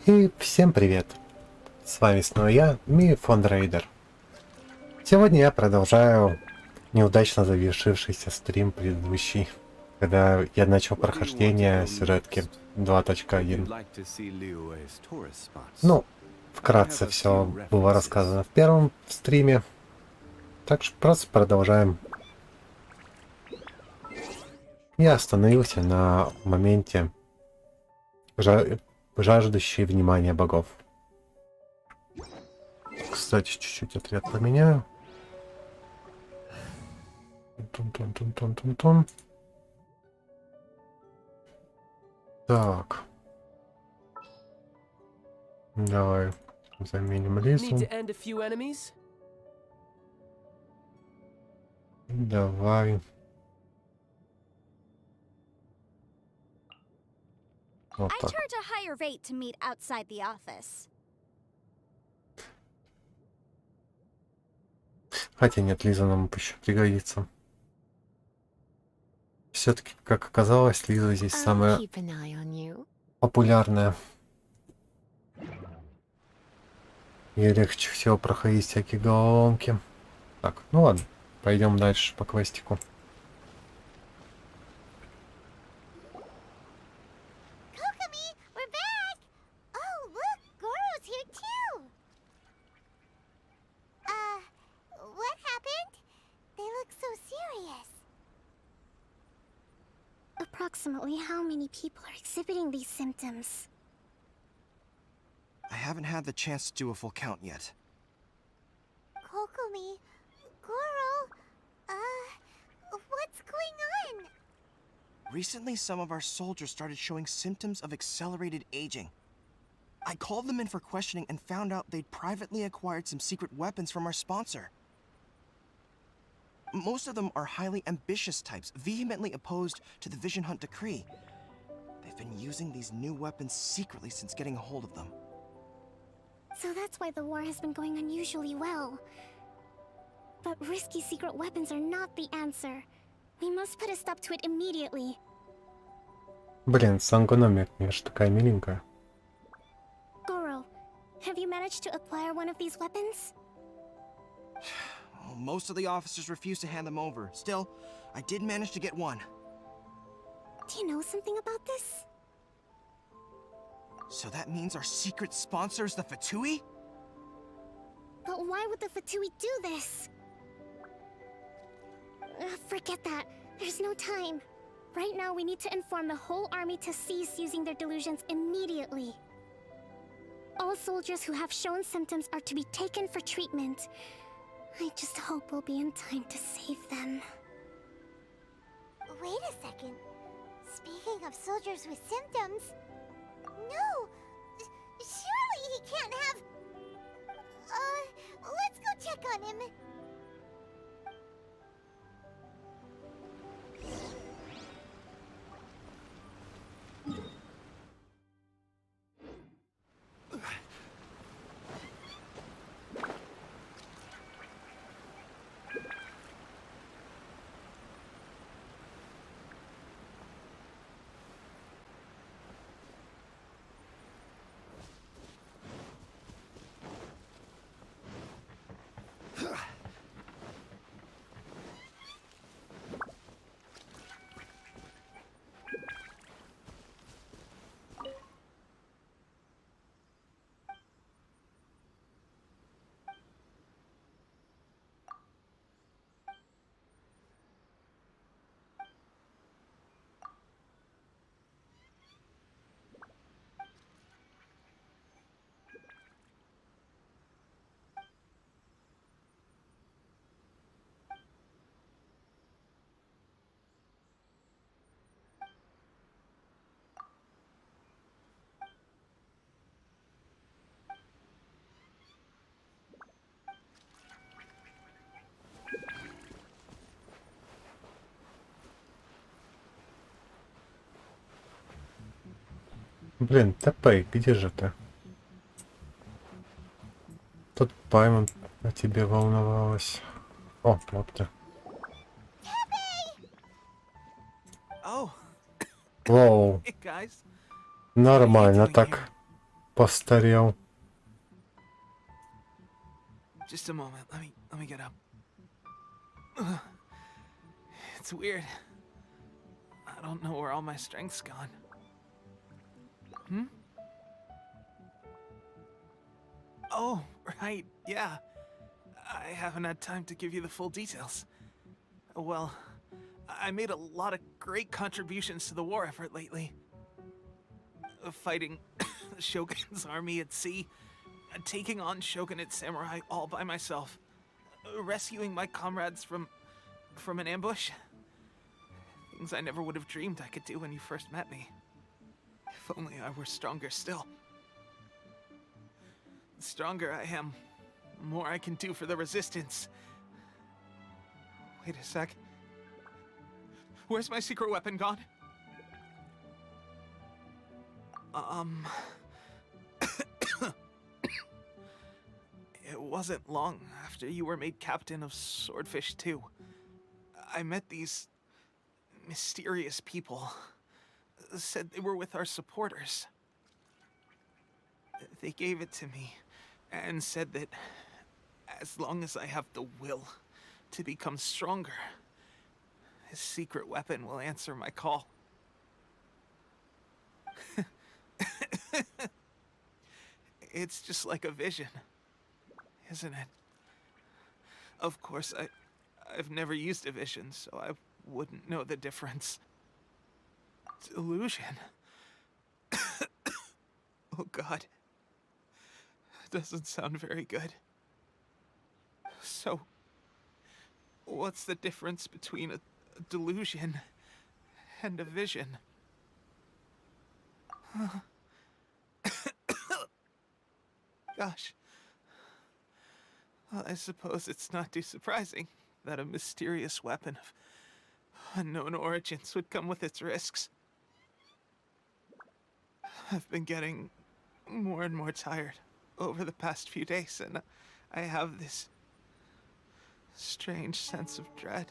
И всем привет! С вами снова я, фон Райдер. Сегодня я продолжаю неудачно завершившийся стрим предыдущий, когда я начал прохождение сюжетки 2.1. Ну, вкратце все было рассказано в первом стриме, так что просто продолжаем. Я остановился на моменте жаждущей внимания богов. Кстати, чуть-чуть отряд поменяю. Тун-тун-тун-тун-тун-тун. Так. Давай заменим Лизу. Давай. Вот так. Хотя нет, Лиза нам еще пригодится. Все-таки, как оказалось, Лиза здесь самая популярная. Ей легче всего проходить всякие головоломки. Так, ну ладно, пойдем дальше по квестику. Approximately how many people are exhibiting these symptoms? I haven't had the chance to do a full count yet. Kokomi, Goro, what's going on? Recently, some of our soldiers started showing symptoms of accelerated aging. I called them in for questioning and found out they'd privately acquired some secret weapons from our sponsor. Most of them are highly ambitious types, vehemently opposed to the Vision Hunt decree. They've been using these new weapons secretly since getting a hold of them. So that's why the war has been going unusually well. But risky secret weapons are not the answer. We must put a stop to it immediately. Блин, сангономия, конечно, такая миленькая. Goro, have you managed to acquire one of these weapons? Most of the officers refused to hand them over. Still, I did manage to get one. Do you know something about this? So that means our secret sponsor is the Fatui? But why would the Fatui do this? Forget that. There's no time. Right now we need to inform the whole army to cease using their delusions immediately. All soldiers who have shown symptoms are to be taken for treatment. I just hope we'll be in time to save them. Wait a second. Speaking of soldiers with symptoms... No! Surely he can't have... let's go check on him. Блин, ТП, где же ты? Тут Паймон о тебе волновалась. О, вот ты. Воу. Нормально так. постарел. Just a moment. Let me get up. Ugh. It's weird. I don't know where all my strength's gone. Oh, right, yeah. I haven't had time to give you the full details. Well, I made a lot of great contributions to the war effort lately. Fighting the Shogun's army at sea, taking on Shogunate samurai all by myself, rescuing my comrades from an ambush. Things I never would have dreamed I could do when you first met me. If only I were stronger still. The stronger I am, the more I can do for the Resistance. Wait a sec. Where's my secret weapon gone? It wasn't long after you were made captain of Swordfish 2. I met these mysterious people. Said they were with our supporters. They gave it to me and said that as long as I have the will to become stronger, his secret weapon will answer my call. It's just like a vision, isn't it? Of course, I've never used a vision, so I wouldn't know the difference. Delusion. Oh God. Doesn't sound very good. So, what's the difference between a delusion and a vision? Gosh. Well, I suppose it's not too surprising that a mysterious weapon of unknown origins would come with its risks. I've been getting more and more tired over the past few days, and I have this strange sense of dread.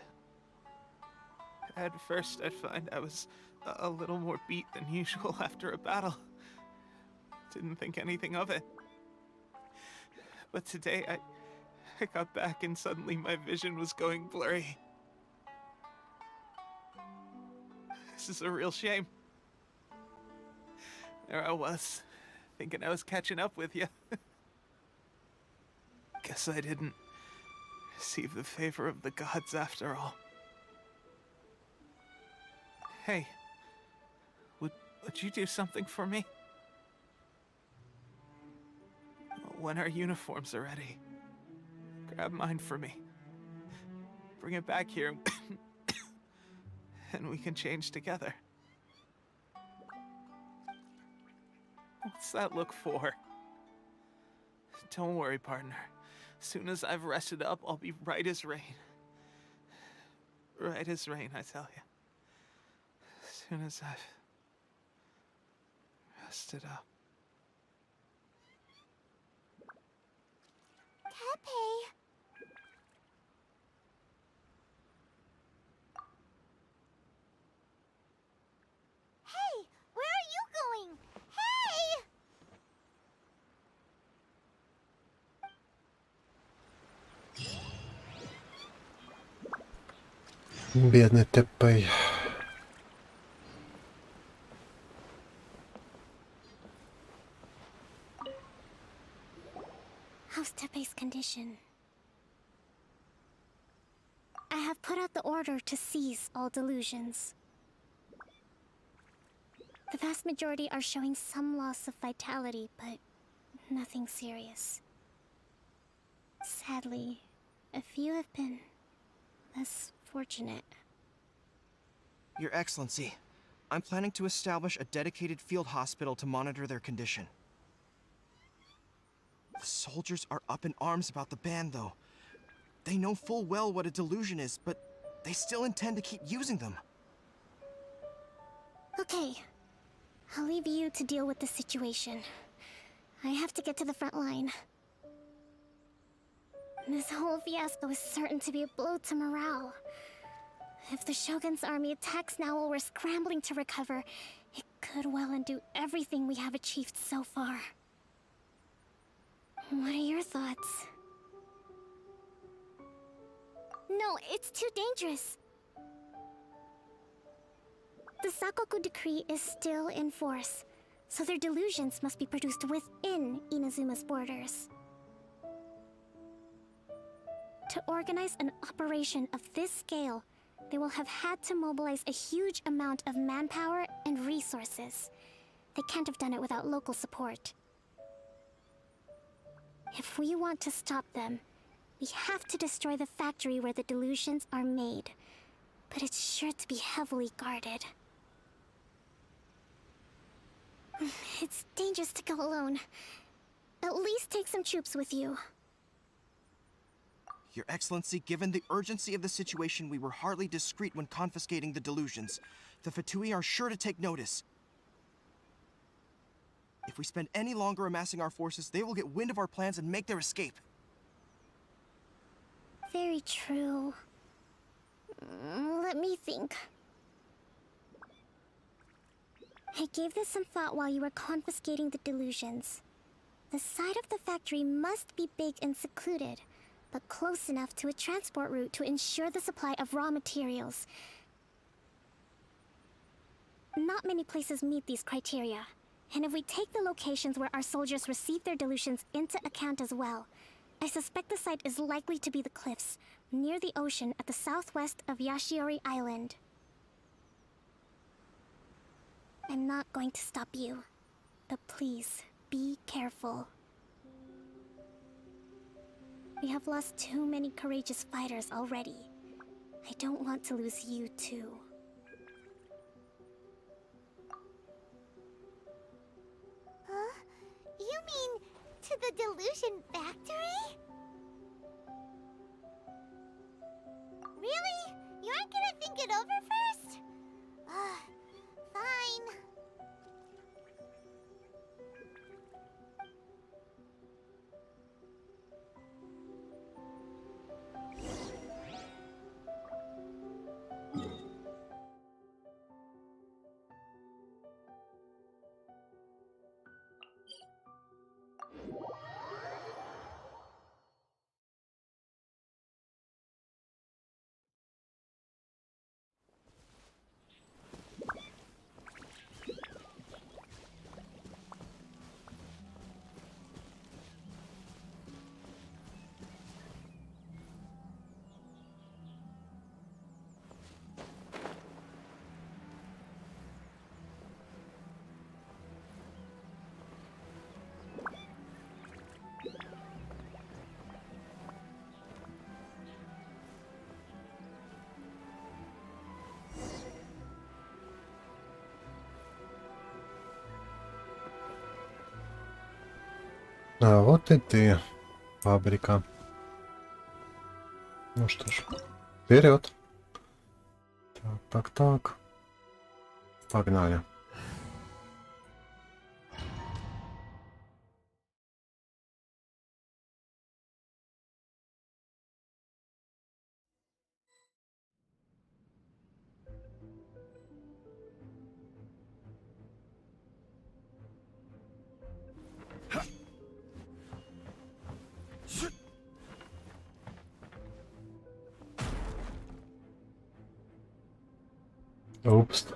At first, I'd find I was a little more beat than usual after a battle. Didn't think anything of it. But today, I got back and suddenly my vision was going blurry. This is a real shame. There I was, thinking I was catching up with you. Guess I didn't receive the favor of the gods after all. Hey, would you do something for me? When our uniforms are ready, grab mine for me. Bring it back here, and we can change together. What's that look for? Don't worry, partner. Soon as I've rested up, I'll be right as rain. Right as rain, I tell you. Soon as I've rested up. Tepe. Hey, where are you going? Hey! Бедный Теппей. How's Tepe's condition? I have put out the order to seize all delusions. The vast majority are showing some loss of vitality, but nothing serious. Sadly, a few have been less fortunate. Your Excellency, I'm planning to establish a dedicated field hospital to monitor their condition. The soldiers are up in arms about the ban, though. They know full well what a delusion is, but they still intend to keep using them. Okay, I'll leave you to deal with the situation. I have to get to the front line. This whole fiasco is certain to be a blow to morale. If the Shogun's army attacks now while we're scrambling to recover, it could well undo everything we have achieved so far. What are your thoughts? No, it's too dangerous. The Sakoku decree is still in force, so their delusions must be produced within Inazuma's borders. To organize an operation of this scale, they will have had to mobilize a huge amount of manpower and resources. They can't have done it without local support. If we want to stop them, we have to destroy the factory where the delusions are made. But it's sure to be heavily guarded. It's dangerous to go alone. At least take some troops with you. Your Excellency, given the urgency of the situation, we were hardly discreet when confiscating the delusions. The Fatui are sure to take notice. If we spend any longer amassing our forces, they will get wind of our plans and make their escape. Very true. Let me think. I gave this some thought while you were confiscating the delusions. The side of the factory must be big and secluded, but close enough to a transport route to ensure the supply of raw materials. Not many places meet these criteria, and if we take the locations where our soldiers receive their delusions into account as well, I suspect the site is likely to be the cliffs, near the ocean at the southwest of Yashiori Island. I'm not going to stop you, but please, be careful. We have lost too many courageous fighters already. I don't want to lose you too. Huh? You mean to the delusion factory? Really? You aren't gonna think it over first? Fine. А вот и ты, фабрика. Ну что ж, вперед. Так. Погнали. Упс.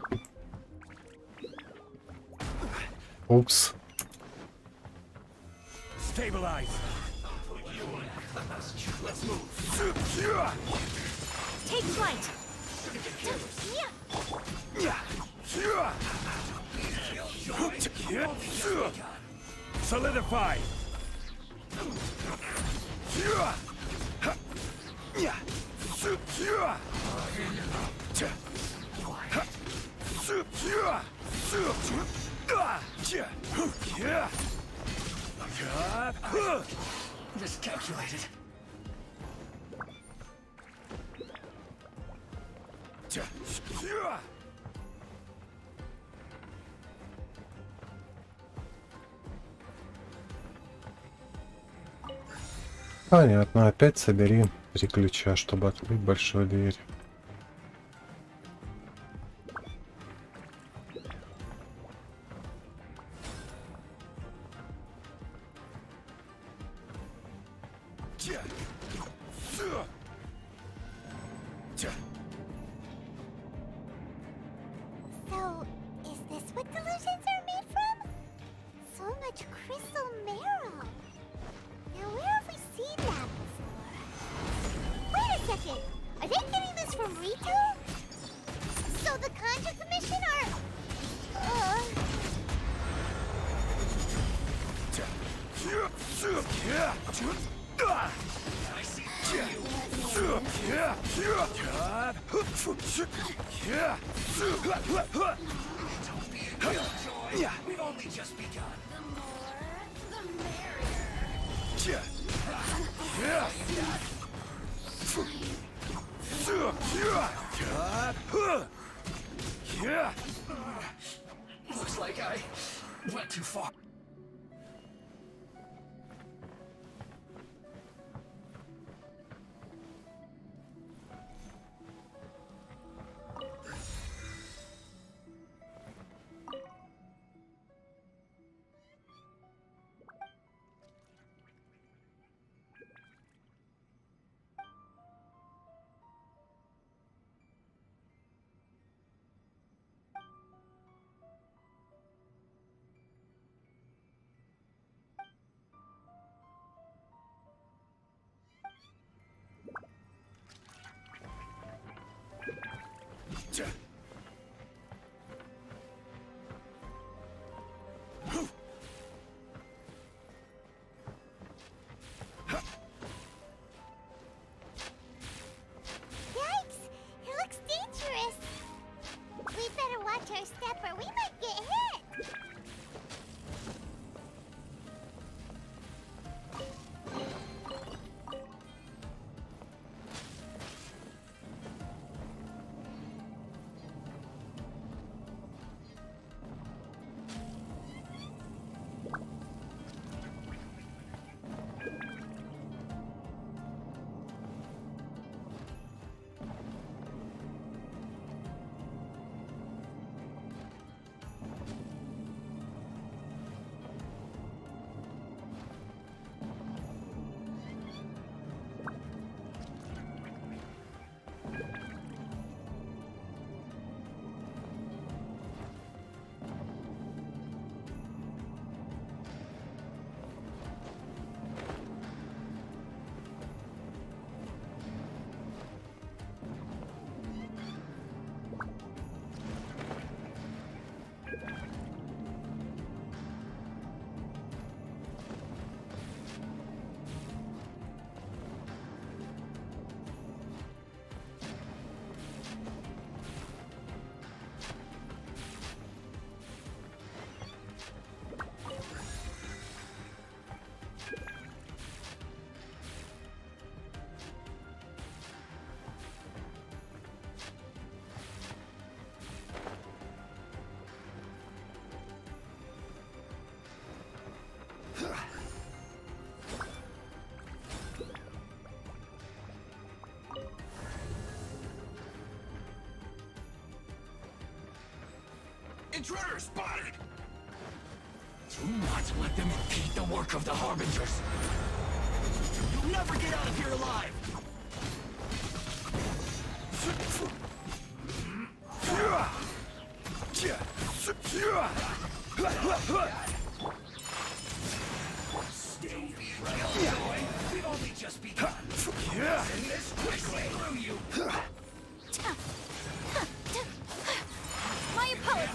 Упс. Stabilize. Take flight! Solidify. Miscalculated. Понятно, опять собери 3 ключа, чтобы открыть большую дверь. So, is this what delusions are made from? So much crystal marrow. Now, where have we seen that before? Wait a second. Are they getting this from Rito? So the Conjure Commission are... I see Don't be a killjoy. We've only just begun. The more, the merrier. Looks like I went too far. Yikes! It looks dangerous. We'd better watch our step or we might get hit. Intruder spotted! Do not let them impede the work of the Harbingers. You'll never get out of here alive! Stay right on, boy. We've only just begun. Send this quickly through you. My opponent!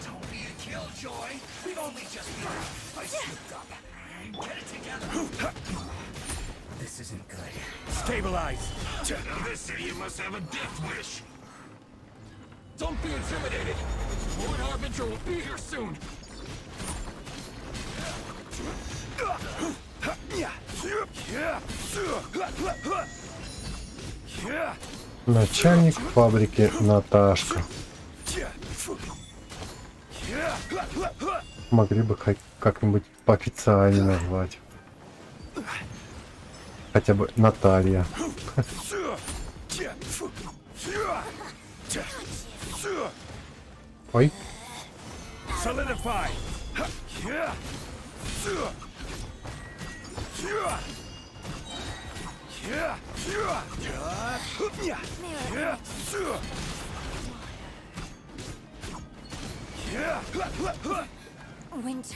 Don't be a killjoy. We've only just begun. I slipped up. Get it together. This isn't good. Stabilize! This city must have a death wish. Don't be intimidated. Lord Harbinger will be here soon. Начальник фабрики Наташка. Могли бы хоть как-нибудь поофициально назвать. Хотя бы Наталья. Ой. Solidify! Winter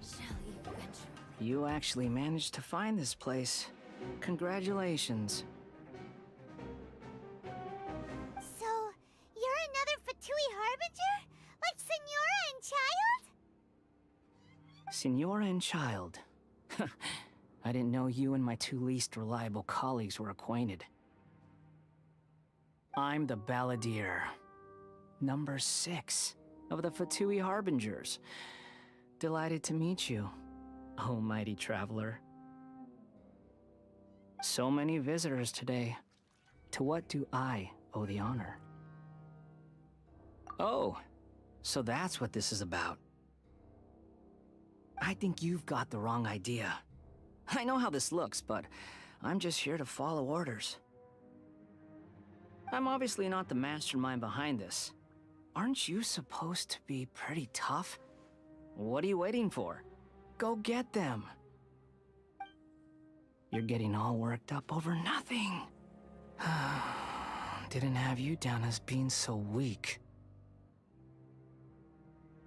shall eventually. You actually managed to find this place. Congratulations. So, you're another Fatui Harbinger? Like Senora and Child? Senora and Child. I didn't know you and my two least reliable colleagues were acquainted. I'm the Balladeer. Number 6 of the Fatui Harbingers. Delighted to meet you, oh mighty traveler. So many visitors today. To what do I owe the honor? Oh, so that's what this is about. I think you've got the wrong idea. I know how this looks, but I'm just here to follow orders. I'm obviously not the mastermind behind this. Aren't you supposed to be pretty tough? What are you waiting for? Go get them. You're getting all worked up over nothing. Didn't have you down as being so weak.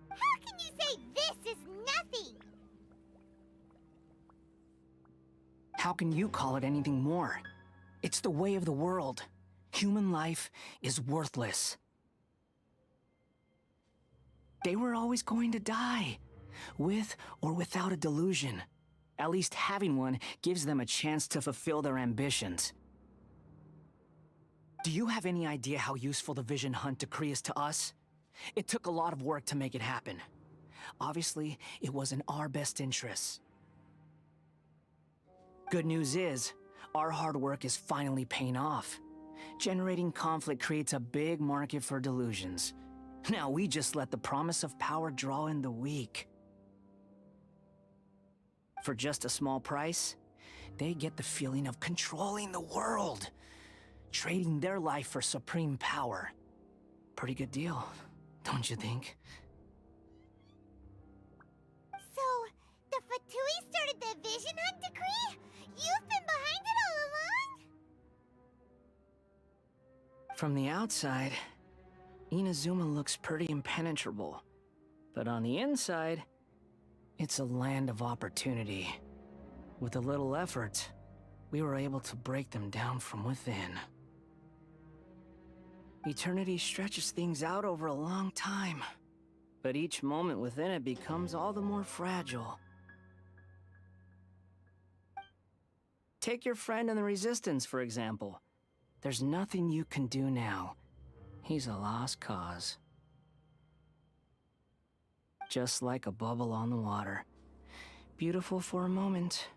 How can you say this is nothing? How can you call it anything more? It's the way of the world. Human life is worthless. They were always going to die, with or without a delusion. At least having one gives them a chance to fulfill their ambitions. Do you have any idea how useful the Vision Hunt decree is to us? It took a lot of work to make it happen. Obviously, it was in our best interests. Good news is, our hard work is finally paying off. Generating conflict creates a big market for delusions. Now we just let the promise of power draw in the weak. For just a small price, they get the feeling of controlling the world, trading their life for supreme power. Pretty good deal, don't you think? So, the Fatui started the Vision Hunt decree? You've been behind it all along? From the outside, Inazuma looks pretty impenetrable. But on the inside, it's a land of opportunity. With a little effort, we were able to break them down from within. Eternity stretches things out over a long time, but each moment within it becomes all the more fragile. Take your friend in the Resistance, for example. There's nothing you can do now. He's a lost cause. Just like a bubble on the water. Beautiful for a moment,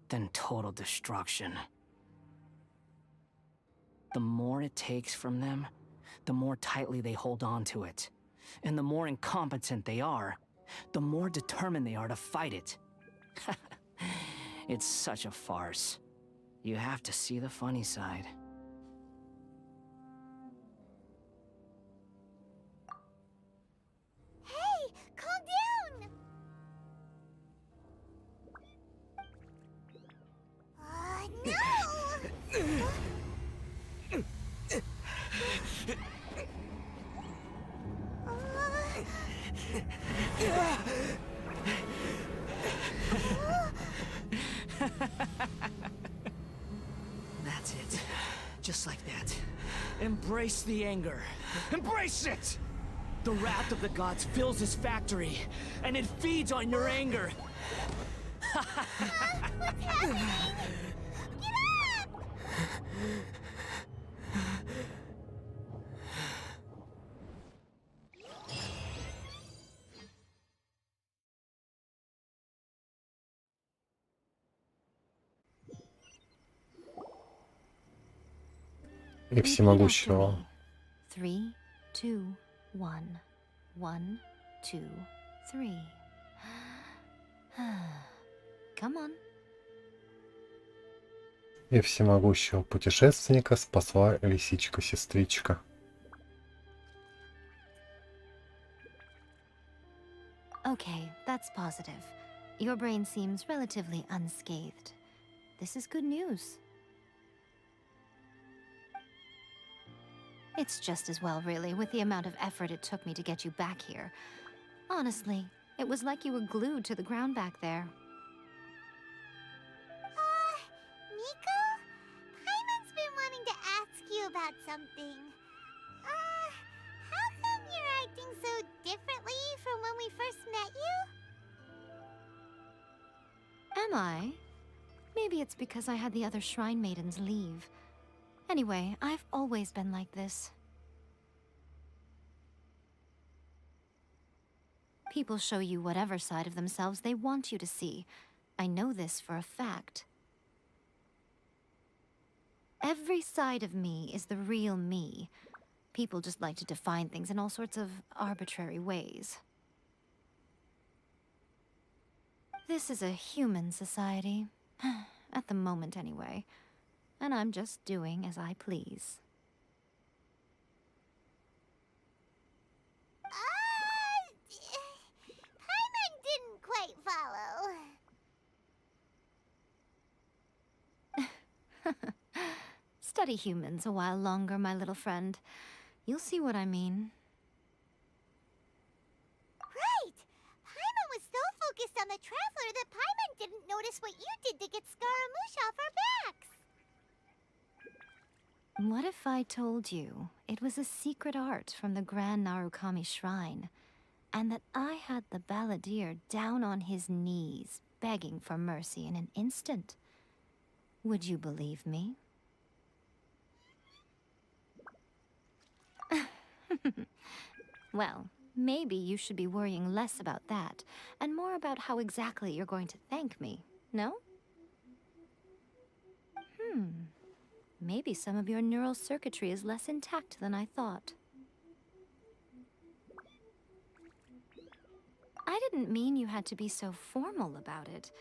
then total destruction. The more it takes from them, the more tightly they hold on to it. And the more incompetent they are, the more determined they are to fight it. It's such a farce. You have to see the funny side. Hey, calm down! No! That's it. Just like that. Embrace the anger. Embrace it! The wrath of the gods fills this factory, and it feeds on your anger. What's happening? Get up! И всемогущего. 3, 2, 1. 1, 2, 3. Come on. И всемогущего путешественника спасла лисичка-сестричка. Okay, that's positive. Your brain seems relatively unscathed. This is good news. It's just as well, really, with the amount of effort it took me to get you back here. Honestly, it was like you were glued to the ground back there. Nico? Paimon's been wanting to ask you about something. How come you're acting so differently from when we first met you? Am I? Maybe it's because I had the other shrine maidens leave. Anyway, I've always been like this. People show you whatever side of themselves they want you to see. I know this for a fact. Every side of me is the real me. People just like to define things in all sorts of arbitrary ways. This is a human society. At the moment, anyway. And I'm just doing as I please. Paimon didn't quite follow. Study humans a while longer, my little friend. You'll see what I mean. Right! Paimon was so focused on the Traveler that Paimon didn't notice what you did to get Scaramouche off our backs. What if I told you it was a secret art from the Grand Narukami Shrine, and that I had the balladeer down on his knees, begging for mercy in an instant? Would you believe me? Well, maybe you should be worrying less about that, and more about how exactly you're going to thank me, no? Maybe some of your neural circuitry is less intact than I thought. I didn't mean you had to be so formal about it.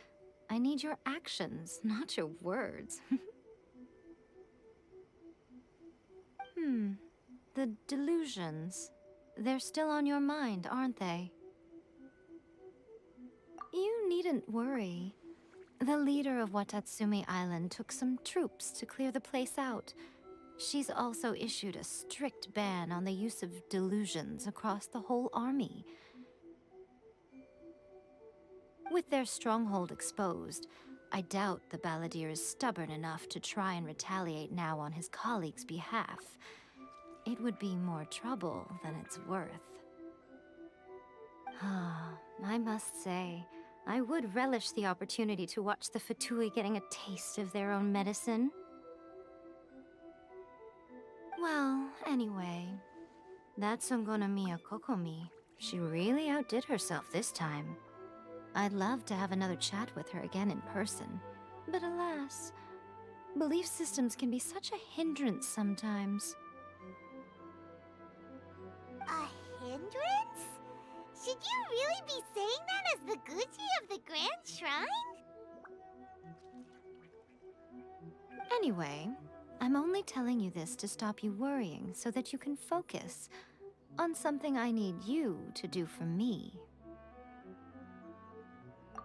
I need your actions, not your words. The delusions. They're still on your mind, aren't they? You needn't worry. The leader of Watatsumi Island took some troops to clear the place out. She's also issued a strict ban on the use of delusions across the whole army. With their stronghold exposed, I doubt the balladeer is stubborn enough to try and retaliate now on his colleagues' behalf. It would be more trouble than it's worth. I must say, I would relish the opportunity to watch the Fatui getting a taste of their own medicine. Well, anyway, that Songonomiya Kokomi, she really outdid herself this time. I'd love to have another chat with her again in person, but alas, belief systems can be such a hindrance sometimes. A hindrance? Should you really be saying that as the Gucci of the Grand Shrine? Anyway, I'm only telling you this to stop you worrying so that you can focus on something I need you to do for me.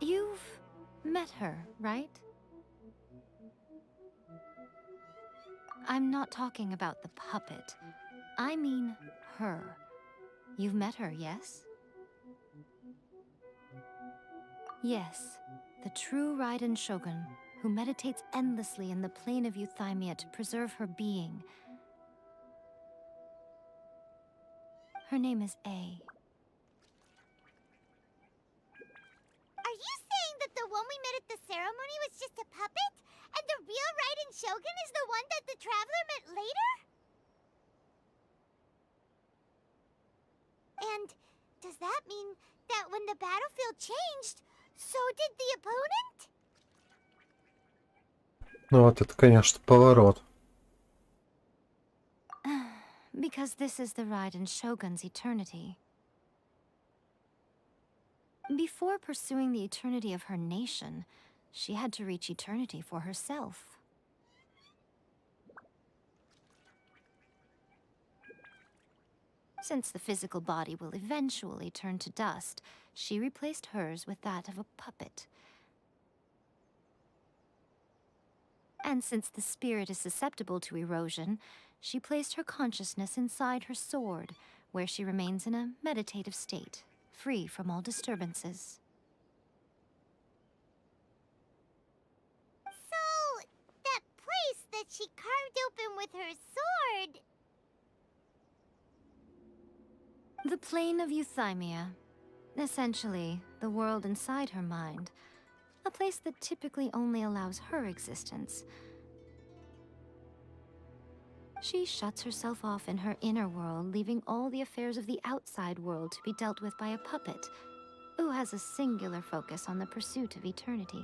You've met her, right? I'm not talking about the puppet. I mean her. You've met her, yes? Yes, the true Raidan Shogun, who meditates endlessly in the plane of Euthymia to preserve her being. Her name is A. Are you saying that the one we met at the ceremony was just a puppet? And the real Raidan Shogun is the one that the Traveler met later? And does that mean that when the battlefield changed, so did the opponent? Ну вот это, конечно, поворот. Because this is the Raidan Shogun's eternity. Before pursuing the eternity of her nation, she had to reach eternity for herself. Since the physical body will eventually turn to dust, she replaced hers with that of a puppet. And since the spirit is susceptible to erosion, she placed her consciousness inside her sword, where she remains in a meditative state, free from all disturbances. So, that place that she carved open with her sword... The plane of euthymia. Essentially, the world inside her mind. A place that typically only allows her existence. She shuts herself off in her inner world, leaving all the affairs of the outside world to be dealt with by a puppet, who has a singular focus on the pursuit of eternity.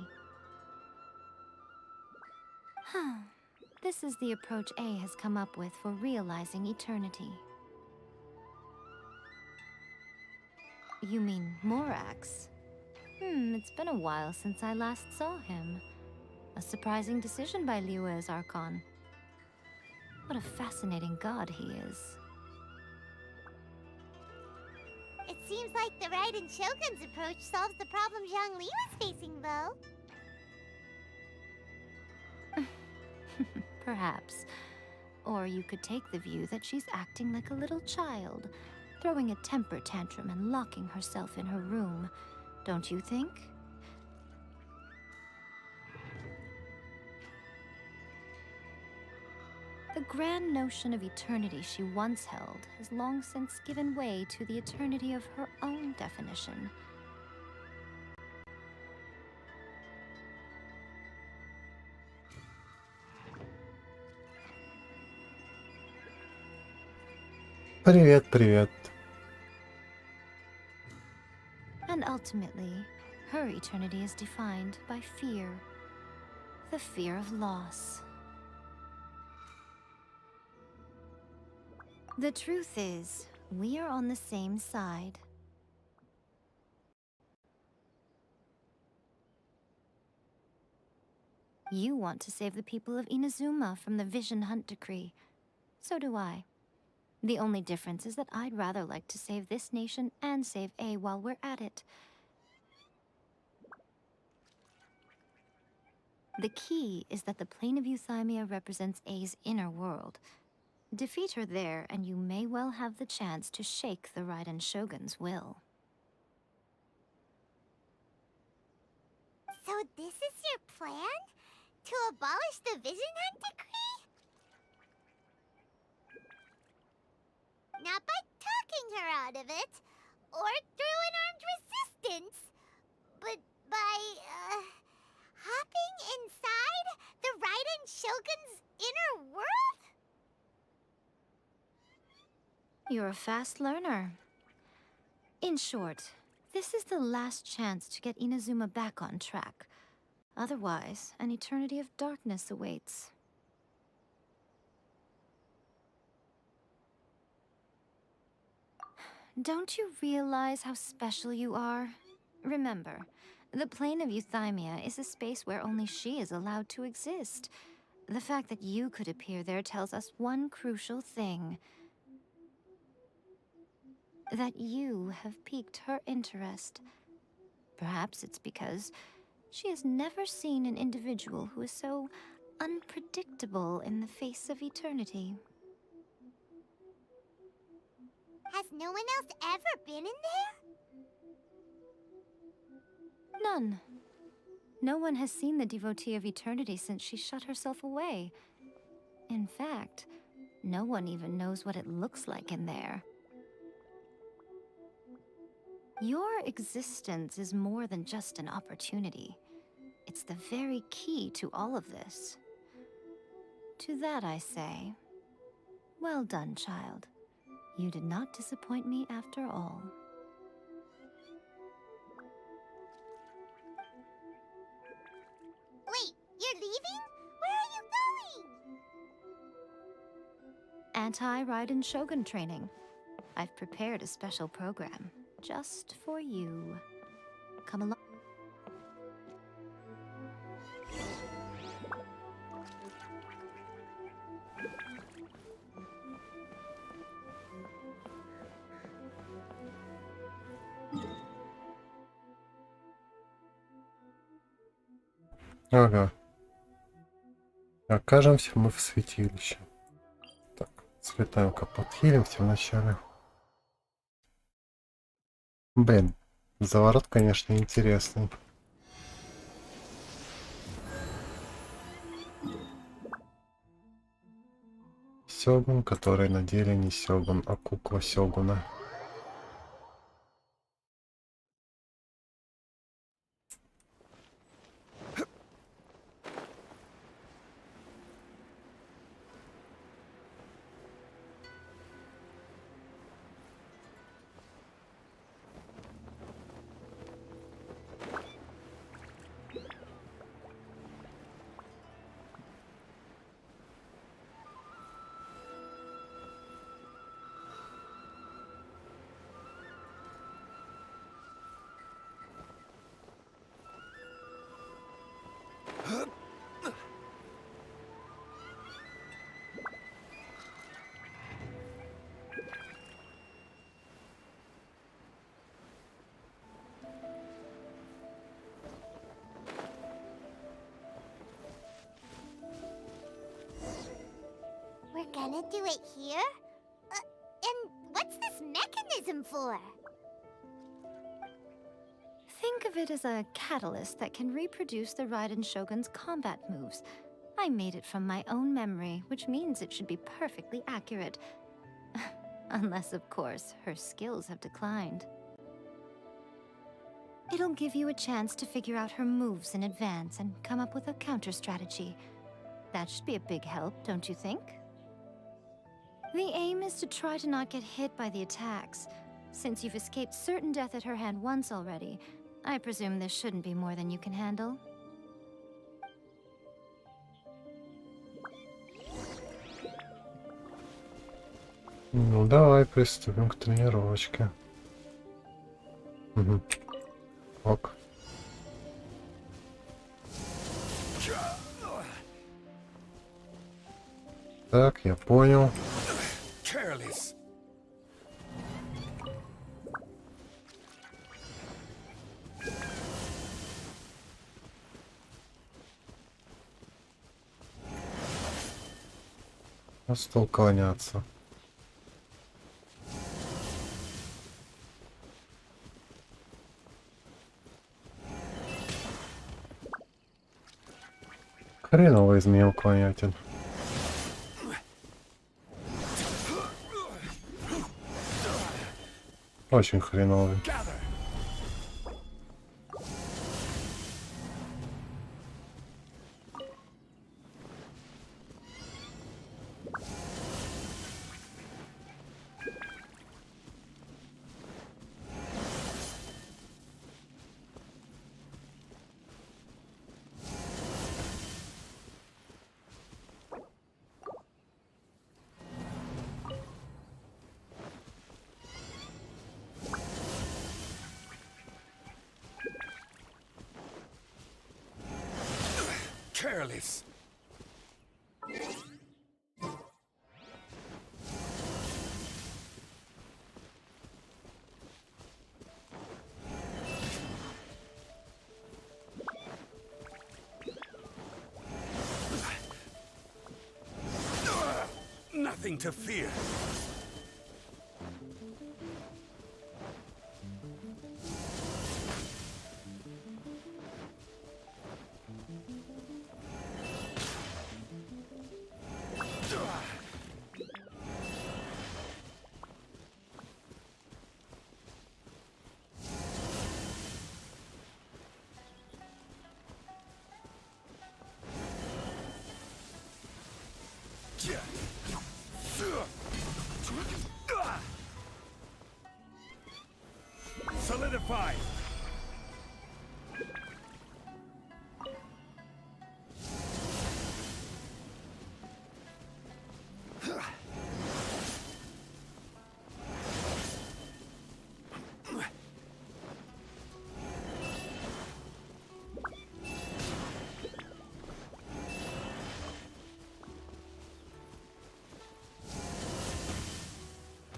This is the approach A has come up with for realizing eternity. You mean Morax? It's been a while since I last saw him. A surprising decision by Liyue's Archon. What a fascinating god he is. It seems like the Raiden Shogun's approach solves the problem Zhang Li was facing, though. Perhaps. Or you could take the view that she's acting like a little child, throwing a temper tantrum and locking herself in her room. Don't you think? The grand notion of eternity she once held has long since given way to the eternity of her own definition. Привет, привет. And ultimately, her eternity is defined by fear. The fear of loss. The truth is, we are on the same side. You want to save the people of Inazuma from the Vision Hunt decree. So do I. The only difference is that I'd rather like to save this nation and save A while we're at it. The key is that the plane of euthymia represents A's inner world. Defeat her there, and you may well have the chance to shake the Raiden Shogun's will. So this is your plan? To abolish the Vision Hunt decree? Not by talking her out of it, or through an armed resistance, but by, hopping inside the Raiden Shogun's inner world? You're a fast learner. In short, this is the last chance to get Inazuma back on track. Otherwise, an eternity of darkness awaits. Don't you realize how special you are? Remember, the plane of euthymia is a space where only she is allowed to exist. The fact that you could appear there tells us one crucial thing. That you have piqued her interest. Perhaps it's because she has never seen an individual who is so unpredictable in the face of eternity. Has no one else ever been in there? None. No one has seen the devotee of eternity since she shut herself away. In fact, no one even knows what it looks like in there. Your existence is more than just an opportunity. It's the very key to all of this. To that I say, well done, child. You did not disappoint me after all. Wait, you're leaving? Where are you going? Anti-Raiden Shogun training. I've prepared a special program just for you. Come along. Ага. Окажемся мы в святилище. Так, слетаем-ка, подхилимся вначале. Блин, заворот, конечно, интересный. Сёгун, который на деле не сёгун, а кукла сёгуна. We're gonna do it here? And what's this mechanism for? Think of it as a catalyst that can reproduce the Raidan Shogun's combat moves. I made it from my own memory, which means it should be perfectly accurate. Unless, of course, her skills have declined. It'll give you a chance to figure out her moves in advance and come up with a counter strategy. That should be a big help, don't you think? The aim is to try to not get hit by the attacks. Since you've escaped certain death at her hand once already, I presume this shouldn't be more than you can handle. Ну, давай приступим к тренировочке. Угу. Ок. Так, я понял. Careless. На стол клоняться. Хреново изменил клонятин. Очень хреновый. Careless. Nothing to fear. Solidify.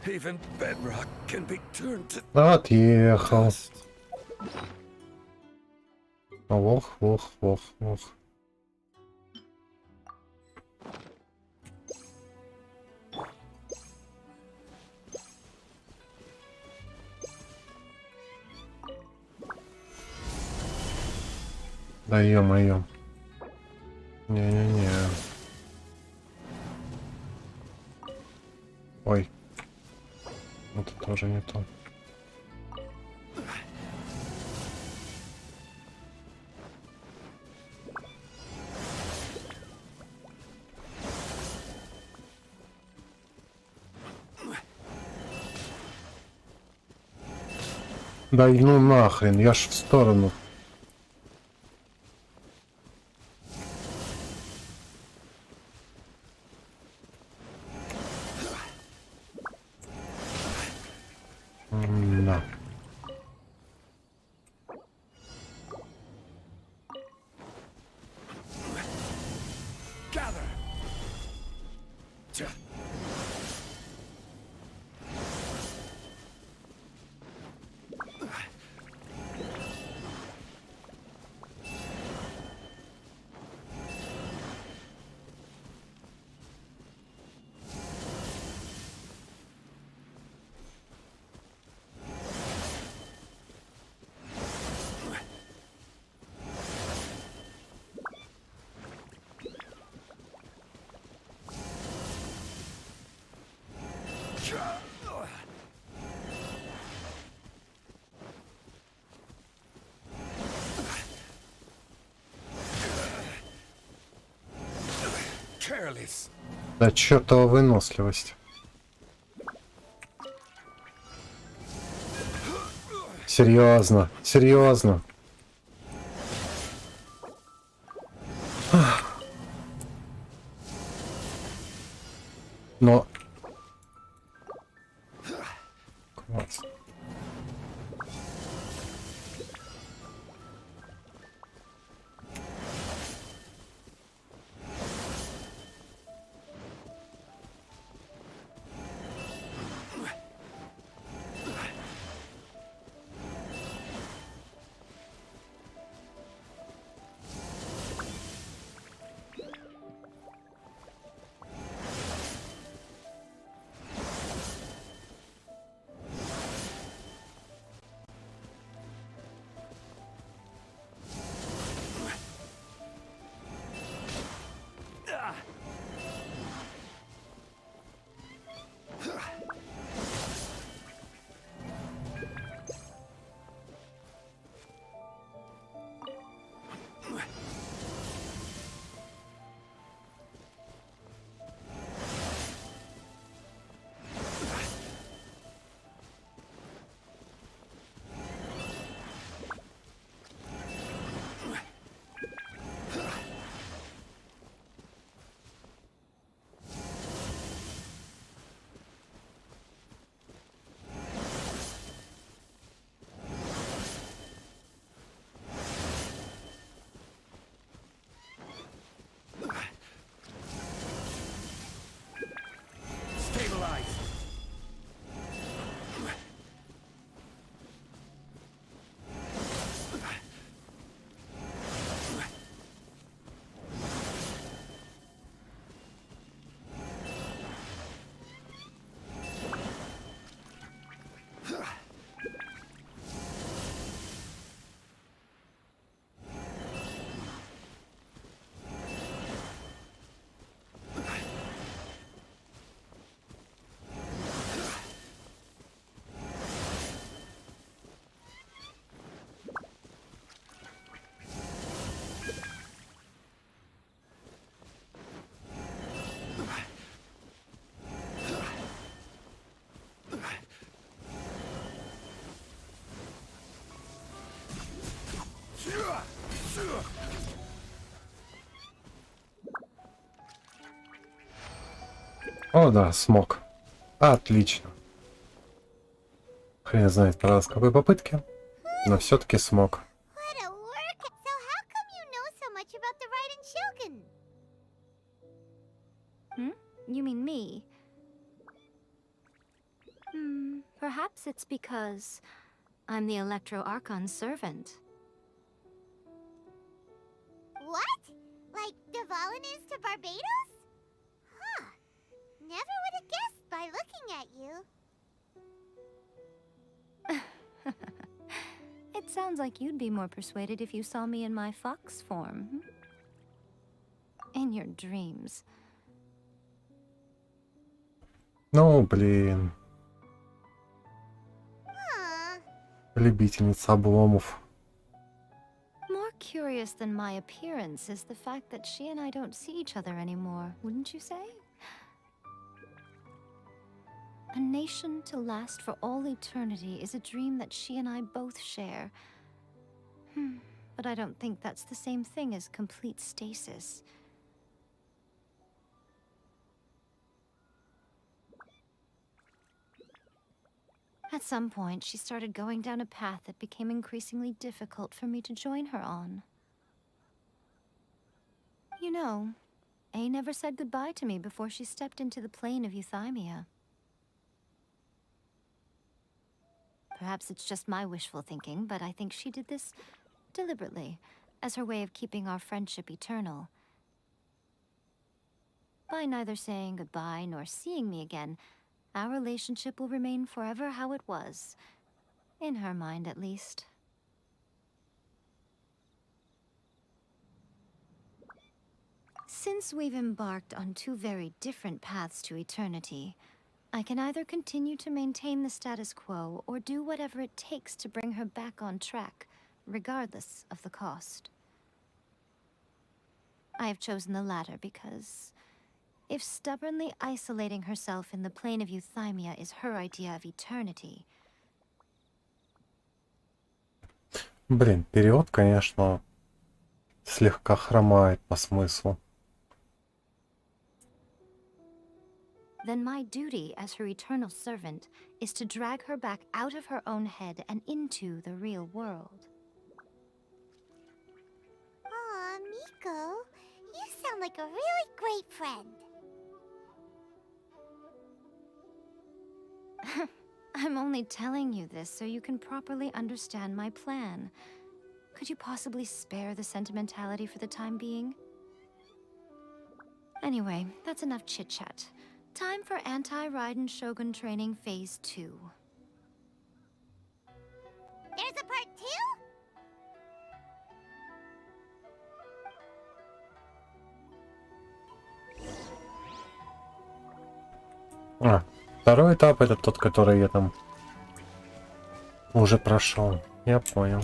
Even bedrock can be turned to Отъехал. Лох, лох, лох, лох. Да ё-моё. Не-не-не. Ой. Это тоже не то. Да ну нахрен, я ж в сторону. На. Gather. Tja. Careless. Да чертова выносливость. Серьезно, серьезно. Но... Класс. Stabilize. О, да, смог. Отлично. Хрен знает, правда, с какой попытки, но все-таки смог. What a work! So how come you know so much about the Raidan Shogun? You mean me? Perhaps it's because I'm the Electro Archon's servant. What? Like Devalin is to Barbados? Huh. Never would have guessed by looking at you. It sounds like you'd be more persuaded if you saw me in my fox form. In your dreams. Ну, блин. Aw. Любительница обломов. More curious than my appearance is the fact that she and I don't see each other anymore, wouldn't you say? A nation to last for all eternity is a dream that she and I both share. But I don't think that's the same thing as complete stasis. At some point, she started going down a path that became increasingly difficult for me to join her on. You know, A never said goodbye to me before she stepped into the plane of Euthymia. Perhaps it's just my wishful thinking, but I think she did this deliberately, as her way of keeping our friendship eternal. By neither saying goodbye nor seeing me again, our relationship will remain forever how it was. In her mind, at least. Since we've embarked on two very different paths to eternity, I can either continue to maintain the status quo or do whatever it takes to bring her back on track, regardless of the cost. I have chosen the latter because if stubbornly isolating herself in the plane of Euthymia is her idea of eternity... Блин, перевод, конечно, слегка хромает по смыслу. Then my duty as her eternal servant is to drag her back out of her own head and into the real world. Aw, Miko, you sound like a really great friend. I'm only telling you this so you can properly understand my plan. Could you possibly spare the sentimentality for the time being? Anyway, that's enough chit-chat. Time for anti-Raidan Shogun training phase 2. There's a part 2? Второй этап это тот, который я там уже прошел. Я понял.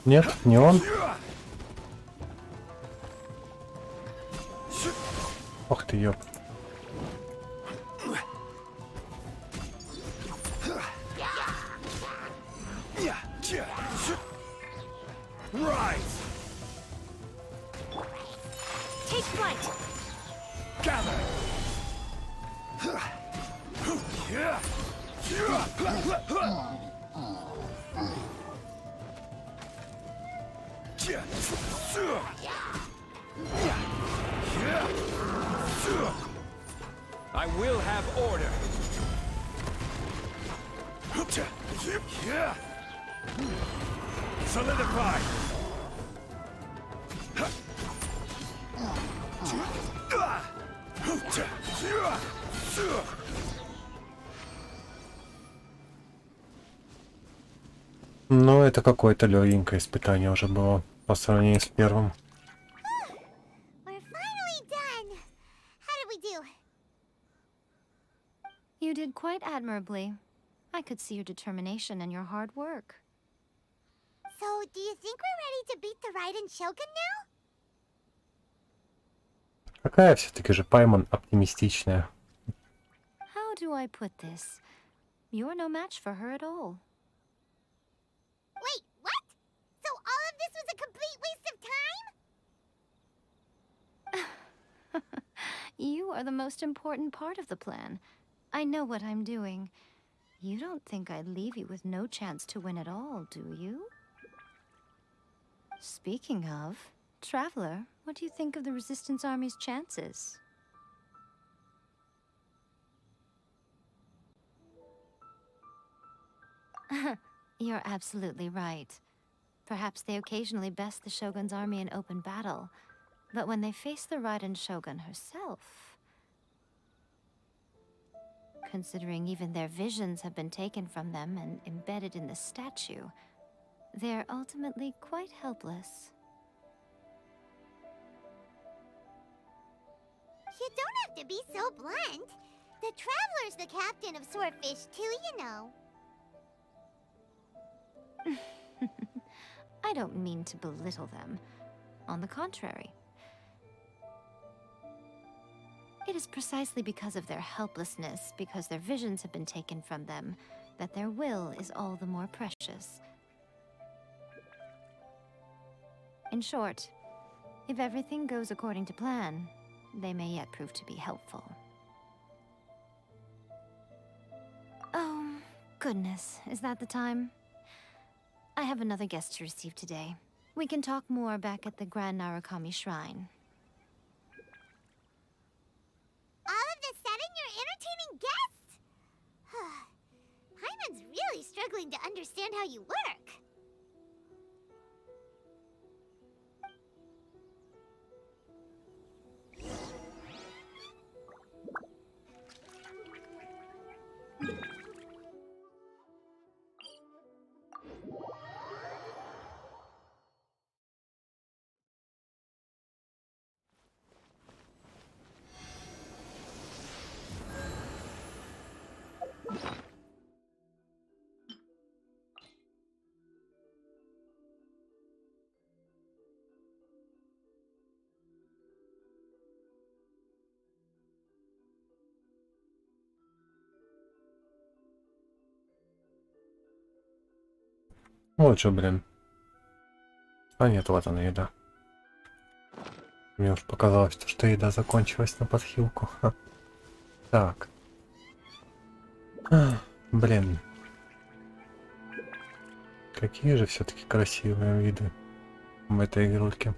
Нет, не он. Ох ты, ёп. Take flight! Gather! I will have order. Solidify. Ну, это какое-то легенькое испытание уже было по сравнению с первым. We're finally done. How did we do? You did quite admirably. I could see your determination and your hard work. So, do you think we're ready to beat the Raidan Shogun now? Какая все-таки же Пайман оптимистичная. How do I put this? You're no match for her at all. Wait, what? So all of this was a complete waste of time? You are the most important part of the plan. I know what I'm doing. You don't think I'd leave you with no chance to win at all, do you? Speaking of, Traveler, what do you think of the Resistance Army's chances? You're absolutely right. Perhaps they occasionally best the Shogun's army in open battle, but when they face the Raidan Shogun herself... Considering even their visions have been taken from them and embedded in the statue, they're ultimately quite helpless. You don't have to be so blunt. The Traveler's the captain of Swordfish too, you know. I don't mean to belittle them. On the contrary. It is precisely because of their helplessness, because their visions have been taken from them, that their will is all the more precious. In short, if everything goes according to plan, they may yet prove to be helpful. Oh, goodness, is that the time? I have another guest to receive today. We can talk more back at the Grand Narukami Shrine. All of this sudden, you're entertaining guests? Paimon's really struggling to understand how you work. Вот же, блин. А нет, вот она еда. Мне уж показалось, что еда закончилась на подхилку. Ха. Так. Блин. Какие же все-таки красивые виды в этой игрульке.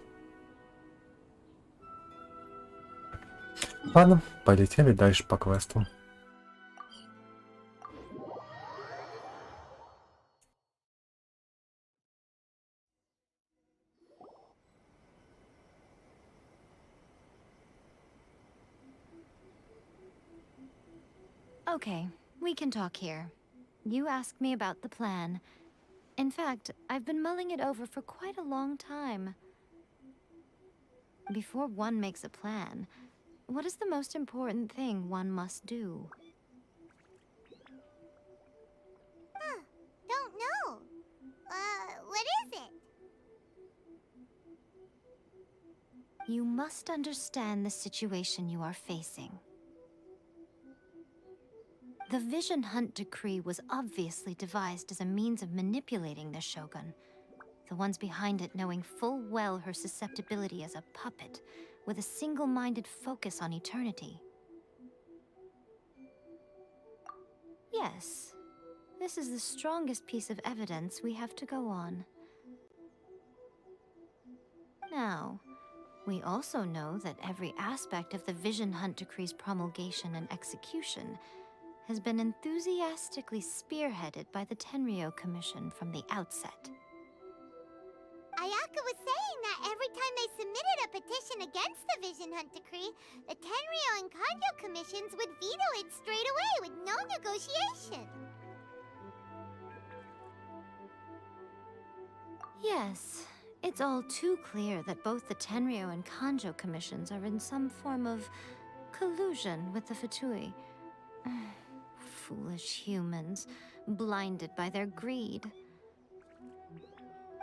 Ладно, полетели дальше по квестам. Okay, we can talk here. You asked me about the plan. In fact, I've been mulling it over for quite a long time. Before one makes a plan, what is the most important thing one must do? Don't know. What is it? You must understand the situation you are facing. The Vision Hunt Decree was obviously devised as a means of manipulating the Shogun, the ones behind it knowing full well her susceptibility as a puppet, with a single-minded focus on eternity. Yes, this is the strongest piece of evidence we have to go on. Now, we also know that every aspect of the Vision Hunt Decree's promulgation and execution has been enthusiastically spearheaded by the Tenryou Commission from the outset. Ayaka was saying that every time they submitted a petition against the Vision Hunt Decree, the Tenryou and Kanjo commissions would veto it straight away with no negotiation. Yes, it's all too clear that both the Tenryou and Kanjo commissions are in some form of collusion with the Fatui. Foolish humans, blinded by their greed.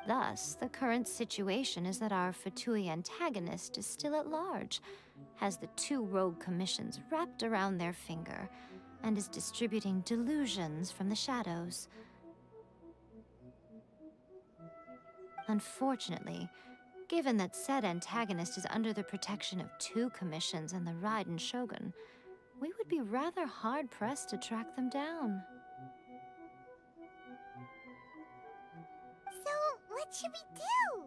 Thus, the current situation is that our Fatui antagonist is still at large, has the two rogue commissions wrapped around their finger, and is distributing delusions from the shadows. Unfortunately, given that said antagonist is under the protection of two commissions and the Raidan Shogun, we would be rather hard-pressed to track them down. So, what should we do?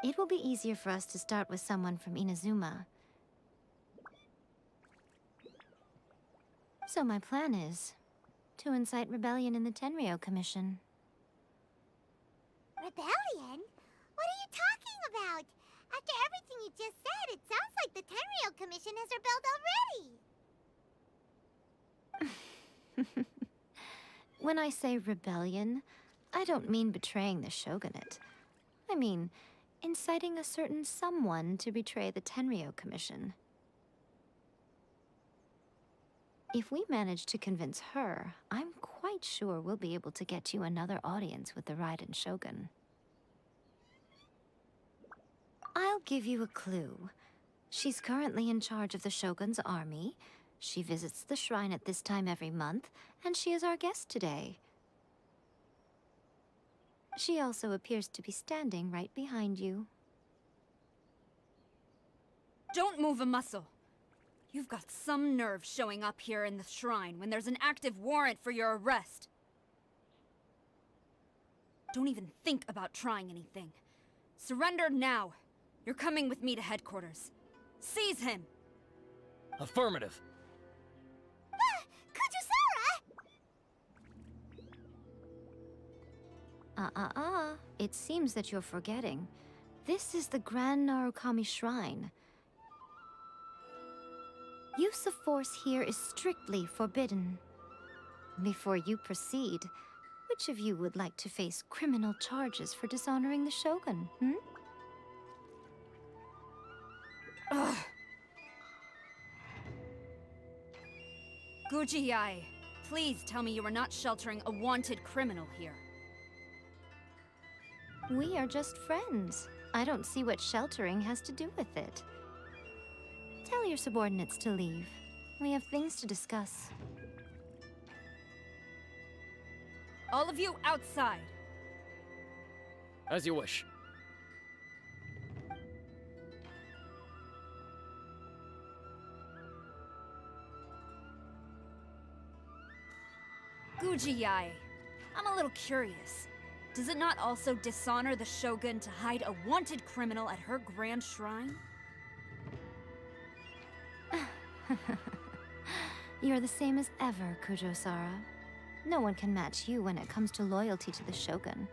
It will be easier for us to start with someone from Inazuma. So my plan is to incite rebellion in the Tenryou Commission. Rebellion? What are you talking about? After everything you just said, it sounds like the Tenryou Commission has rebelled already. When I say rebellion, I don't mean betraying the shogunate. I mean, inciting a certain someone to betray the Tenryou Commission. If we manage to convince her, I'm quite sure we'll be able to get you another audience with the Raidan Shogun. I'll give you a clue. She's currently in charge of the Shogun's army. She visits the shrine at this time every month, and she is our guest today. She also appears to be standing right behind you. Don't move a muscle. You've got some nerve showing up here in the shrine when there's an active warrant for your arrest. Don't even think about trying anything. Surrender now. You're coming with me to headquarters. Seize him! Affirmative. Kujusara! It seems that you're forgetting. This is the Grand Narukami Shrine. Use of force here is strictly forbidden. Before you proceed, which of you would like to face criminal charges for dishonoring the Shogun, Ugh. Guji-ai, please tell me you are not sheltering a wanted criminal here. We are just friends. I don't see what sheltering has to do with it. Tell your subordinates to leave. We have things to discuss. All of you outside. As you wish. Guji-ai, I'm a little curious. Does it not also dishonor the Shogun to hide a wanted criminal at her grand shrine? You're the same as ever, Kujo-sara. No one can match you when it comes to loyalty to the Shogun.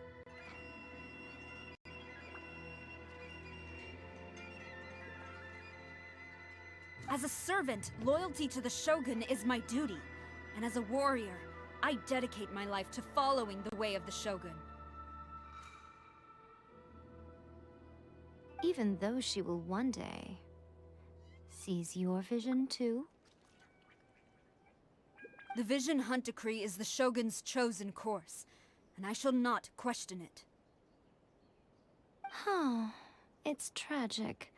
As a servant, loyalty to the Shogun is my duty. And as a warrior, I dedicate my life to following the way of the Shogun. Even though she will one day seize your vision too? The Vision Hunt Decree is the Shogun's chosen course, and I shall not question it. It's tragic.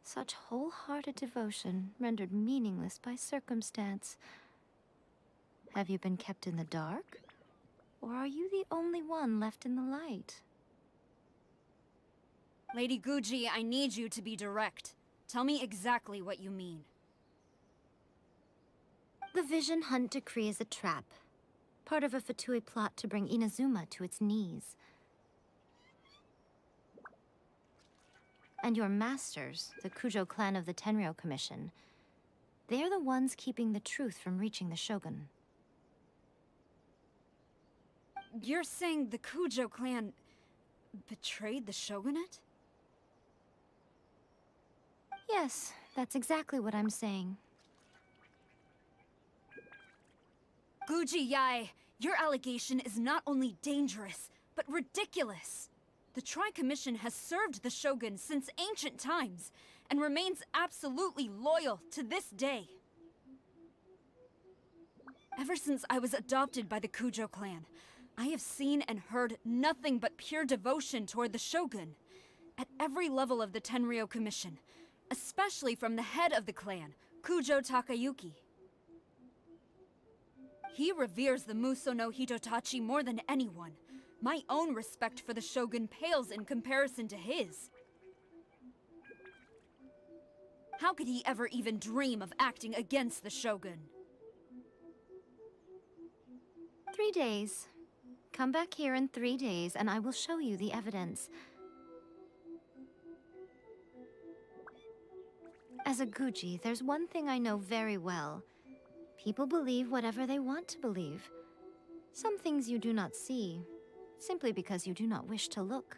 Such wholehearted devotion rendered meaningless by circumstance. Have you been kept in the dark? Or are you the only one left in the light? Lady Guji, I need you to be direct. Tell me exactly what you mean. The Vision Hunt Decree is a trap. Part of a Fatui plot to bring Inazuma to its knees. And your masters, the Kujo clan of the Tenryou Commission, they're the ones keeping the truth from reaching the Shogun. You're saying the Kujo clan betrayed the Shogunate? Yes, that's exactly what I'm saying. Guji-ai, your allegation is not only dangerous, but ridiculous. The Tri-Commission has served the Shogun since ancient times, and remains absolutely loyal to this day. Ever since I was adopted by the Kujo clan, I have seen and heard nothing but pure devotion toward the Shogun. At every level of the Tenryou Commission, especially from the head of the clan, Kujo Takayuki. He reveres the Muso no Hitotachi more than anyone. My own respect for the Shogun pales in comparison to his. How could he ever even dream of acting against the Shogun? 3 days. Come back here in 3 days and I will show you the evidence. As a Guji, there's one thing I know very well. People believe whatever they want to believe. Some things you do not see, simply because you do not wish to look.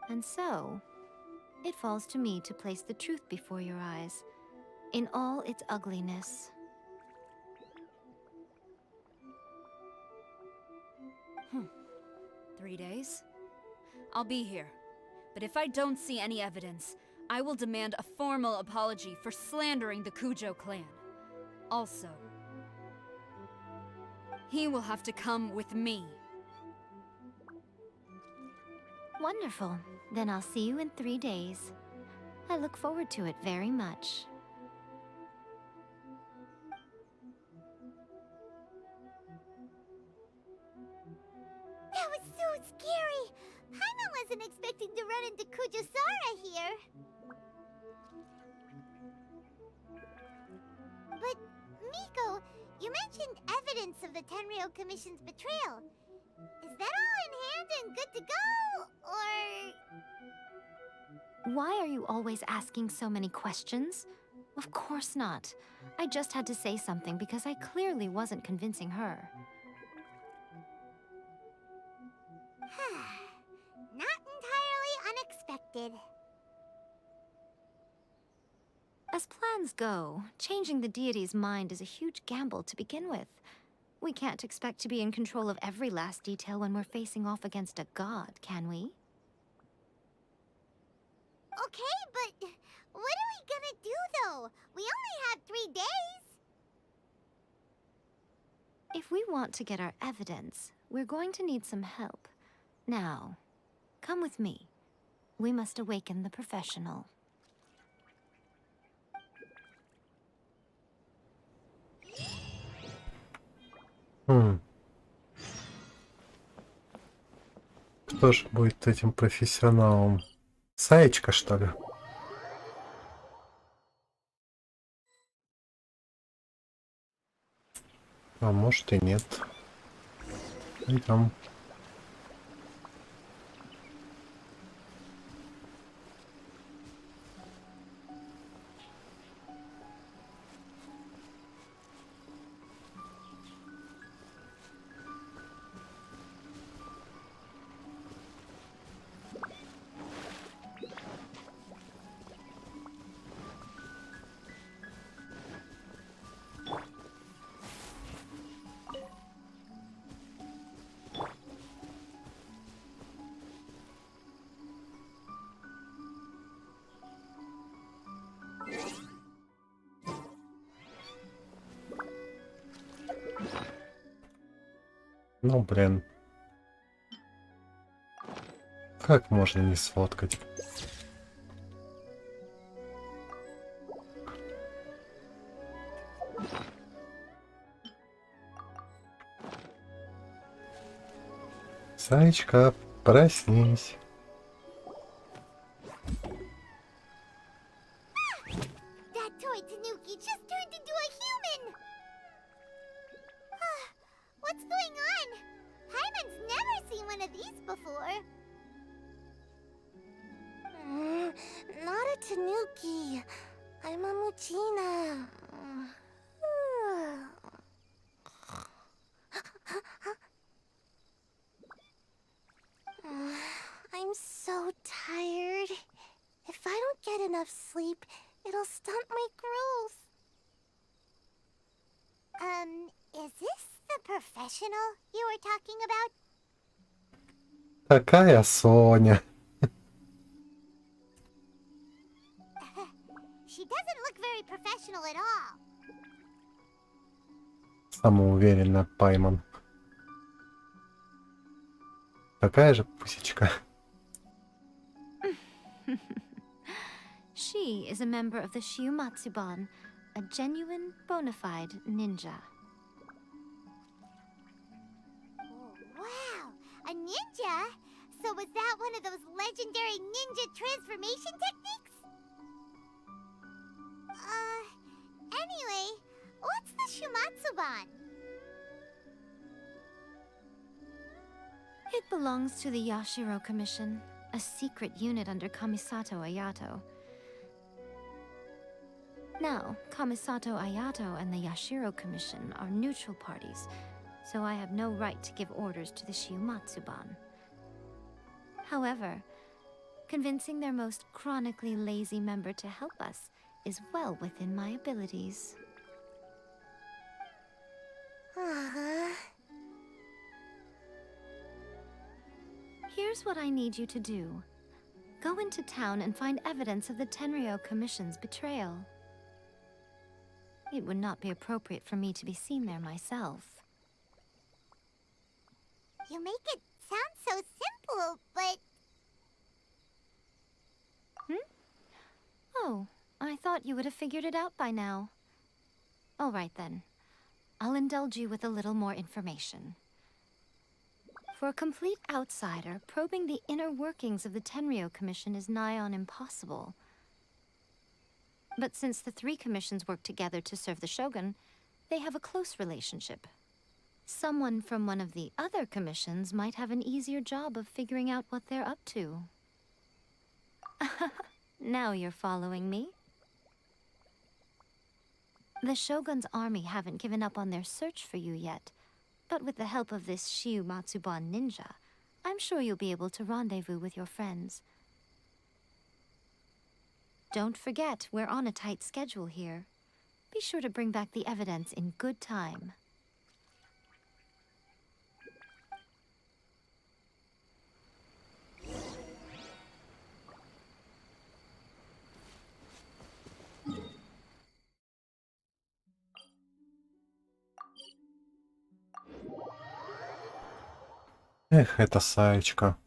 And so, it falls to me to place the truth before your eyes, in all its ugliness. 3 days? I'll be here. But if I don't see any evidence, I will demand a formal apology for slandering the Kujo clan. Also, he will have to come with me. Wonderful. Then I'll see you in 3 days. I look forward to it very much. That was so scary! Paimon wasn't expecting to run into Kujosara here. But, Miko, you mentioned evidence of the Tenryou Commission's betrayal. Is that all in hand and good to go, or...? Why are you always asking so many questions? Of course not. I just had to say something because I clearly wasn't convincing her. Not entirely unexpected. As plans go, changing the deity's mind is a huge gamble to begin with. We can't expect to be in control of every last detail when we're facing off against a god, can we? Okay, but what are we gonna do, though? We only have 3 days. If we want to get our evidence, we're going to need some help. Now, come with me. We must awaken the professional. Кто ж будет этим профессионалом? Саечка, что ли? А может и нет. Идём. Ну, блин. Как можно не сфоткать? Саечка, проснись. That toy Tanuki just turned into a human! What's going on? Paimon's never seen one of these before. Not a Tanuki. I'm a Muchina. I'm so tired. If I don't get enough sleep, it'll stunt my growth. Is this the professional you were talking about? Какая Соня? She doesn't look very professional at all. Самоуверенно, Паймон. Такая же пусечка. She is a member of the Shiumatsuban, a genuine, bona fide ninja. Wow, a ninja? So was that one of those legendary ninja transformation techniques? Anyway, what's the Shumatsuban? It belongs to the Yashiro Commission, a secret unit under Kamisato Ayato. Now, Kamisato Ayato and the Yashiro Commission are neutral parties, so I have no right to give orders to the Shiumatsuban. However, convincing their most chronically lazy member to help us is well within my abilities. Here's what I need you to do. Go into town and find evidence of the Tenryou Commission's betrayal. It would not be appropriate for me to be seen there myself. You make it sound so simple, but... Oh, I thought you would have figured it out by now. All right then. I'll indulge you with a little more information. For a complete outsider, probing the inner workings of the Tenryou Commission is nigh on impossible. But since the three commissions work together to serve the Shogun, they have a close relationship. Someone from one of the other commissions might have an easier job of figuring out what they're up to. Now you're following me. The Shogun's army haven't given up on their search for you yet, but with the help of this Shiumatsuban ninja, I'm sure you'll be able to rendezvous with your friends. Don't forget, we're on a tight schedule here. Be sure to bring back the evidence in good time. Эх, эта Саечка.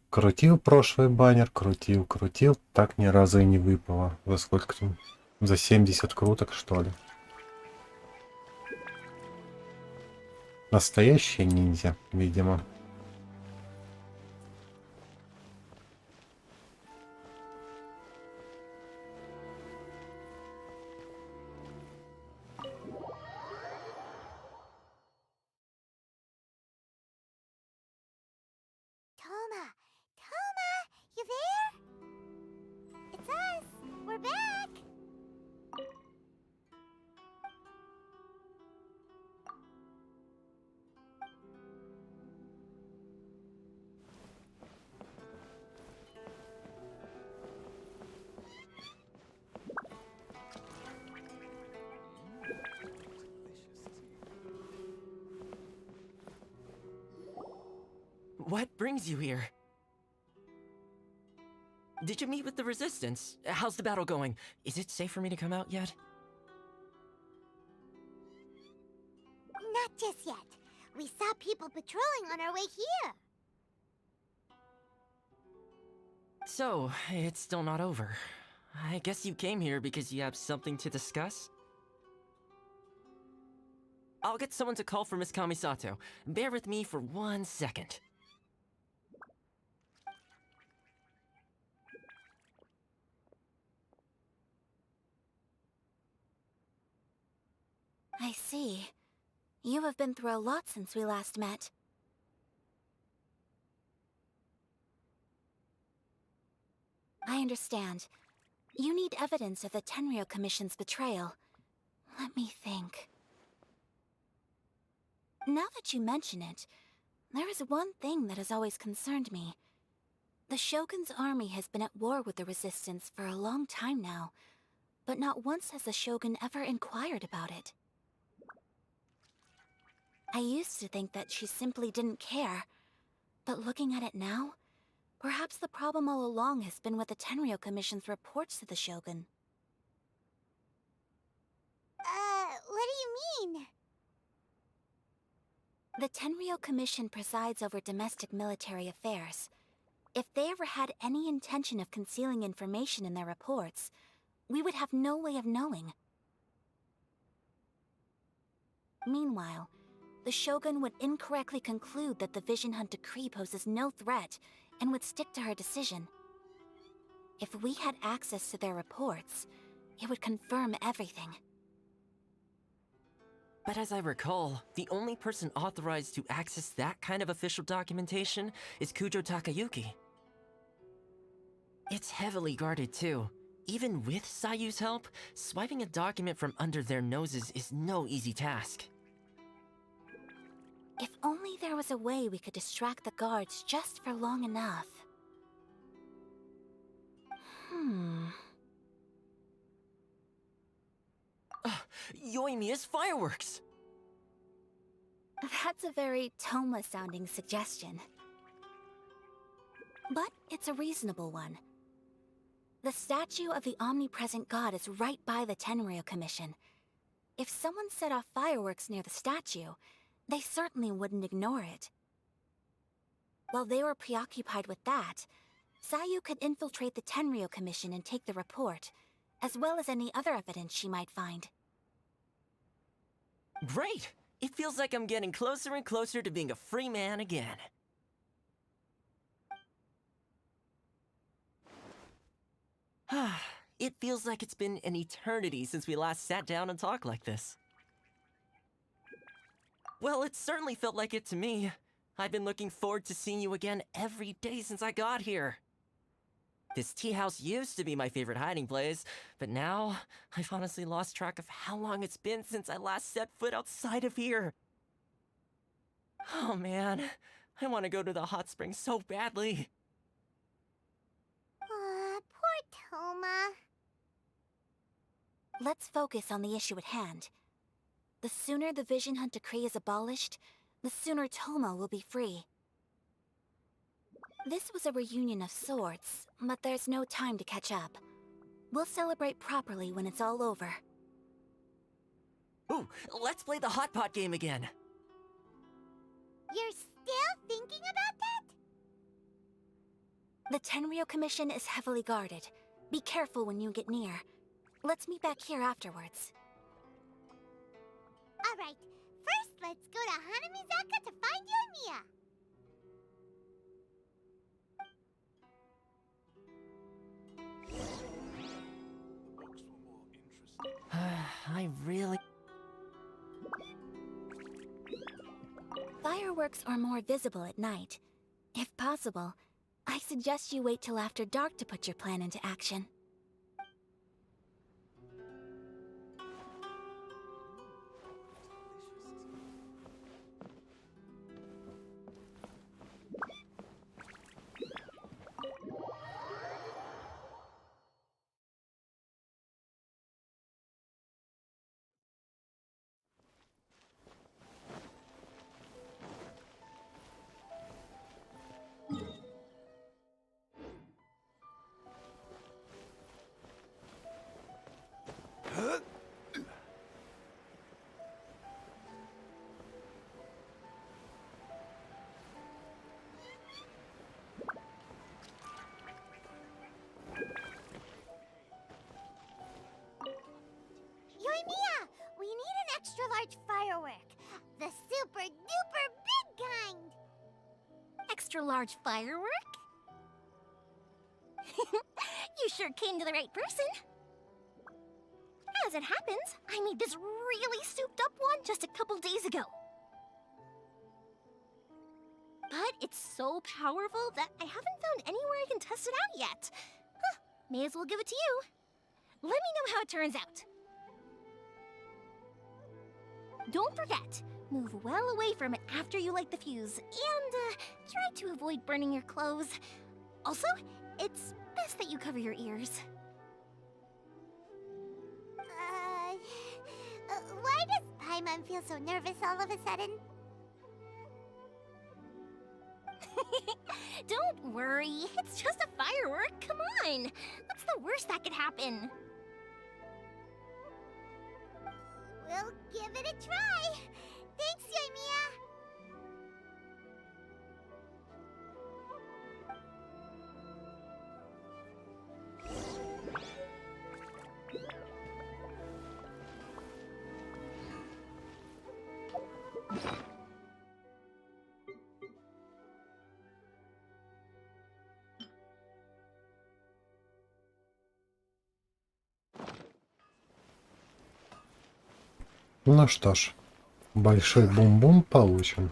Крутил прошлый баннер, крутил, так ни разу и не выпало. За сколько там? За 70 круток, что ли? Настоящий ниндзя, видимо. Toma, you there? It's us. We're back. What brings you here? Did you meet with the Resistance? How's the battle going? Is it safe for me to come out yet? Not just yet. We saw people patrolling on our way here. So, it's still not over. I guess you came here because you have something to discuss? I'll get someone to call for Miss Kamisato. Bear with me for 1 second. I see. You have been through a lot since we last met. I understand. You need evidence of the Tenryou Commission's betrayal. Let me think. Now that you mention it, there is one thing that has always concerned me. The Shogun's army has been at war with the Resistance for a long time now, but not once has the Shogun ever inquired about it. I used to think that she simply didn't care, but looking at it now, perhaps the problem all along has been with the Tenryou Commission's reports to the Shogun. What do you mean? The Tenryou Commission presides over domestic military affairs. If they ever had any intention of concealing information in their reports, we would have no way of knowing. Meanwhile, the Shogun would incorrectly conclude that the Vision Hunt decree poses no threat and would stick to her decision. If we had access to their reports, it would confirm everything. But as I recall, the only person authorized to access that kind of official documentation is Kujo Takayuki. It's heavily guarded too. Even with Sayu's help, swiping a document from under their noses is no easy task. If only there was a way we could distract the guards just for long enough. Yoimiya's fireworks! That's a very Toma-sounding suggestion. But it's a reasonable one. The statue of the omnipresent god is right by the Tenryou Commission. If someone set off fireworks near the statue, they certainly wouldn't ignore it. While they were preoccupied with that, Sayu could infiltrate the Tenryou Commission and take the report, as well as any other evidence she might find. Great! It feels like I'm getting closer and closer to being a free man again. It feels like it's been an eternity since we last sat down and talked like this. Well, it certainly felt like it to me. I've been looking forward to seeing you again every day since I got here. This tea house used to be my favorite hiding place, but now I've honestly lost track of how long it's been since I last set foot outside of here. Oh man, I want to go to the hot springs so badly. Poor Toma. Let's focus on the issue at hand. The sooner the Vision Hunt Decree is abolished, the sooner Toma will be free. This was a reunion of sorts, but there's no time to catch up. We'll celebrate properly when it's all over. Ooh, let's play the hot pot game again. You're still thinking about that? The Tenryou Commission is heavily guarded. Be careful when you get near. Let's meet back here afterwards. Alright, first let's go to Hanamizaka to find Yoimiya. I really... Fireworks are more visible at night. If possible, I suggest you wait till after dark to put your plan into action. Yoimiya! We need an extra-large firework. The super-duper big kind! Extra-large firework? You sure came to the right person. As it happens, I made this really souped-up one just a couple days ago. But it's so powerful that I haven't found anywhere I can test it out yet. Huh, may as well give it to you. Let me know how it turns out. Don't forget, move well away from it after you light the fuse, and try to avoid burning your clothes. Also, it's best that you cover your ears. Why does Paimon feel so nervous all of a sudden? Don't worry, it's just a firework, come on! What's the worst that could happen? We'll give it a try! Thanks, Yoimiya! Ну что ж, большой бум-бум получен.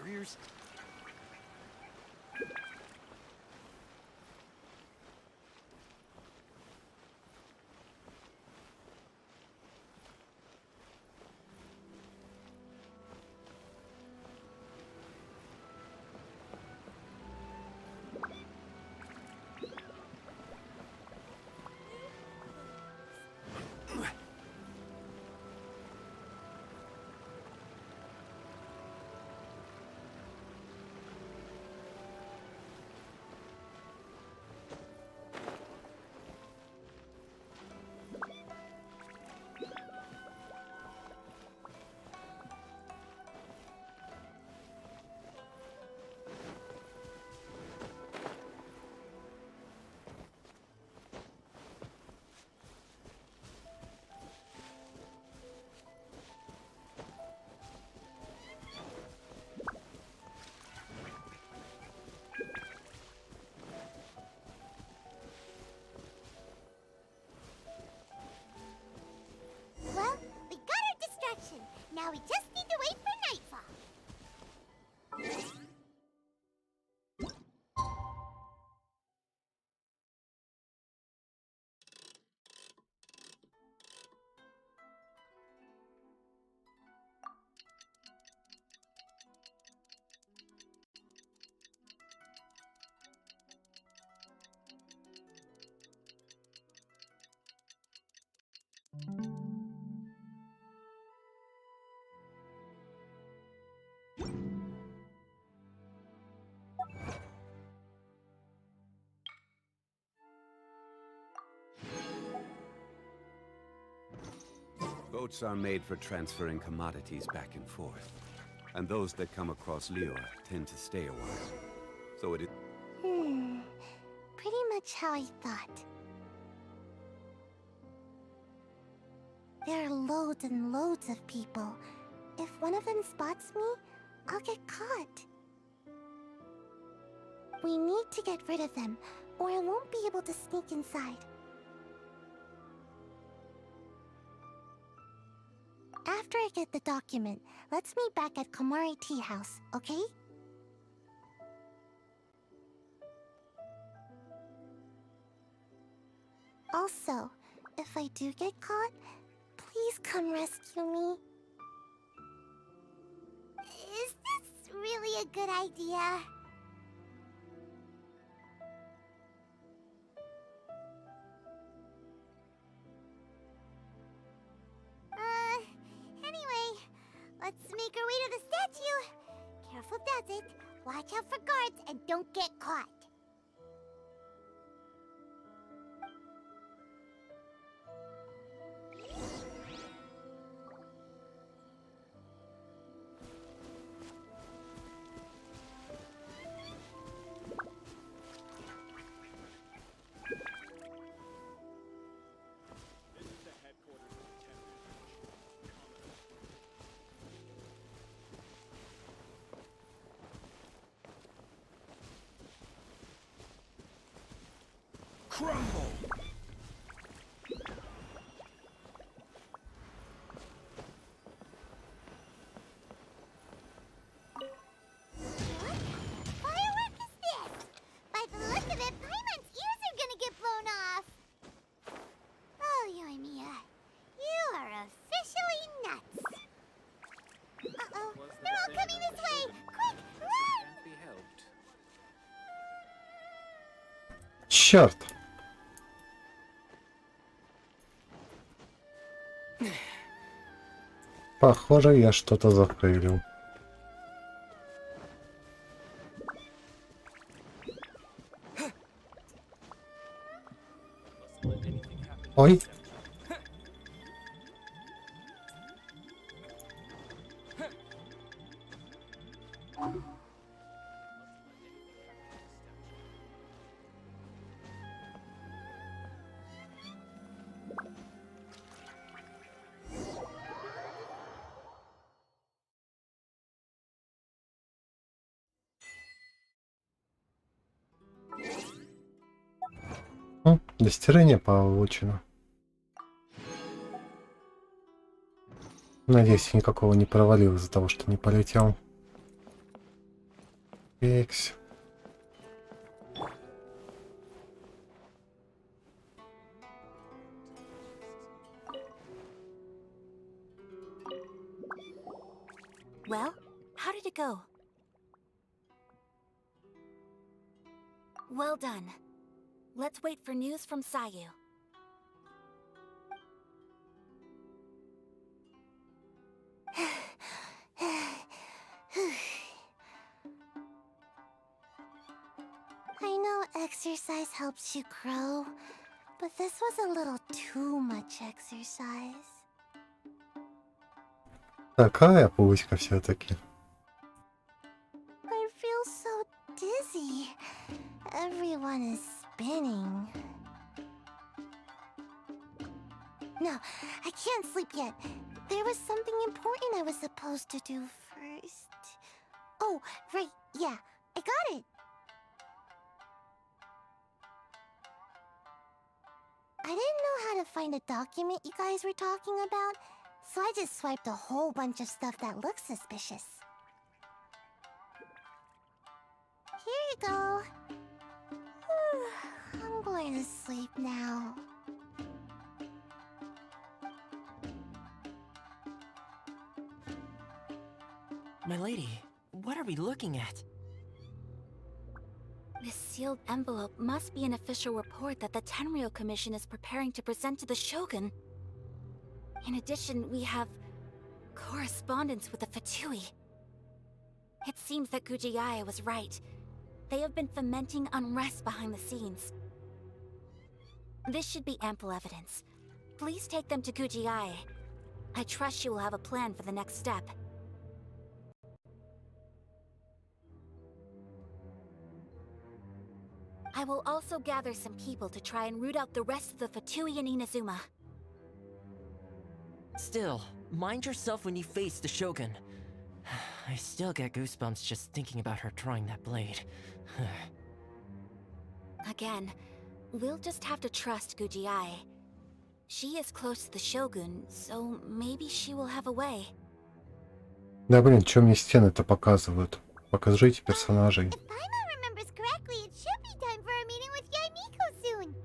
barriers? Well, we got our distraction. Now we just need to wait for nightfall. Boats are made for transferring commodities back and forth. And those that come across Leo tend to stay a while. So it is... Pretty much how I thought. There are loads and loads of people. If one of them spots me, I'll get caught. We need to get rid of them, or I won't be able to sneak inside. After I get the document, let's meet back at Komari Tea House, okay? Also, if I do get caught, please come rescue me. Is this really a good idea? Anyway, let's make our way to the statue. Careful does it. Watch out for guards and don't get caught. Crumble! What firework is this? By the look of it, Paimon's ears are gonna get blown off. Oh, Yoimiya, you are officially nuts. Uh-oh, they're all coming this way! Quick, run! Черт! Похоже, я что-то зафейлил. Ой. Достижение получено. Надеюсь, я никакого не провалил из-за того, что не полетел. Фикс. Well, how did it go? Well done. Let's wait for news from Sayu. I know exercise helps you grow, but this was a little too much exercise. Такая пуська все-таки. I feel so dizzy. Everyone is spinning. No, I can't sleep yet. There was something important I was supposed to do first. Oh, right, yeah, I got it. I didn't know how to find a document you guys were talking about, so I just swiped a whole bunch of stuff that looks suspicious. Here you go. I'm going to sleep now. My lady, what are we looking at? This sealed envelope must be an official report that the Tenryou Commission is preparing to present to the Shogun. In addition, we have correspondence with the Fatui. It seems that Gujiae was right. They have been fomenting unrest behind the scenes. This should be ample evidence. Please take them to Gujiae. I trust you will have a plan for the next step. I will also gather some people to try and root out the rest of the Fatui in Inazuma. Still, mind yourself when you face the Shogun. I still get goosebumps just thinking about her drawing that blade. Again, we'll just have to trust Gujiae. She is close to the Shogun, so maybe she will have a way. Да блин, чё мне стены-то показывают? Покажите персонажей. If Paimon remembers correctly, it should be time for a meeting with Yaimiko soon.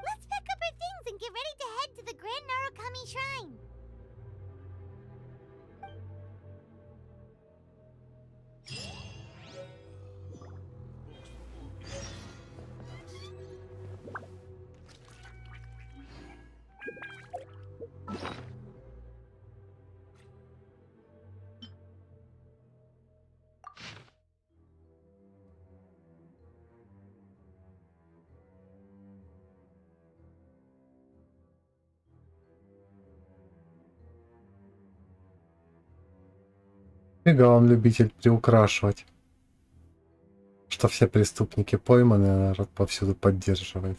Let's pack up our things and get ready to head to the Grand Narukami Shrine. Фига он любитель приукрашивать. Что все преступники пойманы, а народ повсюду поддерживает.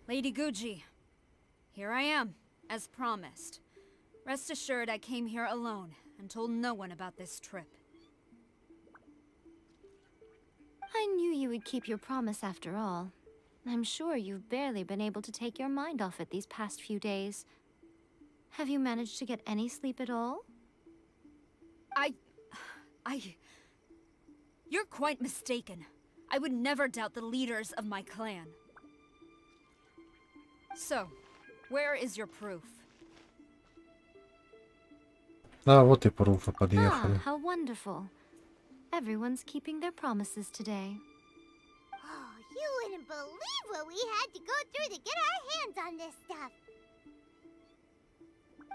Lady Guji, here I am, as promised. Rest assured I came here alone and told no one about this trip. I knew you would keep your promise after all. I'm sure you've barely been able to take your mind off it these past few days. Have you managed to get any sleep at all? You're quite mistaken. I would never doubt the leaders of my clan. So, where is your proof? А вот и пруфы подъехали. How wonderful. Everyone's keeping their promises today. Oh, you wouldn't believe what we had to go through to get our hands on this stuff.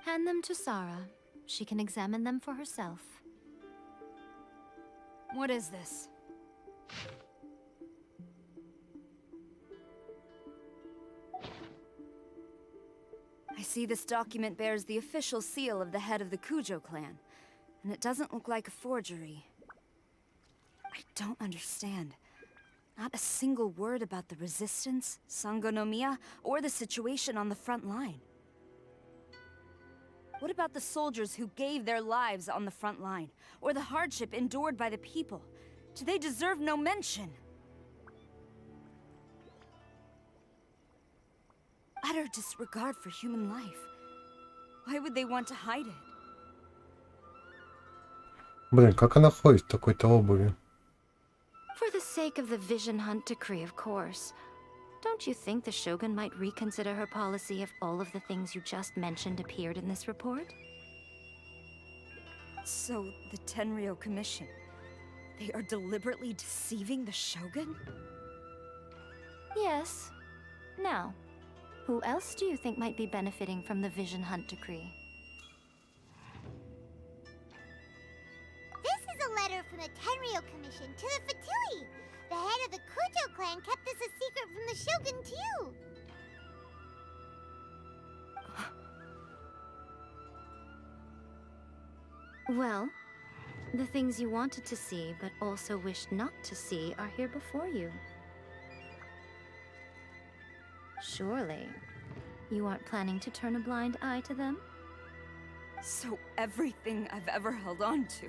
Hand them to Sarah. She can examine them for herself. What is this? I see, this document bears the official seal of the head of the Kujo clan, and it doesn't look like a forgery. I don't understand. Not a single word about the resistance, Sangonomiya, or the situation on the front line. What about the soldiers who gave their lives on the front line, or the hardship endured by the people? Do they deserve no mention? Utter disregard for human life. Why would they want to hide it? Блин, как она ходит в такой-то обуви? For the sake of the Vision Hunt decree, of course. Don't you think the Shogun might reconsider her policy if all of the things you just mentioned appeared in this report? So, the Tenryou Commission, they are deliberately deceiving the Shogun? Yes. Now, who else do you think might be benefiting from the Vision Hunt decree? This is a letter from the Tenryou Commission to the Fatui. The head of the Kujo clan kept this a secret from the Shogun, too. Well, the things you wanted to see but also wished not to see are here before you. Surely, you aren't planning to turn a blind eye to them? So everything I've ever held on to,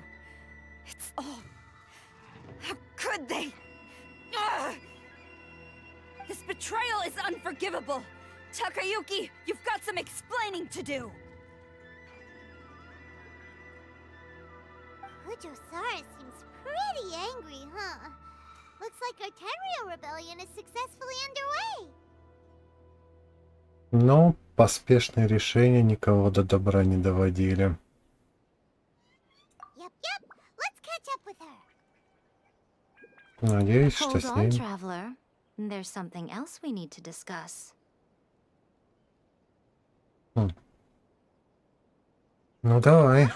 it's all... How could they? Ugh! This betrayal is unforgivable! Takayuki, you've got some explaining to do! Kujo-Sara seems pretty angry, huh? Looks like our Tenryou rebellion is successfully underway. Но поспешные решения никого до добра не доводили. Yep, let's catch up with her. Надеюсь, что Hold с on, ним... traveler. There's something else we need to discuss. Ну давай.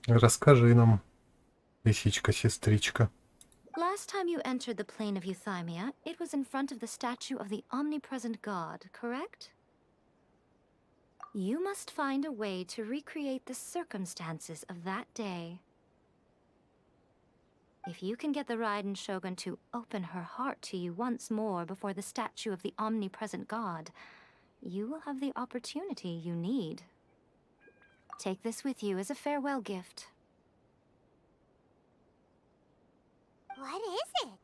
Расскажи нам, лисичка-сестричка. Last time you entered the plane of Euthymia, it was in front of the statue of the omnipresent god, correct? You must find a way to recreate the circumstances of that day. If you can get the Raidan Shogun to open her heart to you once more before the statue of the omnipresent god, you will have the opportunity you need. Take this with you as a farewell gift. What is it?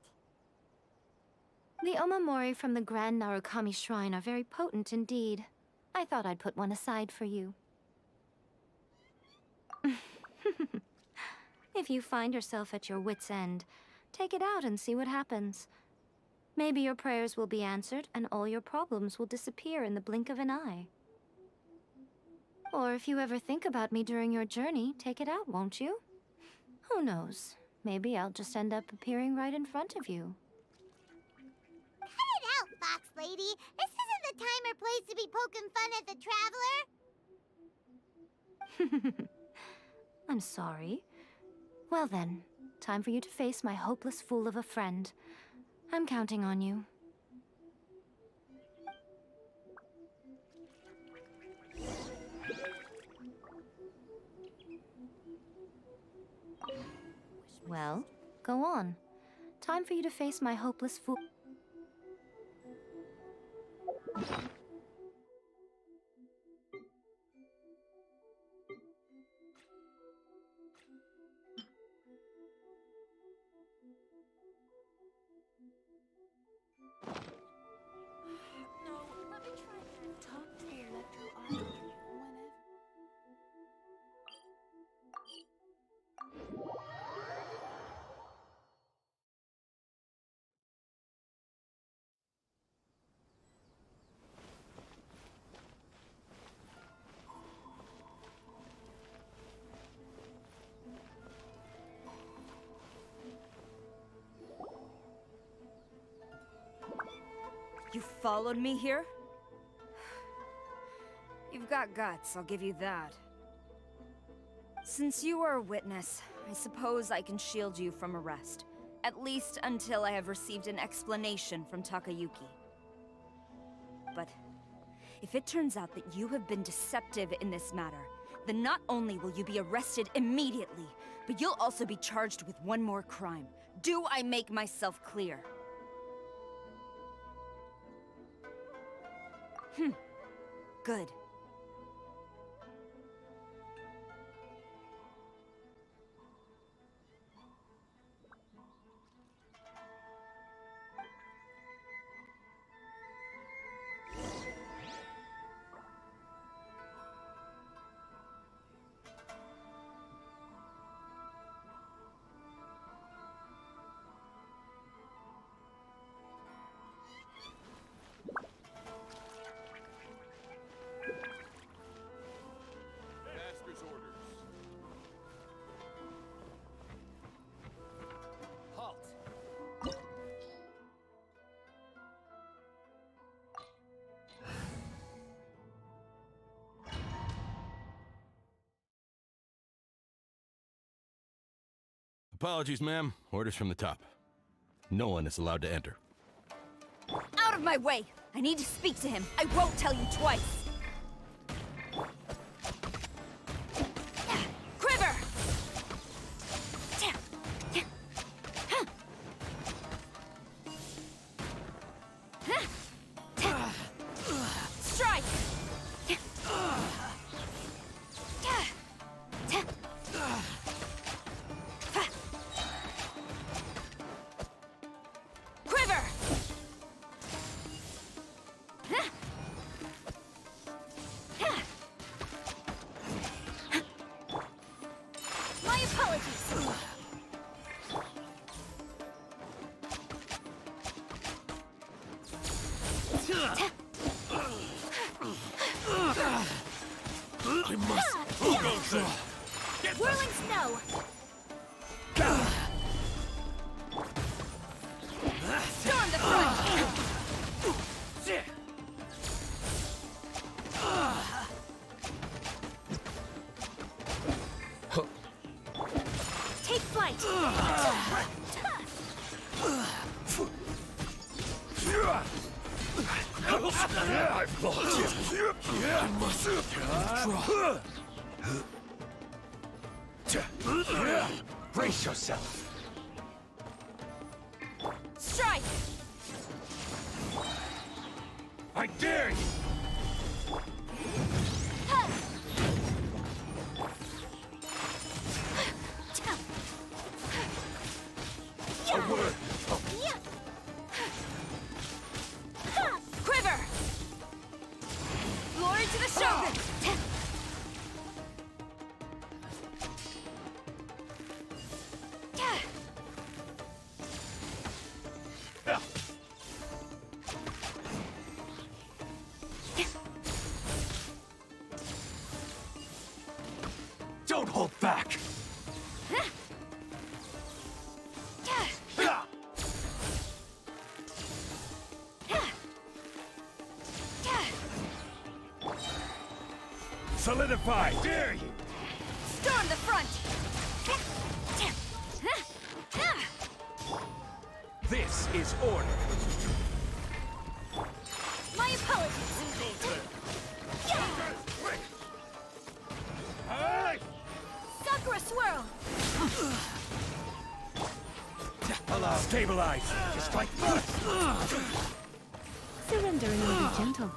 The omamori from the Grand Narukami Shrine are very potent indeed. I thought I'd put one aside for you. If you find yourself at your wit's end, take it out and see what happens. Maybe your prayers will be answered and all your problems will disappear in the blink of an eye. Or if you ever think about me during your journey, take it out, won't you? Who knows? Maybe I'll just end up appearing right in front of you. Cut it out, Fox Lady. This isn't the time or place to be poking fun at the traveler. I'm sorry. Well then, time for you to face my hopeless fool of a friend. I'm counting on you. Well, go on. Time for you to face my hopeless fool. You followed me here? You've got guts, I'll give you that. Since you are a witness, I suppose I can shield you from arrest. At least until I have received an explanation from Takayuki. But If it turns out that you have been deceptive in this matter, then not only will you be arrested immediately, but you'll also be charged with one more crime. Do I make myself clear? Good. Apologies, ma'am. Orders from the top. No one is allowed to enter. Out of my way! I need to speak to him. I won't tell you twice. Quiver! Strike! Quiver! My apologies. I must go through. Whirling snow! Storm the front! Take flight! I've lost you. I must withdraw. Brace yourself. Strike! I dare you. A word. Quiver! Glory to the Shogun! Don't hold back. Solidify. Dare you. Storm the front! This is order. My apologies! Sakura swirl! Allow. Stabilize. Strike first. Surrender and will be gentle.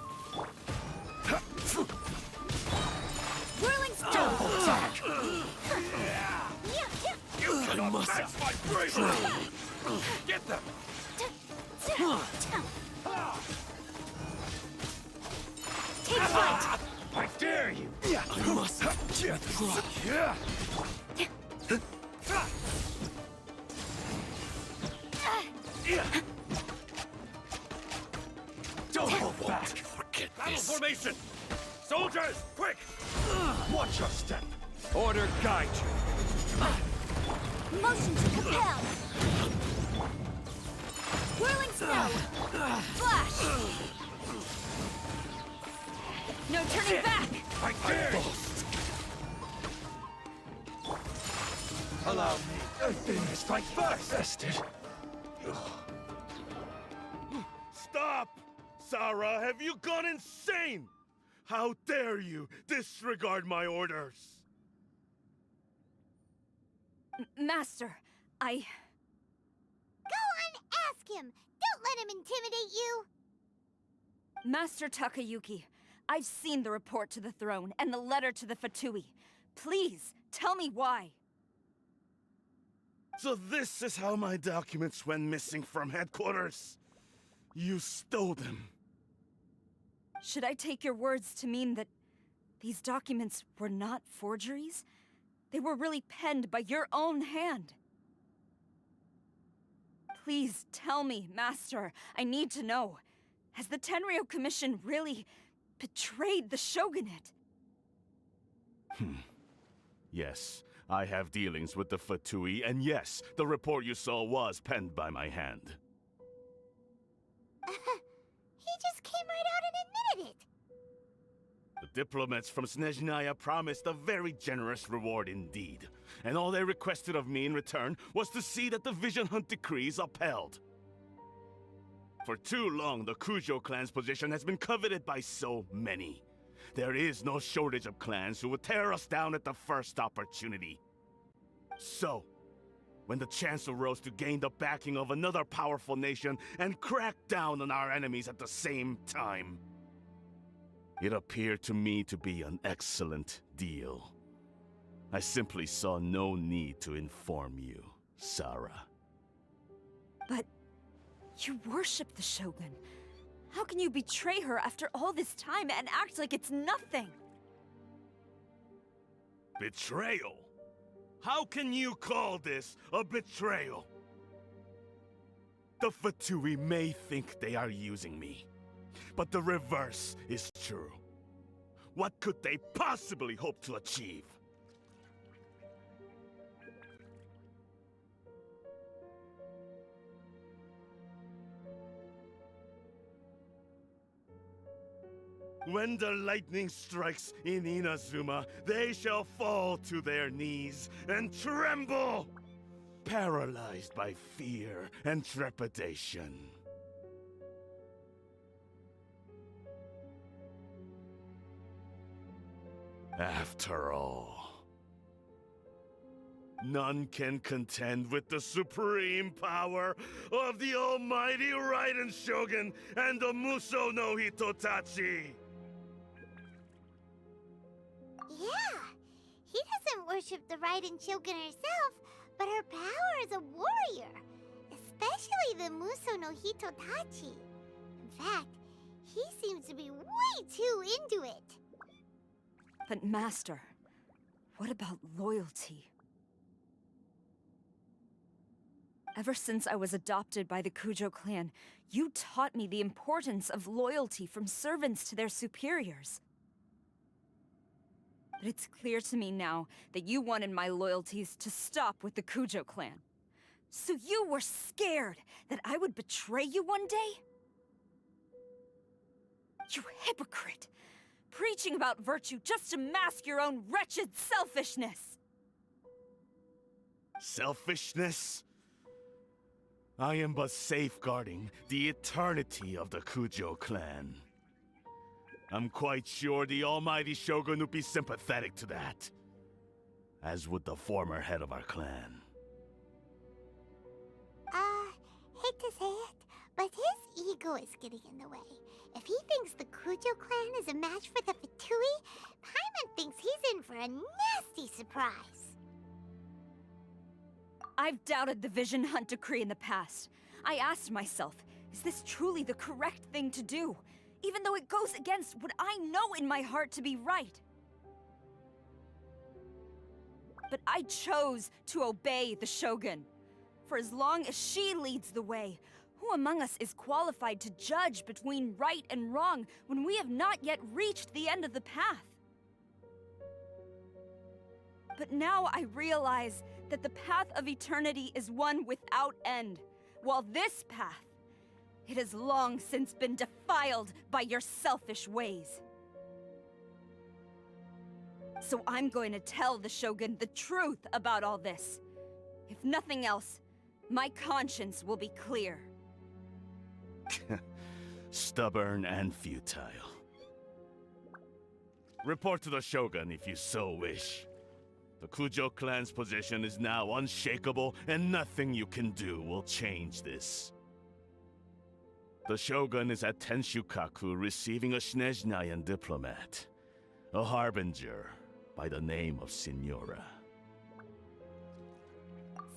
Whirling stone! Attack. You cannot match my bravery. Get them. Take flight! I dare you. I must withdraw. Don't hold back. Forget Battle this. formation. Soldiers, quick. Watch your step. Order guide you. Motion to compel! Whirling snow! Flash! No turning back! I dare you. Allow me. Strike first. Vested. Stop! Sarah, have you gone insane? How dare you disregard my orders? Master, I... Go on, ask him! Don't let him intimidate you! Master Takayuki, I've seen the report to the throne and the letter to the Fatui. Please, tell me why. So this is how my documents went missing from headquarters. You stole them. Should I take your words to mean that these documents were not forgeries? They were really penned by your own hand. Please tell me, Master. I need to know. Has the Tenryou Commission really betrayed the shogunate? Yes, I have dealings with the Fatui, and yes, the report you saw was penned by my hand. He just came right out and admitted it! The diplomats from Snezhnaya promised a very generous reward indeed, and all they requested of me in return was to see that the Vision Hunt decrees upheld. For too long, the Kujo clan's position has been coveted by so many. There is no shortage of clans who would tear us down at the first opportunity. So, when the chance arose to gain the backing of another powerful nation and crack down on our enemies at the same time, it appeared to me to be an excellent deal. I simply saw no need to inform you, Sarah. But you worship the Shogun. How can you betray her after all this time and act like it's nothing? Betrayal? How can you call this a betrayal? The Fatui may think they are using me, but the reverse is true. What could they possibly hope to achieve? When the lightning strikes in Inazuma, they shall fall to their knees and tremble, paralyzed by fear and trepidation. After all, none can contend with the supreme power of the almighty Raiden Shogun and the Muso no Hitotachi! Yeah, he doesn't worship the Raiden Shogun herself, but her power as a warrior, especially the Muso no Hitotachi. In fact, he seems to be way too into it. But Master, what about loyalty? Ever since I was adopted by the Kujo clan, you taught me the importance of loyalty from servants to their superiors. But it's clear to me now that you wanted my loyalties to stop with the Kujo clan. So you were scared that I would betray you one day? You hypocrite! Preaching about virtue just to mask your own wretched selfishness! Selfishness? I am but safeguarding the eternity of the Kujo clan. I'm quite sure the almighty Shogun would be sympathetic to that, as would the former head of our clan. Hate to say it, but his ego is getting in the way. If he thinks the Kujo clan is a match for the Fatui, Paimon thinks he's in for a nasty surprise. I've doubted the Vision Hunt decree in the past. I asked myself, is this truly the correct thing to do? Even though it goes against what I know in my heart to be right. But I chose to obey the Shogun. For as long as she leads the way, who among us is qualified to judge between right and wrong when we have not yet reached the end of the path? But now I realize that the path of eternity is one without end, while this path, it has long since been defiled by your selfish ways. So I'm going to tell the Shogun the truth about all this. If nothing else, my conscience will be clear. stubborn and futile. Report to the Shogun if you so wish. The Kujo clan's position is now unshakable, and nothing you can do will change this. The Shogun is at Tenshukaku receiving a Snezhnayan diplomat, a harbinger by the name of Signora.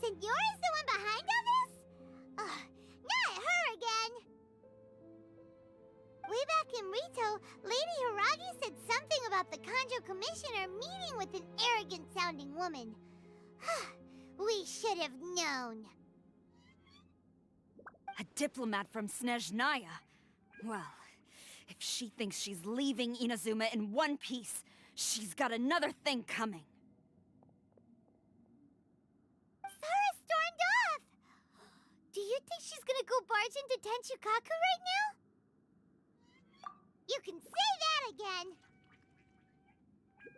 Signora's the one behind all this? Ugh, not her again! Way back in Rito, Lady Hiragi said something about the Kanjo Commissioner meeting with an arrogant-sounding woman. We should have known. A diplomat from Snezhnaya. Well, if she thinks she's leaving Inazuma in one piece, she's got another thing coming. Sara stormed off! Do you think she's gonna go barge into Tenshukaku right now? You can say that again!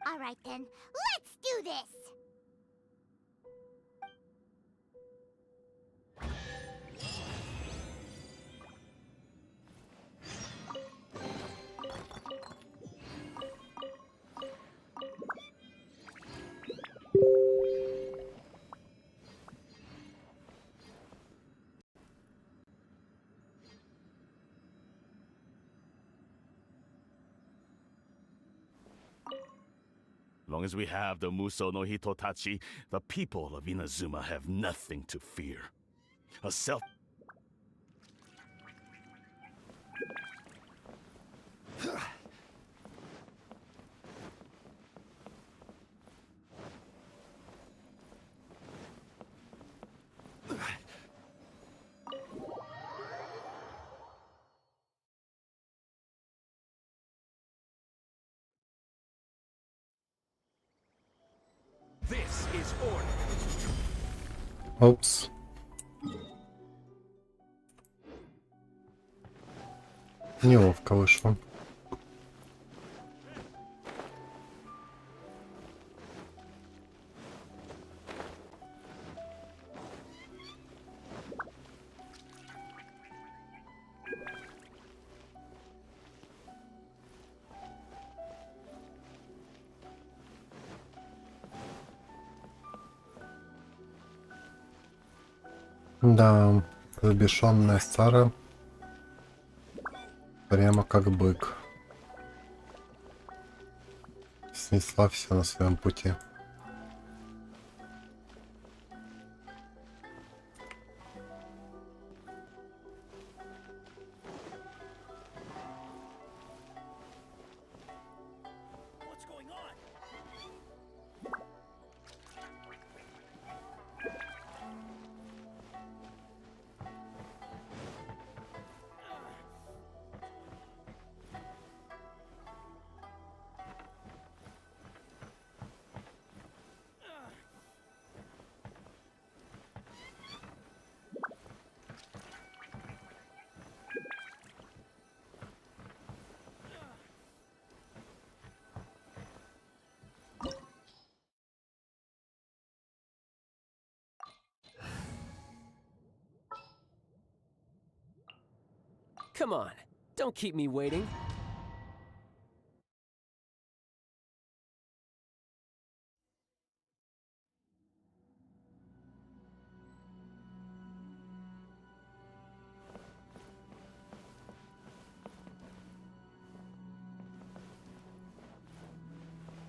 Alright then, let's do this! As long as we have the Muso no Hitotachi, the people of Inazuma have nothing to fear. A self... This is order. Опс. Неловко вышло. Да, взбешенная Сара прямо как бык снесла все на своем пути. Come on, don't keep me waiting.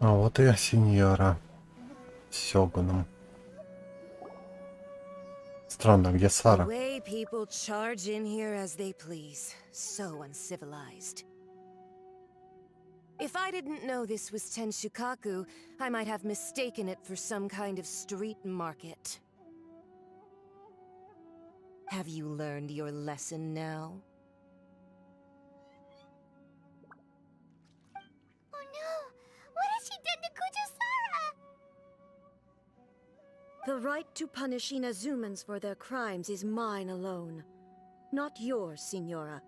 А вот и сеньора с сёгуном. Странно, где Сара? The way people charge in here as they please. So uncivilized. If I didn't know this was Tenshukaku, I might have mistaken it for some kind of street market. Have you learned your lesson now? Oh no! What has she done to Kujo-Sara? The right to punish Inazumans for their crimes is mine alone. Not yours, Signora.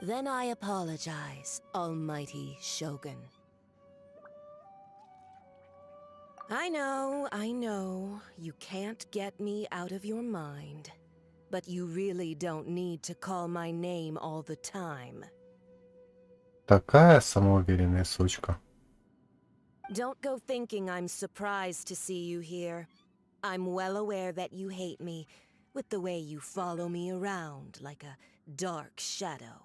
Then I apologize, Almighty Shogun. I know, you can't get me out of your mind. but you really don't need to call my name all the time. Такая самоуверенная сучка. Don't go thinking I'm surprised to see you here. I'm well aware that you hate me, with the way you follow me around like a dark shadow.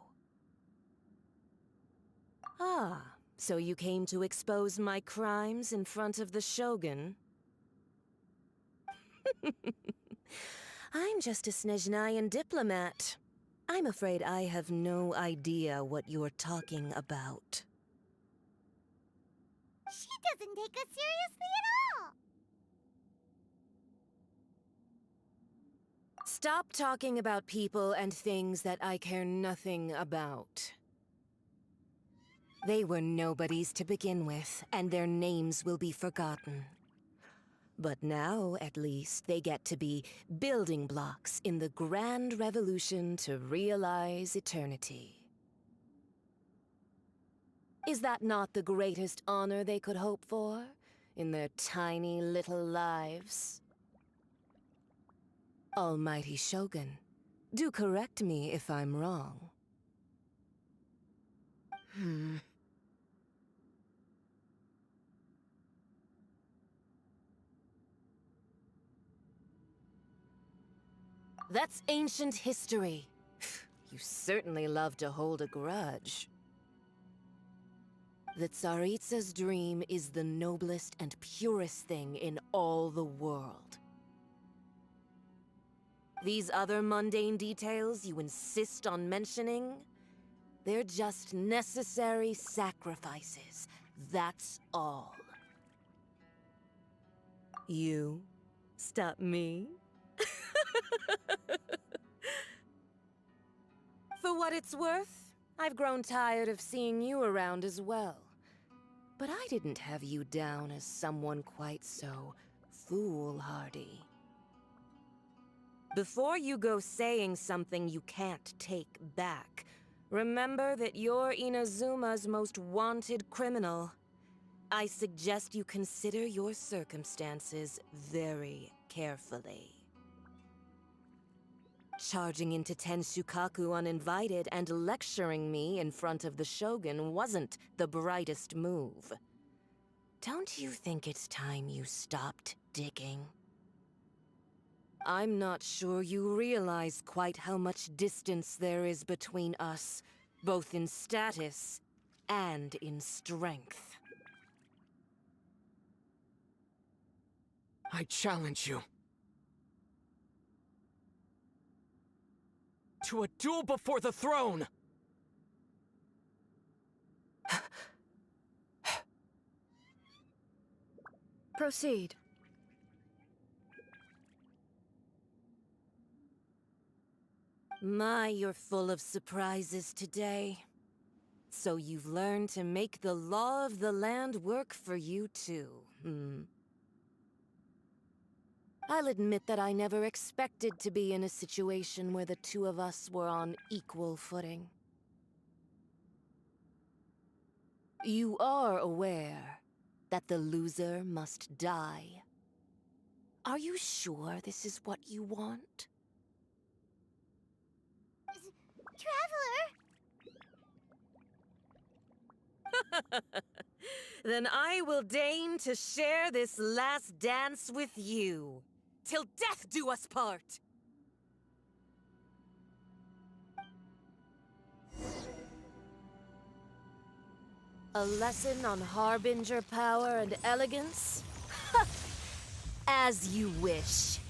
Ah, so you came to expose my crimes in front of the Shogun? I'm just a Snezhnayan diplomat. I'm afraid I have no idea what you're talking about. She doesn't take us seriously at all! Stop talking about people and things that I care nothing about. They were nobodies to begin with, and their names will be forgotten. But now, at least, they get to be building blocks in the grand revolution to realize eternity. Is that not the greatest honor they could hope for in their tiny little lives? Almighty Shogun, do correct me if I'm wrong. That's ancient history. You certainly love to hold a grudge. The Tsaritsa's dream is the noblest and purest thing in all the world. These other mundane details you insist on mentioning, they're just necessary sacrifices. That's all. You stop me? For what it's worth, I've grown tired of seeing you around as well. But I didn't have you down as someone quite so foolhardy. Before you go saying something you can't take back, remember that you're Inazuma's most wanted criminal. I suggest you consider your circumstances very carefully. Charging into Tenshukaku uninvited and lecturing me in front of the Shogun wasn't the brightest move. Don't you think it's time you stopped digging? I'm not sure you realize quite how much distance there is between us, both in status and in strength. I challenge you to a duel before the throne! Proceed. My, you're full of surprises today. So you've learned to make the law of the land work for you too, I'll admit that I never expected to be in a situation where the two of us were on equal footing. You are aware that the loser must die. Are you sure this is what you want? Traveler! Then I will deign to share this last dance with you. Till death do us part! A lesson on Harbinger power and elegance? As you wish.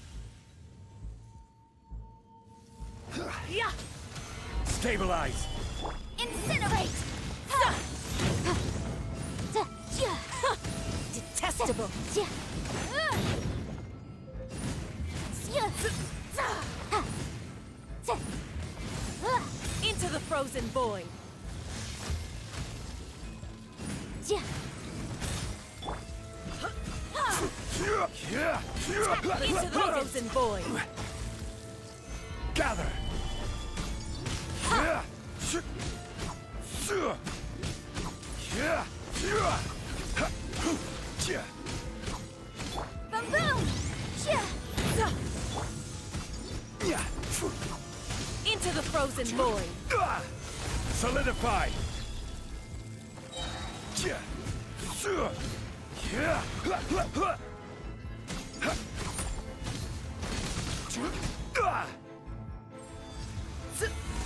Stabilize! Incinerate! Detestable! Into the frozen void! Into the frozen void! Gather! Boom boom! void. Solidify.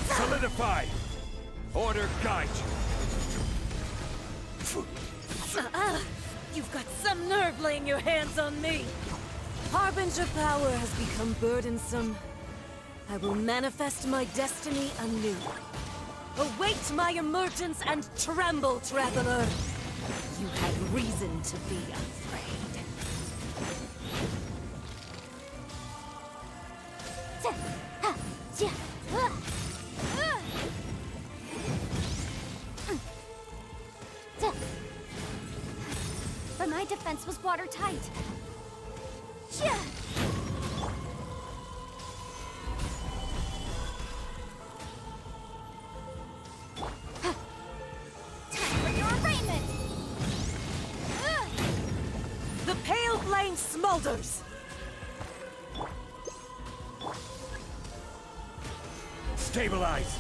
Solidify. Order guide you. You've got some nerve laying your hands on me. Harbinger power has become burdensome. I will manifest my destiny anew. Await my emergence and tremble, traveler. You had reason to be afraid. But my defense was watertight. The pale flame smolders. Stabilize.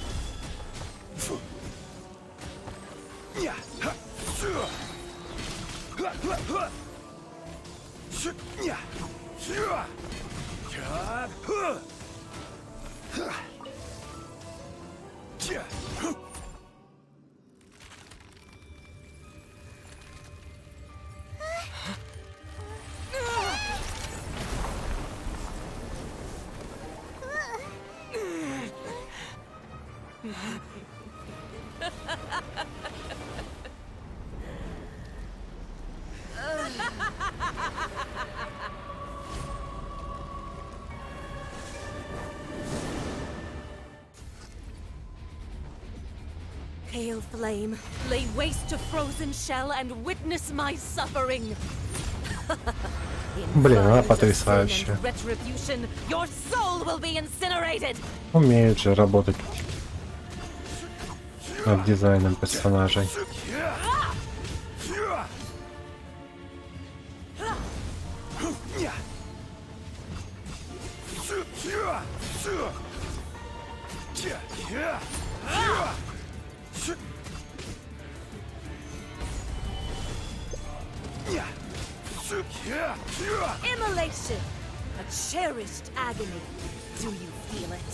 Pale flame, lay waste to frozen shell and witness my suffering. Блин, она In потрясающая. retribution, your soul will be incinerated. Умеет же работать над дизайном персонажей. Immolation, a cherished agony. Do you feel it?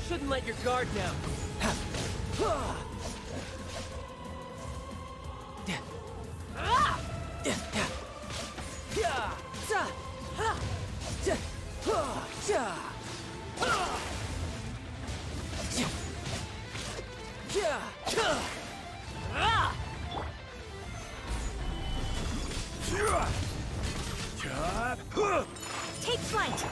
Shouldn't let your guard down. Take flight.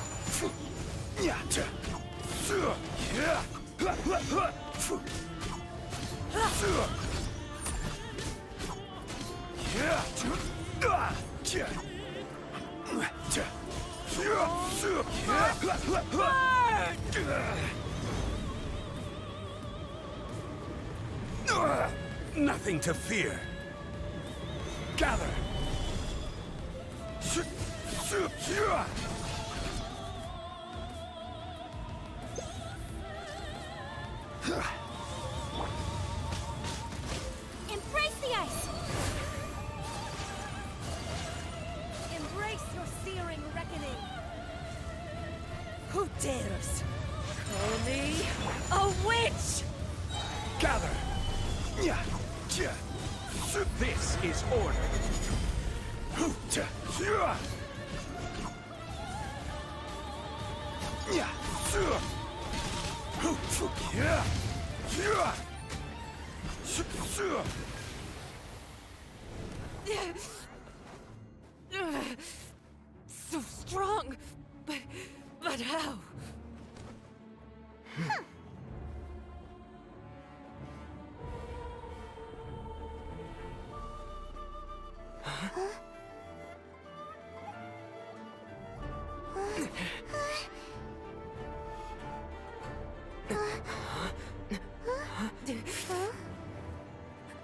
Nothing to fear. Gather. Embrace the ice. Embrace your searing reckoning. Who dares call me a witch? Gather. This is order. So strong, but how?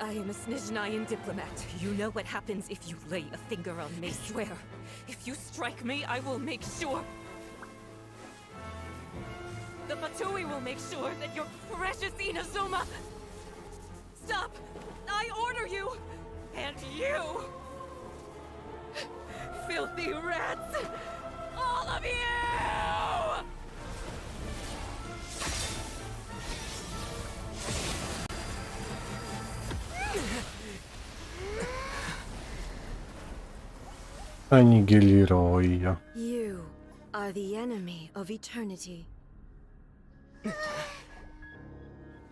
I am a Snezhnayan diplomat. You know what happens if you lay a finger on me. I swear, if you strike me, I will make sure... The Fatui will make sure that your precious Inazuma... Stop! I order you! And you! Filthy rats! All of you! Аннигилировал ее. You are the enemy of eternity.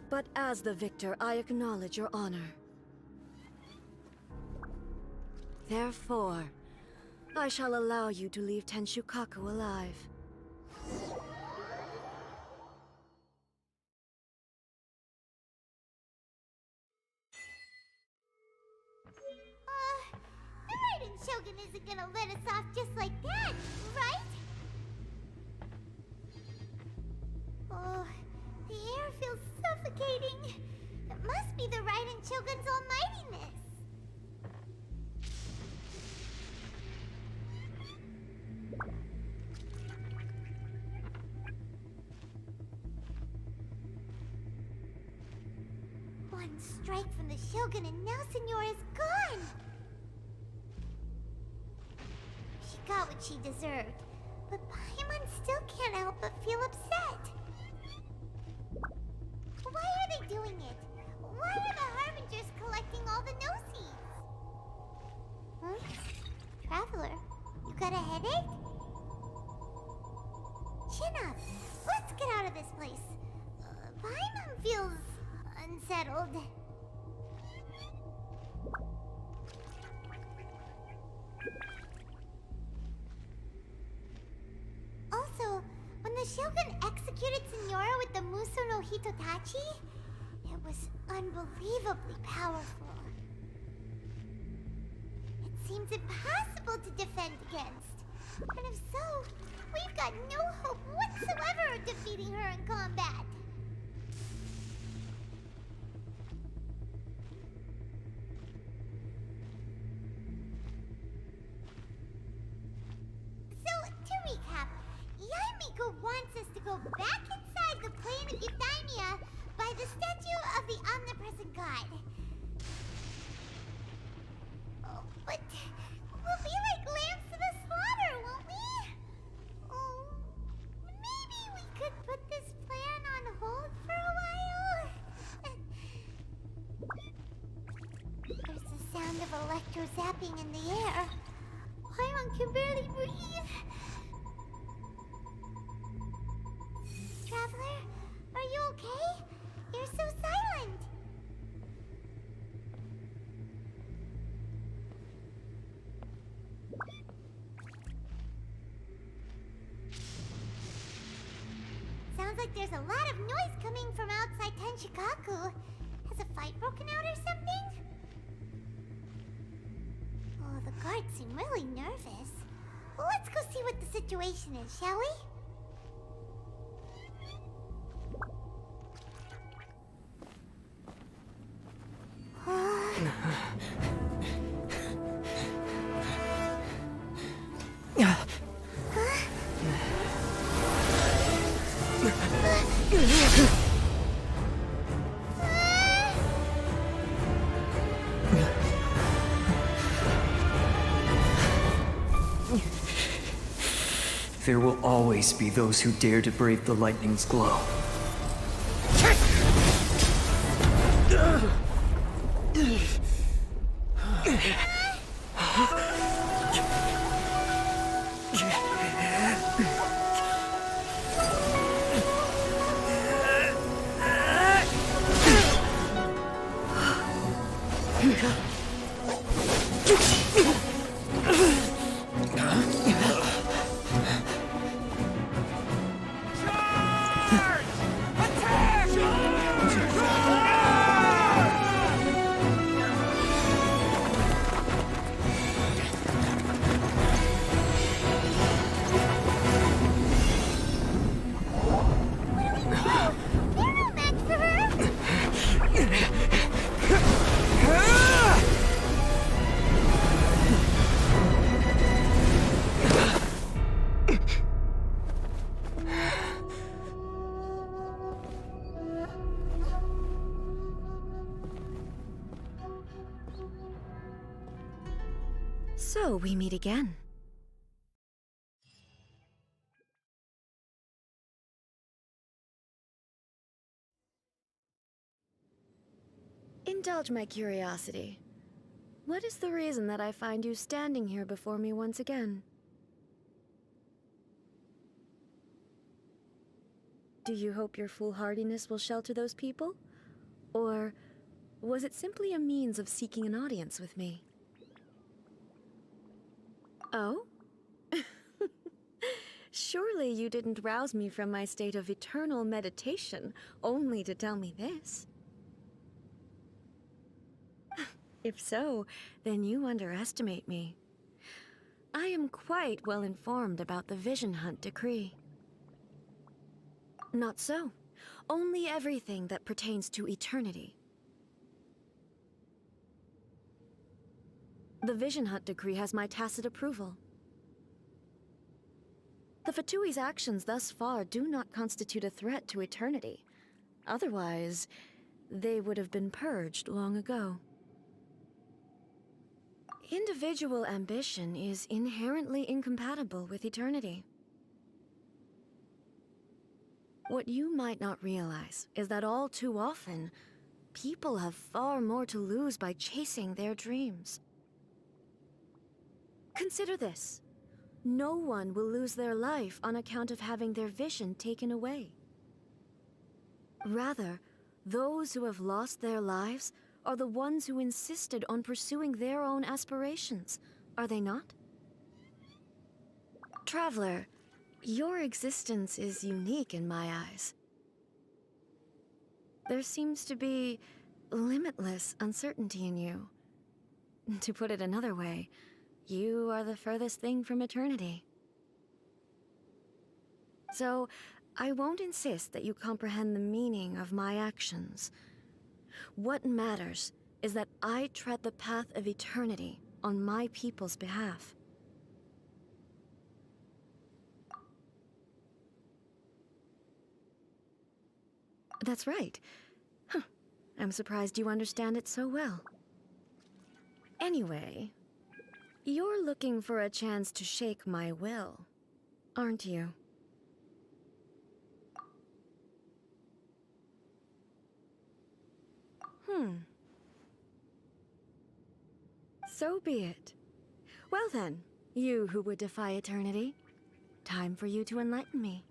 But as the victor, I acknowledge your honor. Therefore, I shall allow you to leave Tenshukaku alive. The Raiden Shogun isn't gonna let us off just like that, right? Oh, the air feels suffocating. It must be the Raiden Shogun's almightiness. One strike from the Shogun and now Senora is gone! She got what she deserved, but Paimon still can't help but feel upset. Why are they doing it? Why are the Harbingers collecting all the no-seeds? Huh? Traveler, you got a headache? Chin up! Let's get out of this place. Paimon feels... unsettled. Also, when the Shogun executed Senora with the Muso no Hitotachi, it was unbelievably powerful. It seems impossible to defend against. And if so, we've got no hope whatsoever of defeating her in combat. Wants us to go back inside the plane of Euthymia by the statue of the omnipresent god. Oh, but we'll be like lambs to the slaughter, won't we? Oh, maybe we could put this plan on hold for a while? There's the sound of electro zapping in the air. Paimon can barely breathe. Traveler, are you okay? You're so silent. Sounds like there's a lot of noise coming from outside Tenshukaku. Has a fight broken out or something? Oh, the guards seem really nervous. Well, let's go see what the situation is, shall we? There will always be those who dare to brave the lightning's glow. So we meet again. Indulge my curiosity. What is the reason that I find you standing here before me once again? Do you hope your foolhardiness will shelter those people? Or was it simply a means of seeking an audience with me? Oh? Surely you didn't rouse me from my state of eternal meditation only to tell me this. If so, then you underestimate me. I am quite well informed about the Vision Hunt decree. Not so. Only everything that pertains to eternity. The Vision Hunt decree has my tacit approval. The Fatui's actions thus far do not constitute a threat to eternity. Otherwise, they would have been purged long ago. Individual ambition is inherently incompatible with eternity. What you might not realize is that all too often, people have far more to lose by chasing their dreams. Consider this. No one will lose their life on account of having their vision taken away. Rather, those who have lost their lives are the ones who insisted on pursuing their own aspirations, are they not? Traveler, your existence is unique in my eyes. There seems to be limitless uncertainty in you. To put it another way, you are the furthest thing from eternity. So, I won't insist that you comprehend the meaning of my actions. What matters is that I tread the path of eternity on my people's behalf. That's right. Huh. I'm surprised you understand it so well. Anyway, you're looking for a chance to shake my will, aren't you? So be it. Well then, you who would defy eternity, time for you to enlighten me.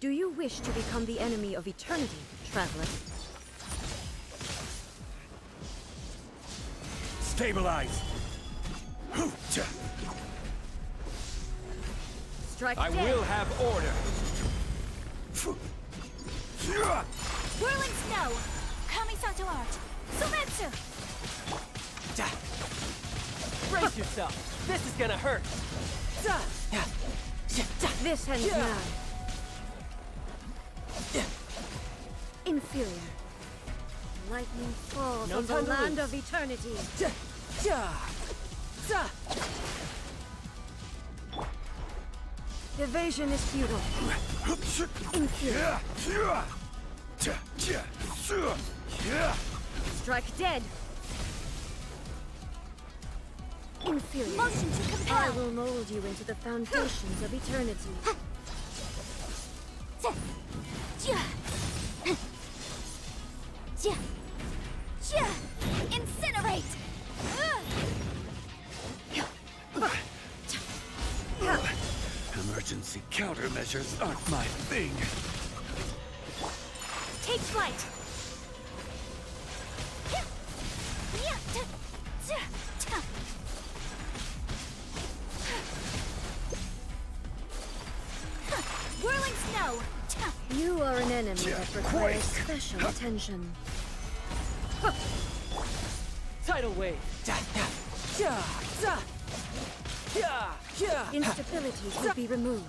Do you wish to become the enemy of eternity, traveler? Stabilize! Strike I dead. will have order! Whirling snow! Kamisato art! Sumetsu! Brace yourself. This is gonna hurt. This ends now. Inferior. Lightning falls No on the time to land lose. of eternity. Evasion is futile. Inferior. Strike dead. Inferior. Motion to compel. I will mold you into the foundations of eternity. Incinerate! Emergency countermeasures aren't my thing. Take flight! Whirling snow! You are an enemy that requires special attention. Tidal wave. Instability should be removed.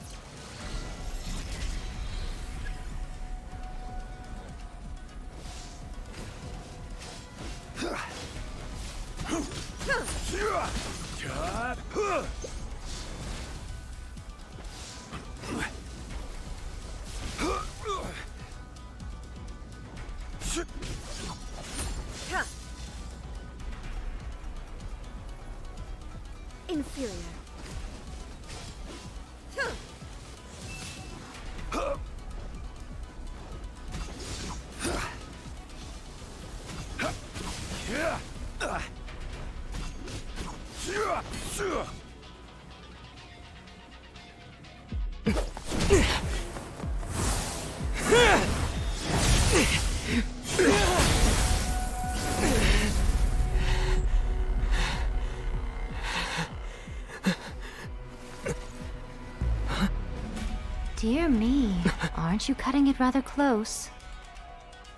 Dear me, aren't you cutting it rather close?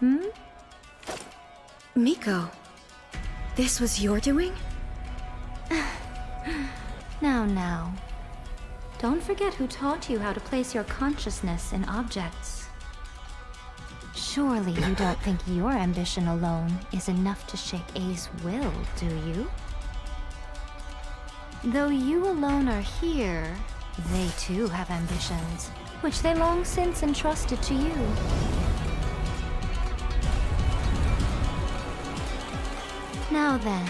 Hmm? Miko, this was your doing? Now. Don't forget who taught you how to place your consciousness in objects. Surely you don't think your ambition alone is enough to shake A's will, do you? Though you alone are here, they too have ambitions, which they long since entrusted to you. Now then,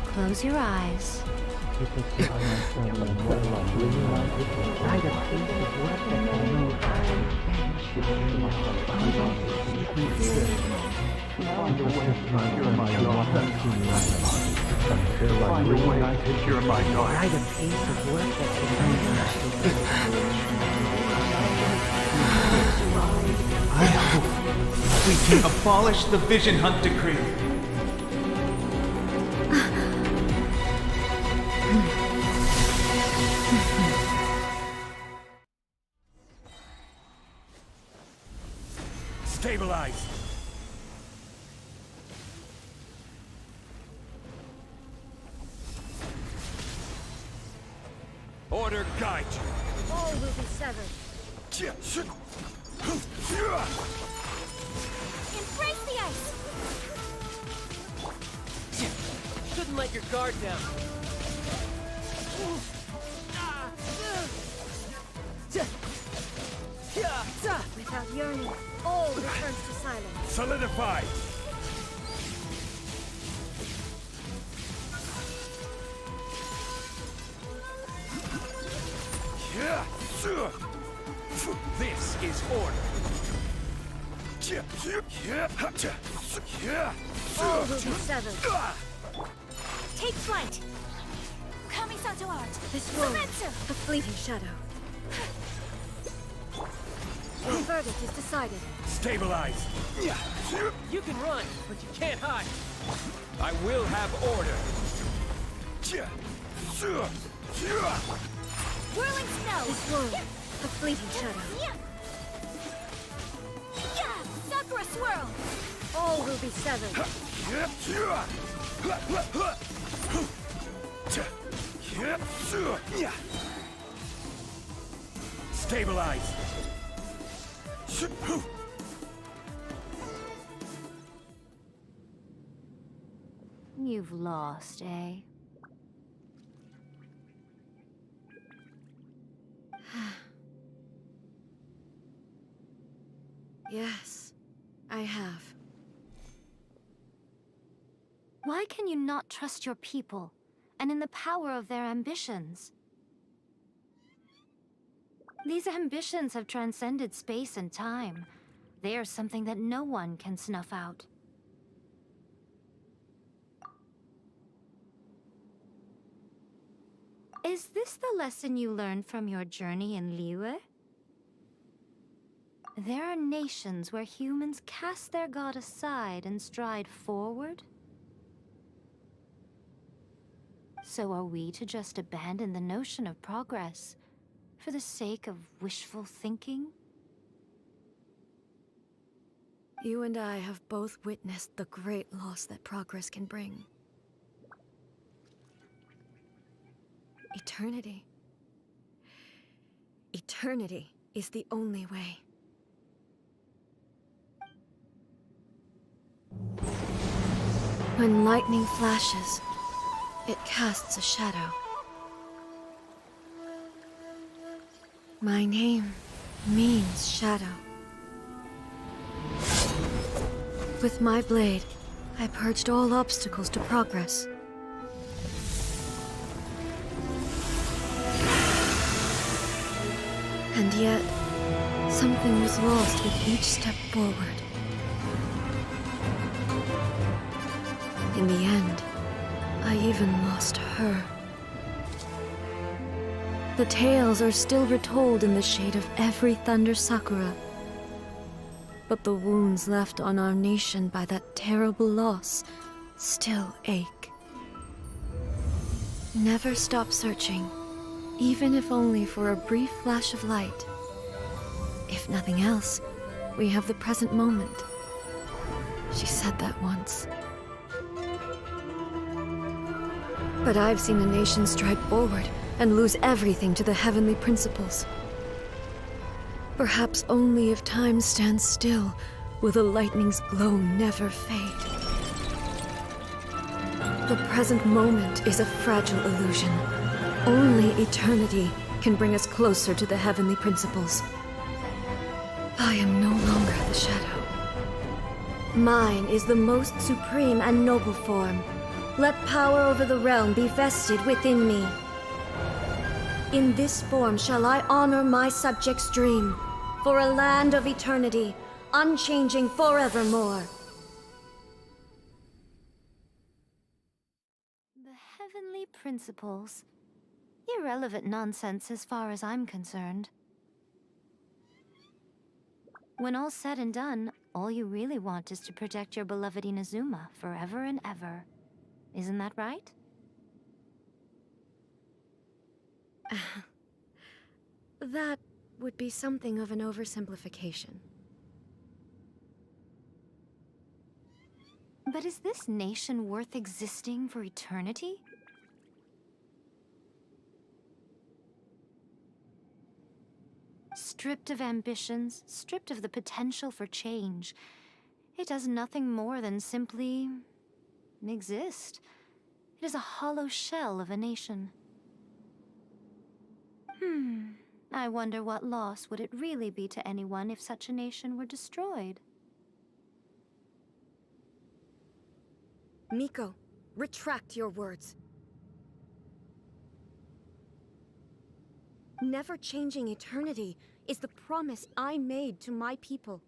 close your eyes. I hope we can abolish the Vision Hunt decree. Stabilize! Order guide you! All will be severed. Embrace the ice! Shouldn't let your guard down. Without yearning, all returns to silence. Solidify! This is order. All will be severed. Take flight! Kamisato art! This world, Sumetsu! a fleeting shadow. Your verdict is decided. Stabilize! You can run, but you can't hide. I will have order. Whirling snow! This world, a fleeting shadow. Sakura swirl! All will be severed. Stabilize! You've lost, eh? Yes, I have. Why can you not trust your people, and in the power of their ambitions? These ambitions have transcended space and time. They are something that no one can snuff out. Is this the lesson you learned from your journey in Liyue? There are nations where humans cast their god aside and stride forward. So are we to just abandon the notion of progress for the sake of wishful thinking? You and I have both witnessed the great loss that progress can bring. Eternity. Eternity is the only way. When lightning flashes, it casts a shadow. My name means shadow. With my blade, I purged all obstacles to progress. And yet, something was lost with each step forward. In the end, I even lost her. The tales are still retold in the shade of every Thunder Sakura. But the wounds left on our nation by that terrible loss still ache. Never stop searching, even if only for a brief flash of light, If nothing else, we have the present moment. She said that once. But I've seen a nation stride forward and lose everything to the heavenly principles. Perhaps only if time stands still will the lightning's glow never fade. The present moment is a fragile illusion. Only eternity can bring us closer to the heavenly principles. I am no longer the shadow. Mine is the most supreme and noble form. Let power over the realm be vested within me. In this form shall I honor my subjects' dream, for a land of eternity, unchanging forevermore. The heavenly principles. Irrelevant nonsense as far as I'm concerned. When all's said and done, all you really want is to protect your beloved Inazuma forever and ever. Isn't that right? That would be something of an oversimplification. But is this nation worth existing for eternity? Stripped of ambitions, stripped of the potential for change, it does nothing more than simply exist. It is a hollow shell of a nation. I wonder what loss would it really be to anyone if such a nation were destroyed? Miko, retract your words. Never-changing eternity is the promise I made to my people.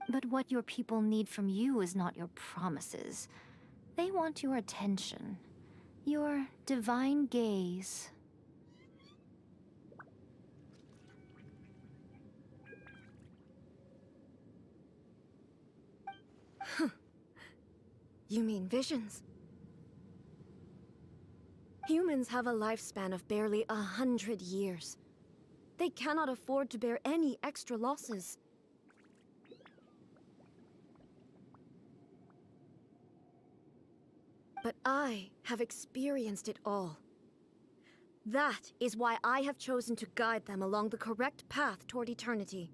But what your people need from you is not your promises. They want your attention, your divine gaze. You mean visions? Humans have a lifespan of barely 100 years. They cannot afford to bear any extra losses. But I have experienced it all. That is why I have chosen to guide them along the correct path toward eternity.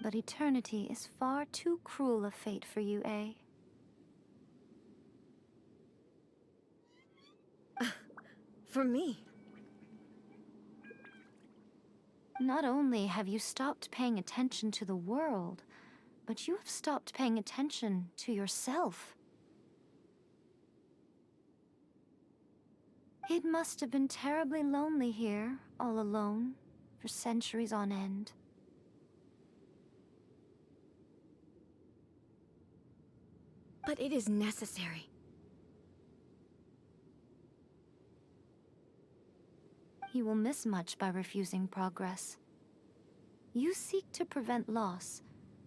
But eternity is far too cruel a fate for you, eh? For me? Not only have you stopped paying attention to the world, but you have stopped paying attention to yourself. It must have been terribly lonely here, all alone, for centuries on end. But it is necessary. You will miss much by refusing progress. You seek to prevent loss,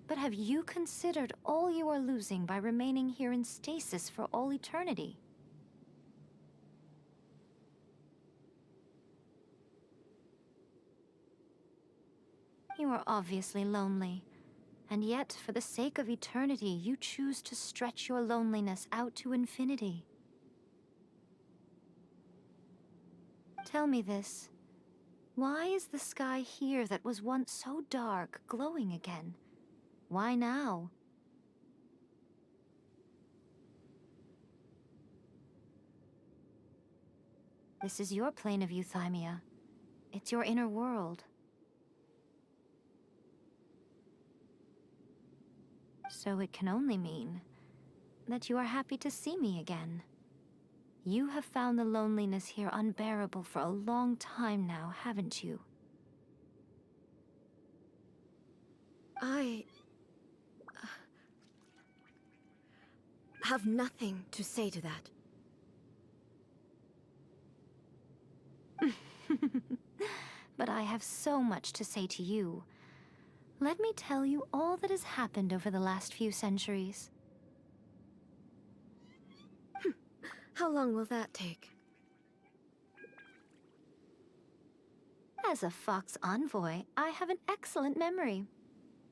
but have you considered all you are losing by remaining here in stasis for all eternity? You are obviously lonely, and yet, for the sake of eternity, you choose to stretch your loneliness out to infinity. Tell me this. Why is the sky here that was once so dark glowing again? Why now? This is your plane of euthymia. It's your inner world. So it can only mean that you are happy to see me again. You have found the loneliness here unbearable for a long time now, haven't you? have nothing to say to that. But I have so much to say to you. Let me tell you all that has happened over the last few centuries. How long will that take? As a Fox envoy, I have an excellent memory.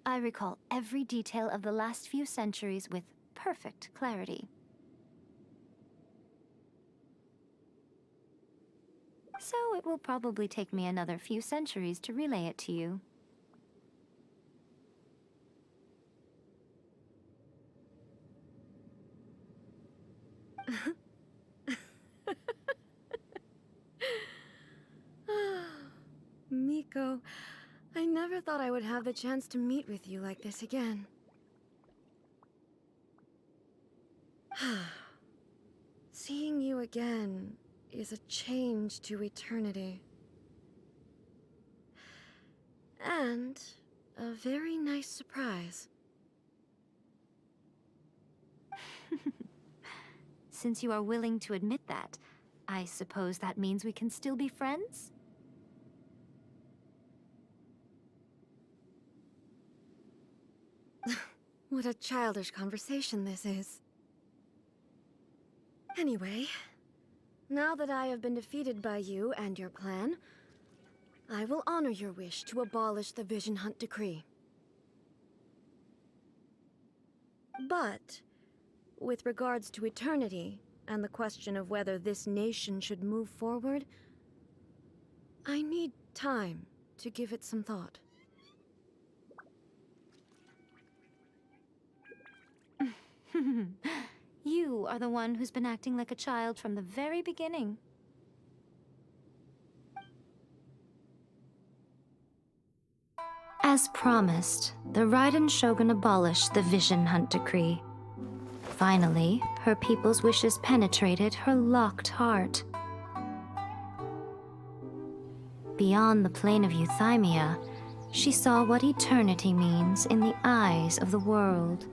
I recall every detail of the last few centuries with perfect clarity. So it will probably take me another few centuries to relay it to you. Miko, I never thought I would have the chance to meet with you like this again. Seeing you again is a change to eternity. And a very nice surprise. Since you are willing to admit that, I suppose that means we can still be friends? What a childish conversation this is. Anyway, now that I have been defeated by you and your plan, I will honor your wish to abolish the Vision Hunt Decree. But, with regards to eternity, and the question of whether this nation should move forward, I need time to give it some thought. You are the one who's been acting like a child from the very beginning. As promised, the Raidan Shogun abolished the Vision Hunt Decree. Finally, her people's wishes penetrated her locked heart. Beyond the plane of euthymia, she saw what eternity means in the eyes of the world.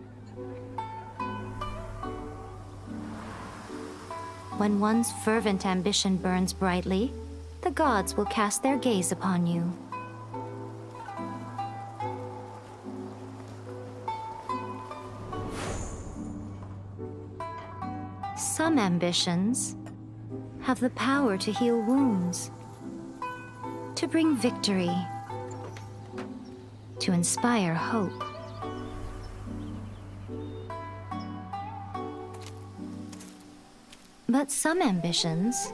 When one's fervent ambition burns brightly, the gods will cast their gaze upon you. Some ambitions have the power to heal wounds, to bring victory, to inspire hope. But some ambitions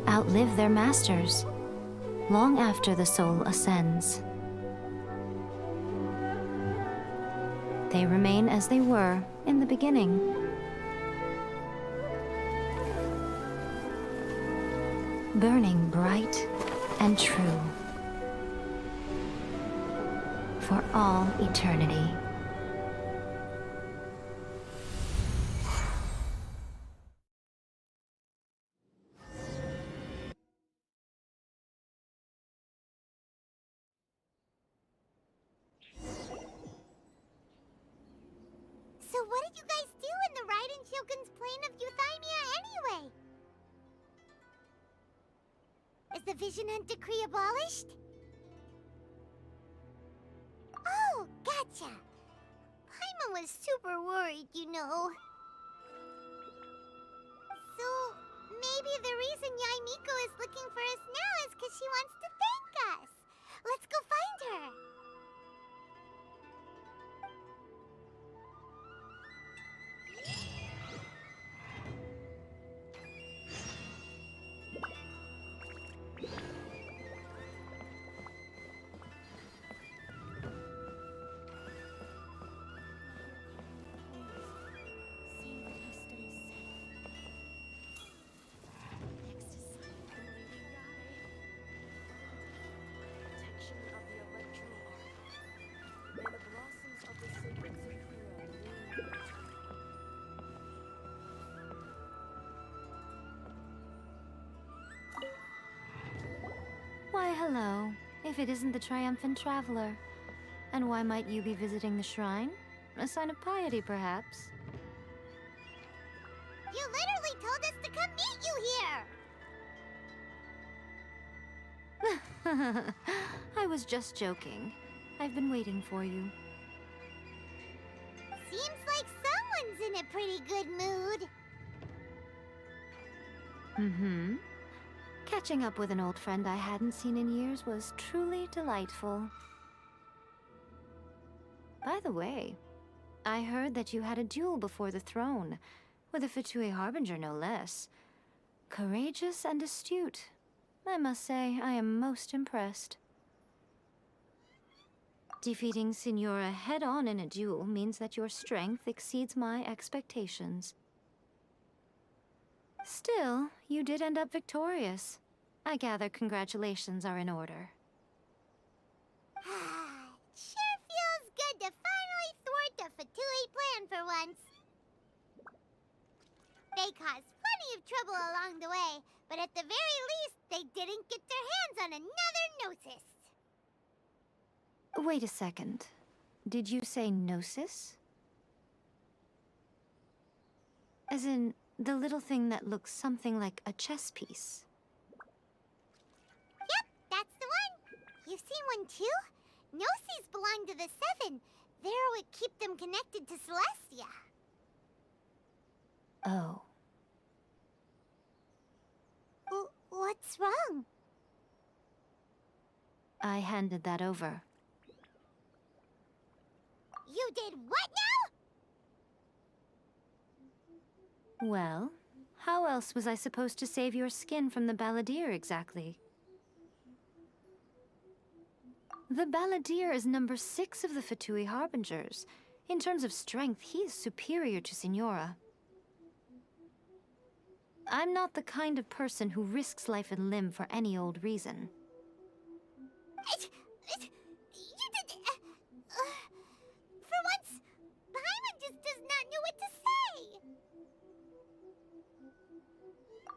outlive their masters long after the soul ascends. They remain as they were in the beginning. Burning bright and true for all eternity. So what did you guys do in the Raidan Shogun's plane of euthymia anyway? Is the Vision Hunt Decree abolished? Oh, gotcha. Paimon was super worried, you know. So, maybe the reason Yae Miko is looking for us now is because she wants to thank us. Let's go find her. Why, hello, if it isn't the triumphant traveler. And why might you be visiting the shrine? A sign of piety, perhaps? You literally told us to come meet you here! I was just joking. I've been waiting for you. Seems like someone's in a pretty good mood. Mm-hmm. Catching up with an old friend I hadn't seen in years was truly delightful. By the way, I heard that you had a duel before the throne, with a Fatui Harbinger no less. Courageous and astute. I must say, I am most impressed. Defeating Signora head-on in a duel means that your strength exceeds my expectations. Still, you did end up victorious. I gather congratulations are in order. Sure feels good to finally thwart the Fatui plan for once. They caused plenty of trouble along the way, but at the very least, they didn't get their hands on another Gnosis. Wait a second. Did you say Gnosis? As in, the little thing that looks something like a chess piece. Yep, that's the one. You've seen one too? Gnosis belong to the Seven. They're what keep them connected to Celestia. Oh. What's wrong? I handed that over. You did what now? Well, how else was I supposed to save your skin from the Balladeer exactly? The Balladeer is number 6 of the Fatui Harbingers. In terms of strength, he is superior to Signora. I'm not the kind of person who risks life and limb for any old reason. You did... for once, Paimon just does not know what to say!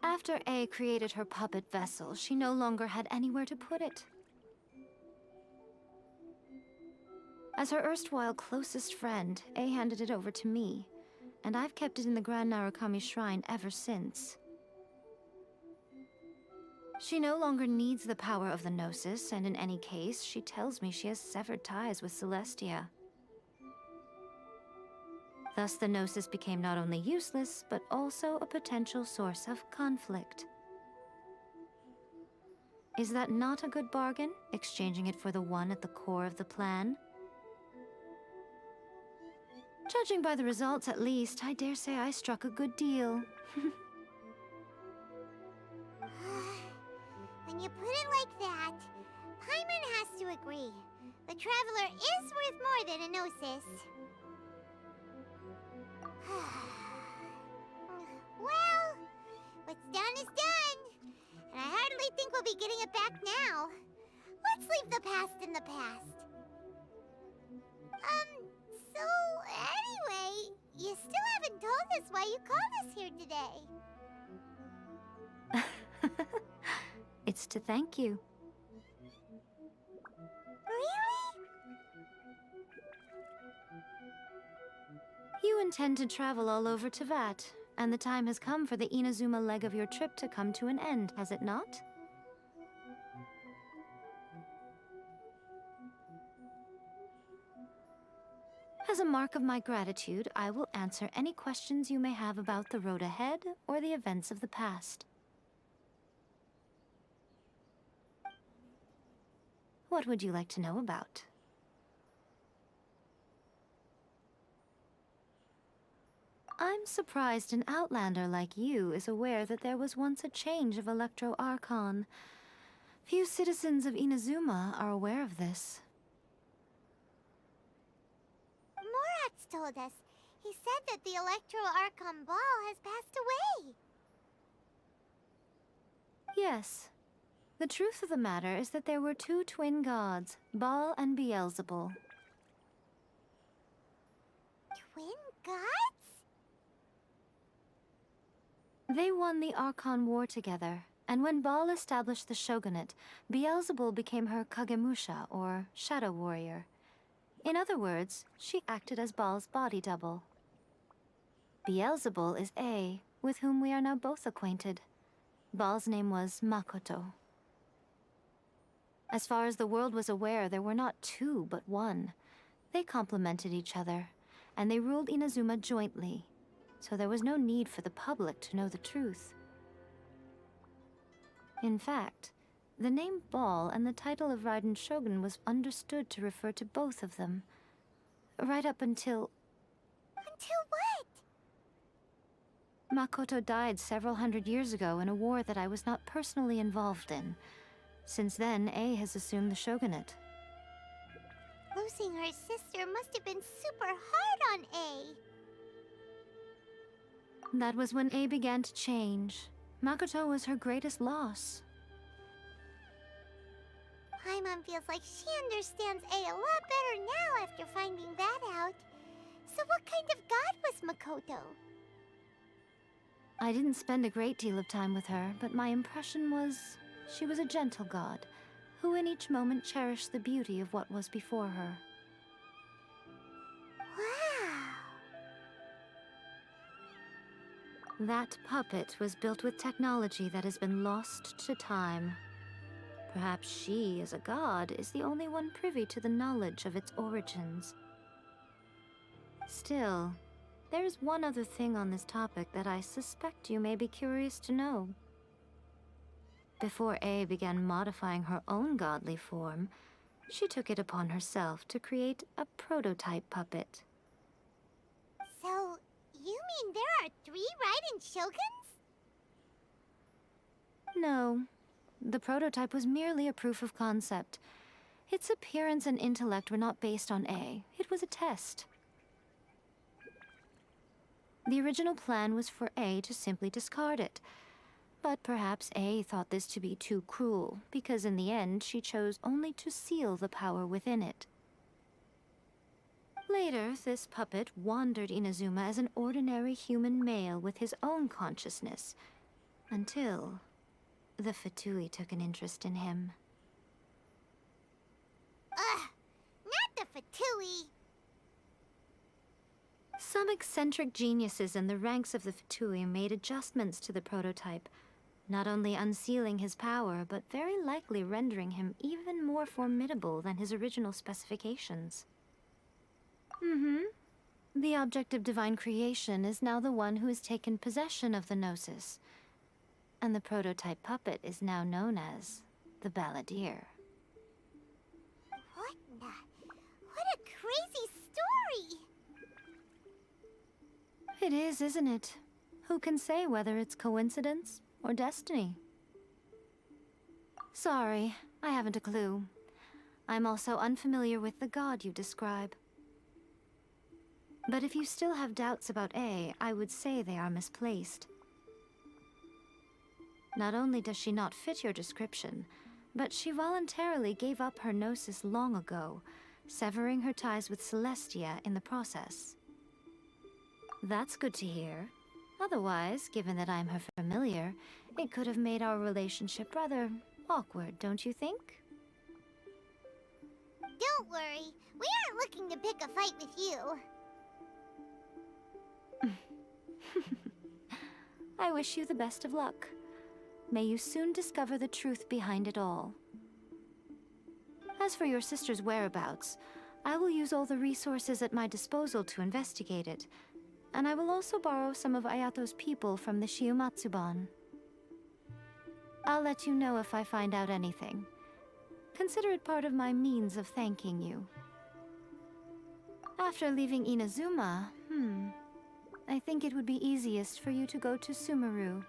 After A created her puppet vessel, she no longer had anywhere to put it. As her erstwhile closest friend, A handed it over to me, and I've kept it in the Grand Narukami Shrine ever since. She no longer needs the power of the Gnosis, and in any case, she tells me she has severed ties with Celestia. Thus, the Gnosis became not only useless, but also a potential source of conflict. Is that not a good bargain, exchanging it for the one at the core of the plan? Judging by the results, at least, I dare say I struck a good deal. When you put it like that, Paimon has to agree. The Traveler is worth more than a Gnosis. Well, what's done is done. And I hardly think we'll be getting it back now. Let's leave the past in the past. So anyway, you still haven't told us why you called us here today. It's to thank you. Really? You intend to travel all over Teyvat, and the time has come for the Inazuma leg of your trip to come to an end, has it not? As a mark of my gratitude, I will answer any questions you may have about the road ahead or the events of the past. What would you like to know about? I'm surprised an outlander like you is aware that there was once a change of Electro Archon. Few citizens of Inazuma are aware of this. Morat's told us. He said that the Electro Archon Ball has passed away. Yes. The truth of the matter is that there were 2 twin gods, Baal and Beelzebul. Twin gods? They won the Archon War together, and when Baal established the shogunate, Beelzebul became her Kagemusha, or Shadow Warrior. In other words, she acted as Baal's body double. Beelzebul is A, with whom we are now both acquainted. Baal's name was Makoto. As far as the world was aware, there were not two, but one. They complemented each other, and they ruled Inazuma jointly, so there was no need for the public to know the truth. In fact, the name Baal and the title of Raiden Shogun was understood to refer to both of them. Right up until... Until what? Makoto died several hundred years ago in a war that I was not personally involved in. Since then, A has assumed the shogunate. Losing her sister must have been super hard on A. That was when A began to change. Makoto was her greatest loss. Paimon feels like she understands A a lot better now after finding that out. So what kind of god was Makoto? I didn't spend a great deal of time with her, but my impression was she was a gentle god, who in each moment cherished the beauty of what was before her. Wow! That puppet was built with technology that has been lost to time. Perhaps she, as a god, is the only one privy to the knowledge of its origins. Still, there is one other thing on this topic that I suspect you may be curious to know. Before A began modifying her own godly form, she took it upon herself to create a prototype puppet. So, you mean there are 3 Raiden Shoguns? No. The prototype was merely a proof of concept. Its appearance and intellect were not based on A. It was a test. The original plan was for A to simply discard it. But perhaps A thought this to be too cruel, because in the end she chose only to seal the power within it. Later, this puppet wandered Inazuma as an ordinary human male with his own consciousness, until the Fatui took an interest in him. Ugh! Not the Fatui! Some eccentric geniuses in the ranks of the Fatui made adjustments to the prototype, not only unsealing his power, but very likely rendering him even more formidable than his original specifications. The object of divine creation is now the one who has taken possession of the Gnosis, and the prototype puppet is now known as the Balladeer. What a crazy story! It is, isn't it? Who can say whether it's coincidence or destiny? Sorry, I haven't a clue. I'm also unfamiliar with the god you describe. But if you still have doubts about A, I would say they are misplaced. Not only does she not fit your description, but she voluntarily gave up her gnosis long ago, severing her ties with Celestia in the process. That's good to hear. Otherwise, given that I'm her familiar, it could have made our relationship rather awkward, don't you think? Don't worry, we aren't looking to pick a fight with you. I wish you the best of luck. May you soon discover the truth behind it all. As for your sister's whereabouts, I will use all the resources at my disposal to investigate it, and I will also borrow some of Ayato's people from the Shiumatsuban. I'll let you know if I find out anything. Consider it part of my means of thanking you. After leaving Inazuma, I think it would be easiest for you to go to Sumeru.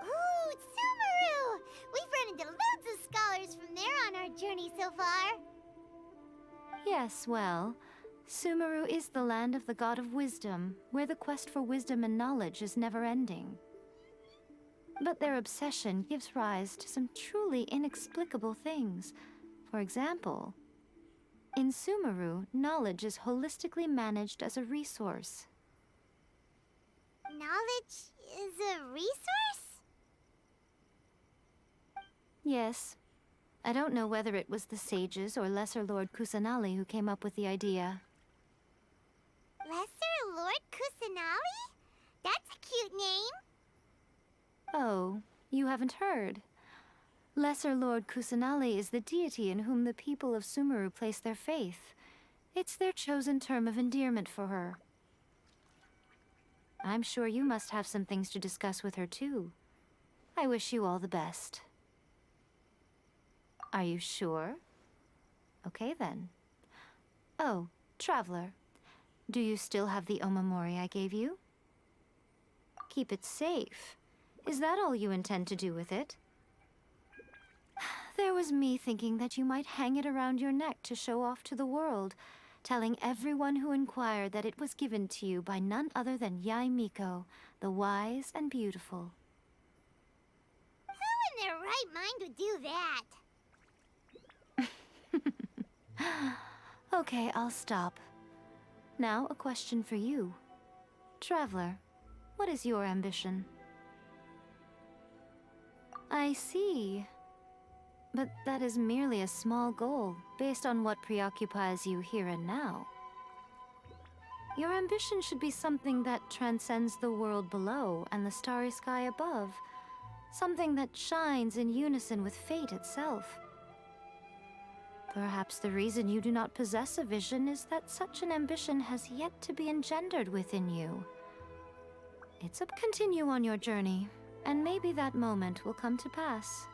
Ooh, Sumeru! We've run into loads of scholars from there on our journey so far. Yes, well, Sumeru is the land of the god of wisdom, where the quest for wisdom and knowledge is never-ending. But their obsession gives rise to some truly inexplicable things. For example, in Sumeru, knowledge is holistically managed as a resource. Knowledge is a resource? Yes. I don't know whether it was the sages or Lesser Lord Kusanali who came up with the idea. Lesser Lord Kusanali? That's a cute name. Oh, you haven't heard. Lesser Lord Kusanali is the deity in whom the people of Sumeru place their faith. It's their chosen term of endearment for her. I'm sure you must have some things to discuss with her too. I wish you all the best. Are you sure? Okay then. Oh, Traveler. Do you still have the Omamori I gave you? Keep it safe. Is that all you intend to do with it? There was me thinking that you might hang it around your neck to show off to the world, telling everyone who inquired that it was given to you by none other than Yae Miko, the wise and beautiful. Who in their right mind would do that? Okay, I'll stop. Now, a question for you. Traveler, what is your ambition? I see. But that is merely a small goal, based on what preoccupies you here and now. Your ambition should be something that transcends the world below and the starry sky above. Something that shines in unison with fate itself. Perhaps the reason you do not possess a vision is that such an ambition has yet to be engendered within you. It's up. Continue on your journey, and maybe that moment will come to pass.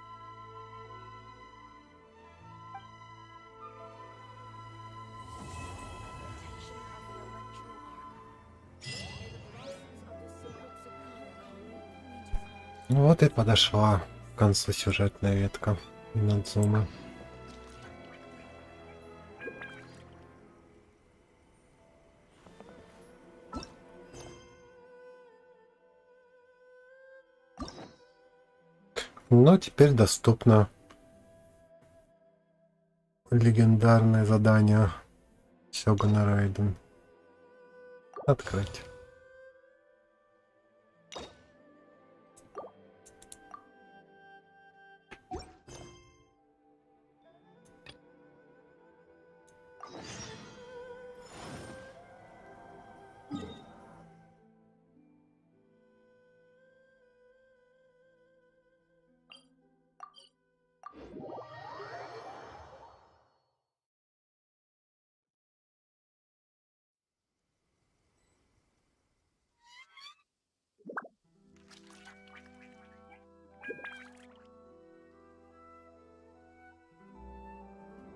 Вот и подошла к концу сюжетная ветка Инадзумы. Но теперь доступно легендарное задание Сёгуна Райдэн. Открыть.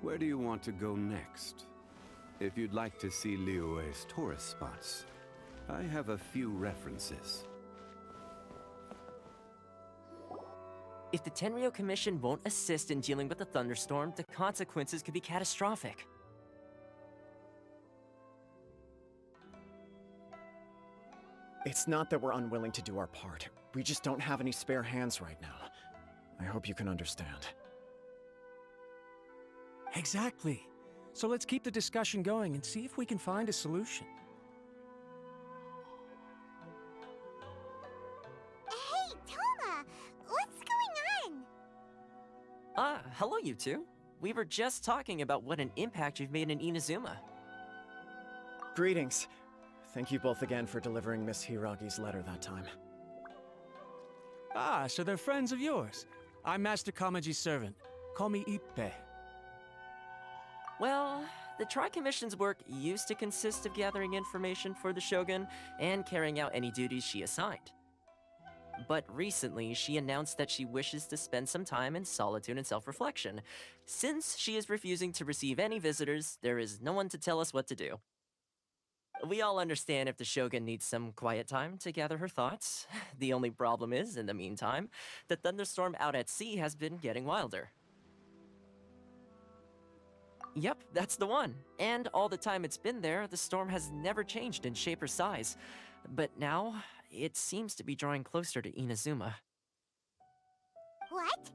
Where do you want to go next? If you'd like to see Liyue's tourist spots, I have a few references. If the Tenryou Commission won't assist in dealing with the thunderstorm, the consequences could be catastrophic. It's not that we're unwilling to do our part. We just don't have any spare hands right now. I hope you can understand. Exactly. So let's keep the discussion going and see if we can find a solution. Hey, Toma! What's going on? Hello you two. We were just talking about what an impact you've made in Inazuma. Greetings. Thank you both again for delivering Miss Hiragi's letter that time. Ah, so they're friends of yours. I'm Master Kamaji's servant. Call me Ippe. Well, the Tri-Commission's work used to consist of gathering information for the Shogun and carrying out any duties she assigned. But recently, she announced that she wishes to spend some time in solitude and self-reflection. Since she is refusing to receive any visitors, there is no one to tell us what to do. We all understand if the Shogun needs some quiet time to gather her thoughts. The only problem is, in the meantime, the thunderstorm out at sea has been getting wilder. Yep, that's the one. And all the time it's been there, the storm has never changed in shape or size. But now, it seems to be drawing closer to Inazuma. What?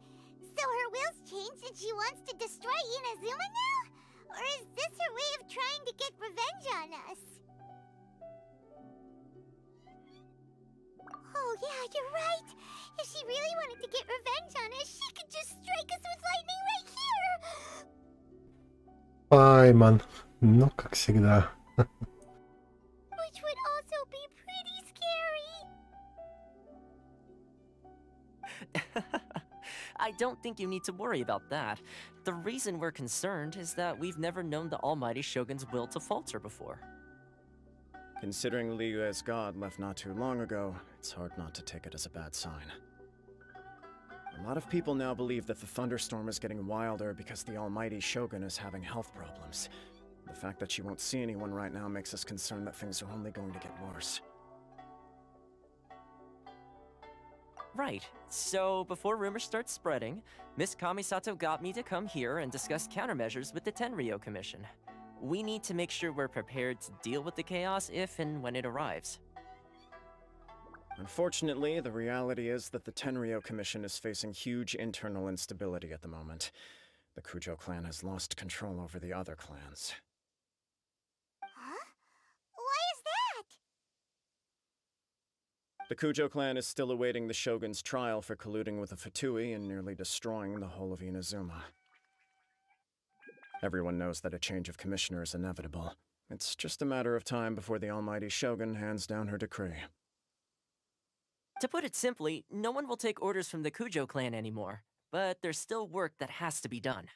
So her will's changed and she wants to destroy Inazuma now? Or is this her way of trying to get revenge on us? Oh yeah, you're right! If she really wanted to get revenge on us, she could just strike us with lightning right here! Пайман. Ну, как всегда. Which would also be pretty scary. I don't think you need to worry about that. The reason we're concerned is that we've never known the almighty Shogun's will to falter before. Considering Liu as god left not too long ago, it's hard not to take it as a bad sign. A lot of people now believe that the thunderstorm is getting wilder because the almighty Shogun is having health problems. The fact that she won't see anyone right now makes us concerned that things are only going to get worse. Right. So, before rumors start spreading, Miss Kamisato got me to come here and discuss countermeasures with the Tenryou Commission. We need to make sure we're prepared to deal with the chaos if and when it arrives. Unfortunately, the reality is that the Tenryou Commission is facing huge internal instability at the moment. The Kujo clan has lost control over the other clans. Huh? Why is that? The Kujo clan is still awaiting the Shogun's trial for colluding with the Fatui and nearly destroying the whole of Inazuma. Everyone knows that a change of commissioner is inevitable. It's just a matter of time before the almighty Shogun hands down her decree. To put it simply, no one will take orders from the Kujo clan anymore, but there's still work that has to be done.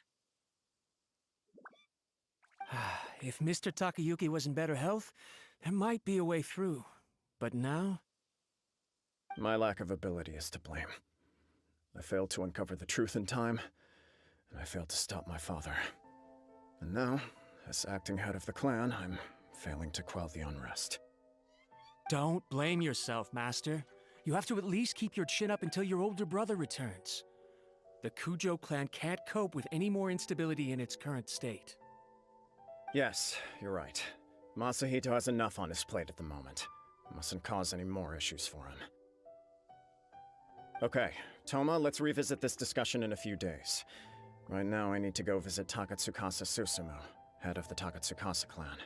If Mr. Takayuki was in better health, there might be a way through. But now? My lack of ability is to blame. I failed to uncover the truth in time, and I failed to stop my father. And now, as acting head of the clan, I'm failing to quell the unrest. Don't blame yourself, Master. You have to at least keep your chin up until your older brother returns. The Kujo clan can't cope with any more instability in its current state. Yes, you're right. Masahito has enough on his plate at the moment. Mustn't cause any more issues for him. Okay, Toma, let's revisit this discussion in a few days. Right now, I need to go visit Takatsukasa Susumu, head of the Takatsukasa clan.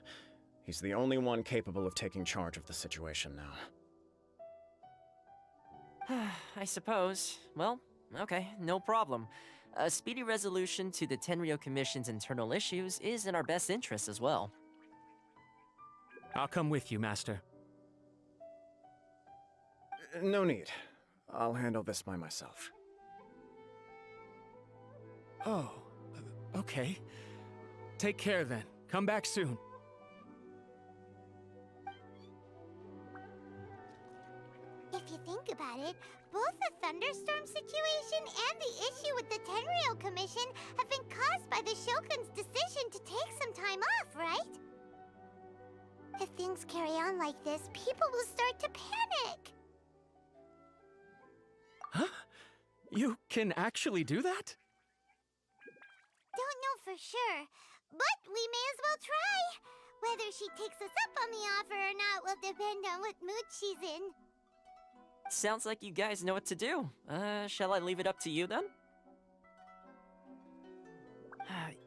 He's the only one capable of taking charge of the situation now. I suppose. Well, okay, no problem. A speedy resolution to the Tenryou Commission's internal issues is in our best interest as well. I'll come with you, Master. No need. I'll handle this by myself. Oh, okay. Take care then. Come back soon. If you think about it, both the thunderstorm situation and the issue with the Tenryou Commission have been caused by the Shogun's decision to take some time off, right? If things carry on like this, people will start to panic. Huh? You can actually do that? Don't know for sure, but we may as well try. Whether she takes us up on the offer or not will depend on what mood she's in. Sounds like you guys know what to do. Shall I leave it up to you then?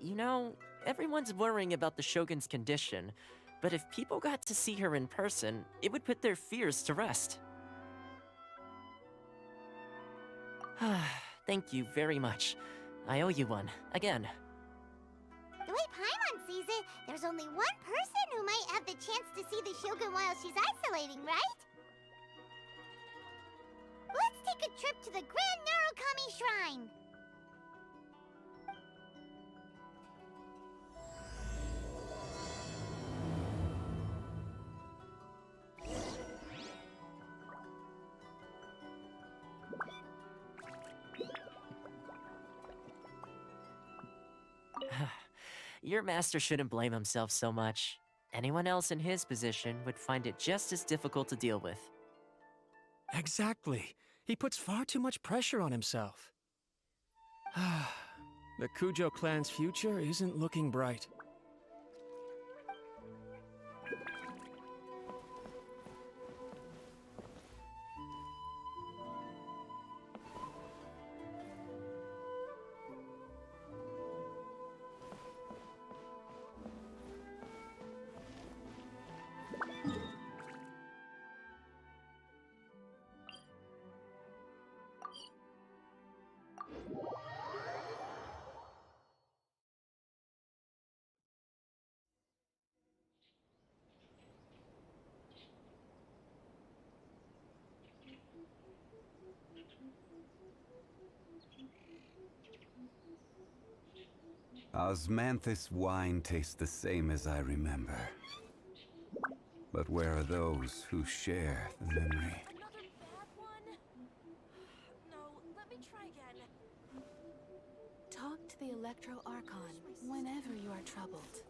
You know, everyone's worrying about the Shogun's condition, but if people got to see her in person, it would put their fears to rest. Thank you very much. I owe you one, again. The way Paimon sees it, there's only one person who might have the chance to see the Shogun while she's isolating, right? Let's take a trip to the Grand Narukami Shrine! Your master shouldn't blame himself so much. Anyone else in his position would find it just as difficult to deal with. Exactly. He puts far too much pressure on himself. The Kujo clan's future isn't looking bright. Osmanthus wine tastes the same as I remember. But where are those who share the memory? Talk to the Electro Archon whenever you are troubled.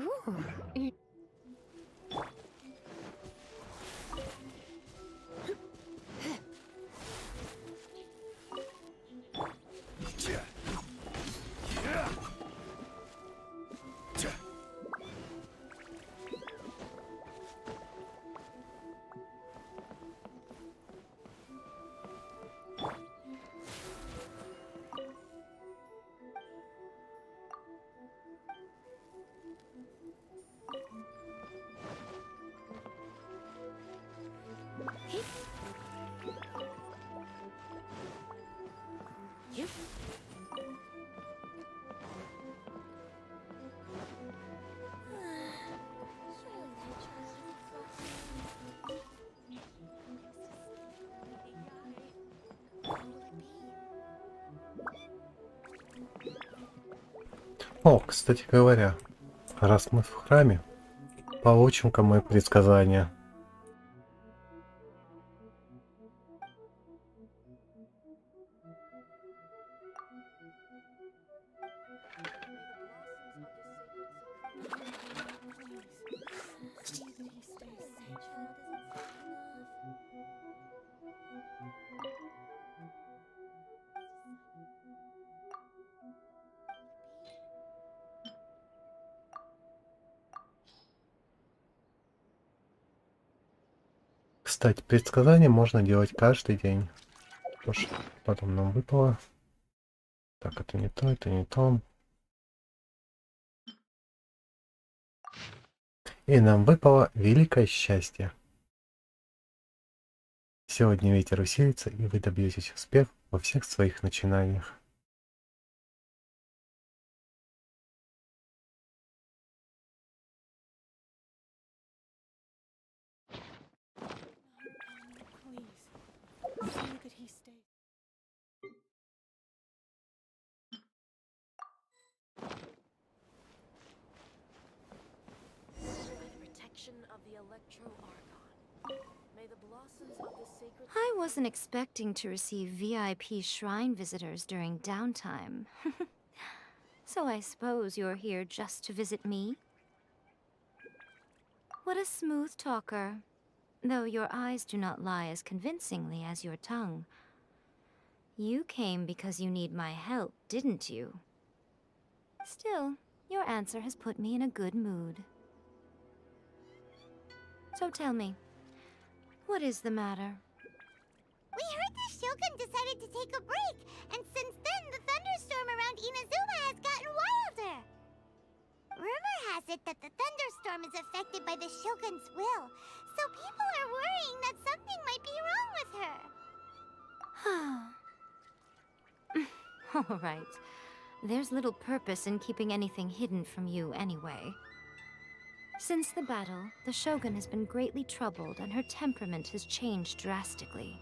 Ooh. О, кстати говоря, раз мы в храме, получим-ка мы предсказания. Кстати, предсказания можно делать каждый день. Потому что потом нам выпало. Так, это не то, это не то. И нам выпало великое счастье. Сегодня ветер усилится, и вы добьетесь успеха во всех своих начинаниях. I wasn't expecting to receive VIP shrine visitors during downtime. So I suppose you're here just to visit me? What a smooth talker. Though your eyes do not lie as convincingly as your tongue. You came because you need my help, didn't you? Still, your answer has put me in a good mood. So tell me, what is the matter? We heard the Shogun decided to take a break, and since then the thunderstorm around Inazuma has gotten wilder. Rumor has it that the thunderstorm is affected by the Shogun's will, so people are worrying that something might be wrong with her. All right. There's little purpose in keeping anything hidden from you anyway. Since the battle, the Shogun has been greatly troubled and her temperament has changed drastically.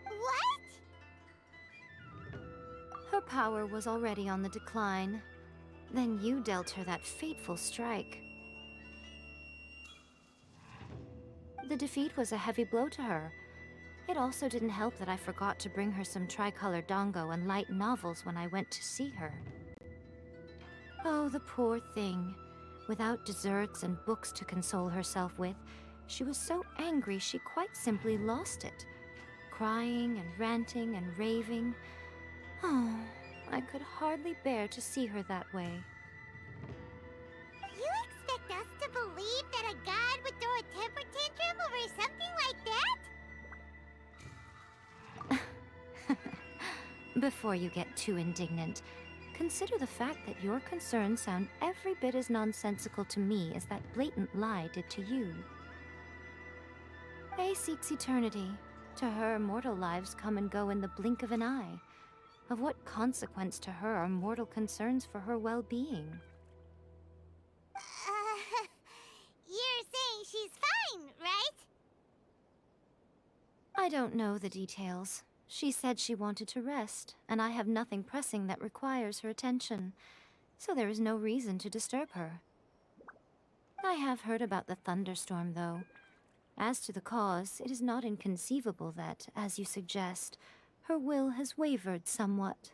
What? Her power was already on the decline. Then you dealt her that fateful strike. The defeat was a heavy blow to her. It also didn't help that I forgot to bring her some tricolor dango and light novels when I went to see her. Oh, the poor thing. Without desserts and books to console herself with, she was so angry she quite simply lost it. Crying and ranting and raving. Oh, I could hardly bear to see her that way. You expect us to believe that a god would throw a temper tantrum over something like that? Before you get too indignant, consider the fact that your concerns sound every bit as nonsensical to me as that blatant lie did to you. Faye seeks eternity. To her, mortal lives come and go in the blink of an eye. Of what consequence to her are mortal concerns for her well-being? You're saying she's fine, right? I don't know the details. She said she wanted to rest, and I have nothing pressing that requires her attention, so there is no reason to disturb her. I have heard about the thunderstorm, though. As to the cause, it is not inconceivable that, as you suggest, her will has wavered somewhat.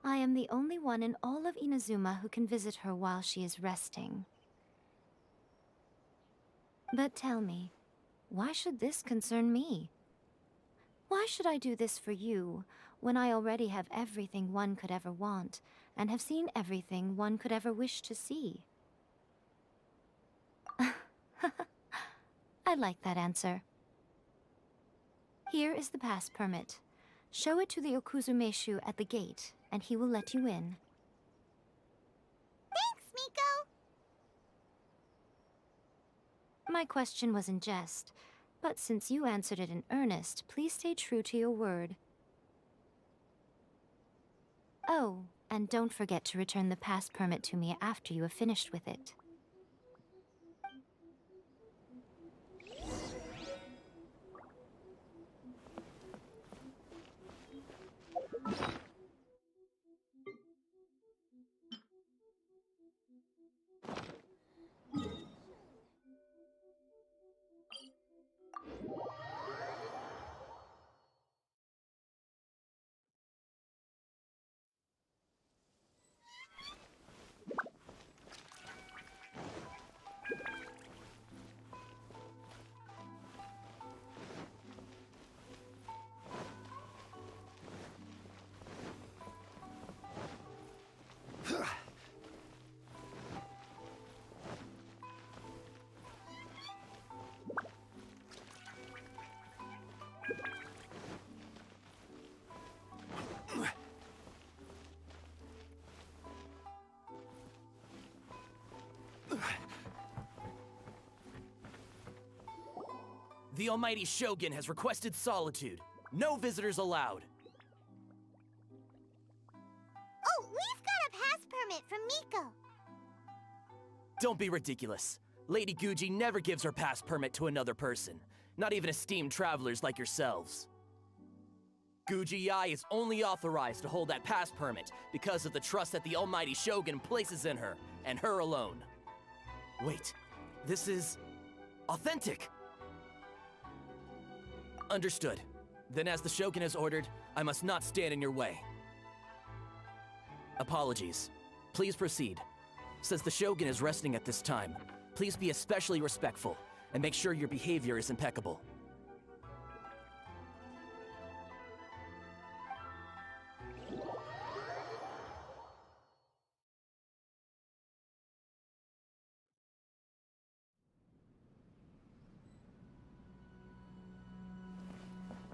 I am the only one in all of Inazuma who can visit her while she is resting. But tell me, why should this concern me? Why should I do this for you, when I already have everything one could ever want, and have seen everything one could ever wish to see? I like that answer. Here is the pass permit. Show it to the Okuzumeshu at the gate, and he will let you in. Thanks, Miko! My question was in jest, but since you answered it in earnest, please stay true to your word. Oh, and don't forget to return the pass permit to me after you have finished with it. The almighty Shogun has requested solitude. No visitors allowed. Oh, we've got a pass permit from Miko. Don't be ridiculous. Lady Guji never gives her pass permit to another person, not even esteemed travelers like yourselves. Guji-ai is only authorized to hold that pass permit because of the trust that the almighty Shogun places in her, and her alone. Wait, this is authentic. Understood. Then as the Shogun has ordered, I must not stand in your way. Apologies. Please proceed. Since the Shogun is resting at this time, please be especially respectful, and make sure your behavior is impeccable.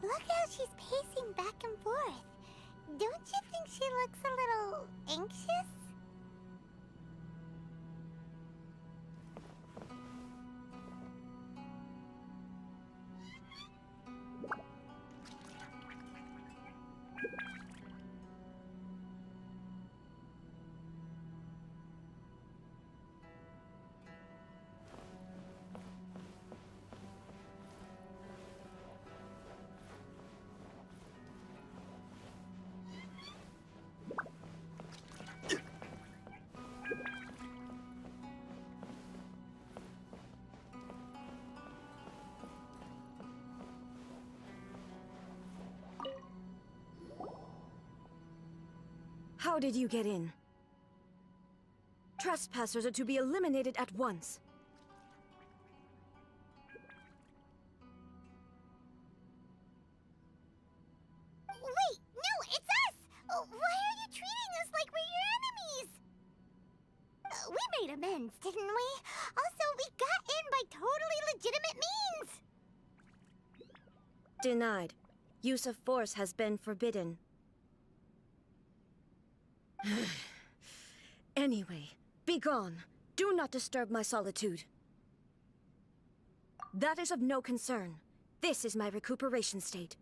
Look how she's pacing back and forth. Don't you think she looks a little anxious? How did you get in? Trespassers are to be eliminated at once. Wait, no, it's us! Oh, why are you treating us like we're your enemies? We made amends, didn't we? Also, we got in by totally legitimate means! Denied. Use of force has been forbidden. Anyway, be gone. Do not disturb my solitude. That is of no concern. This is my recuperation state.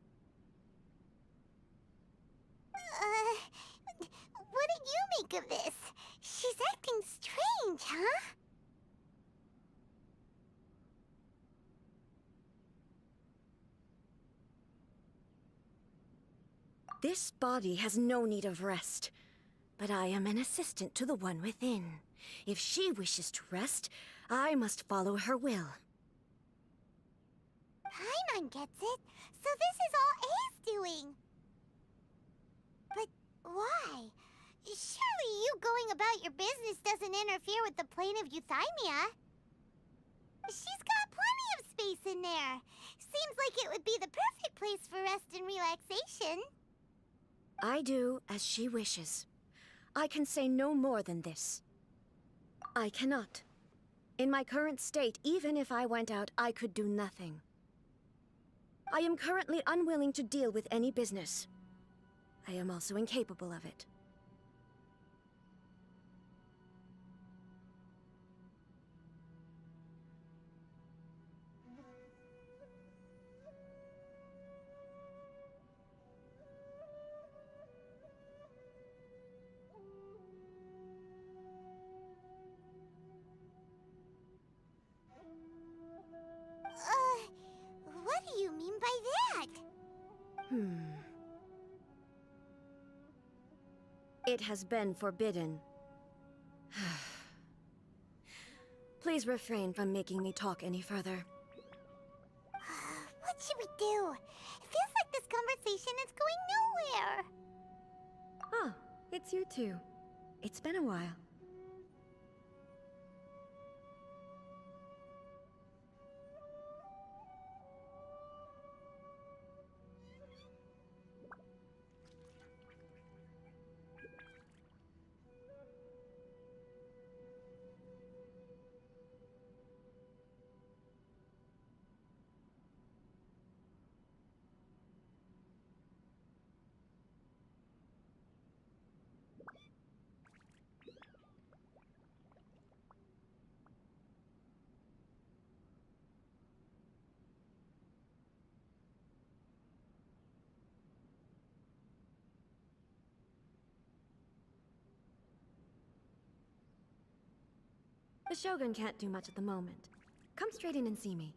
What do you make of this? She's acting strange, huh? This body has no need of rest, but I am an assistant to the one within. If she wishes to rest, I must follow her will. Paimon gets it, so this is all A's doing. But why? Surely you going about your business doesn't interfere with the plane of euthymia. She's got plenty of space in there. Seems like it would be the perfect place for rest and relaxation. I do as she wishes. I can say no more than this. I cannot. In my current state, even if I went out, I could do nothing. I am currently unwilling to deal with any business. I am also incapable of it. What do you mean by that? It has been forbidden. Please refrain from making me talk any further. What should we do? It feels like this conversation is going nowhere. Oh, it's you two. It's been a while. The Shogun can't do much at the moment. Come straight in and see me.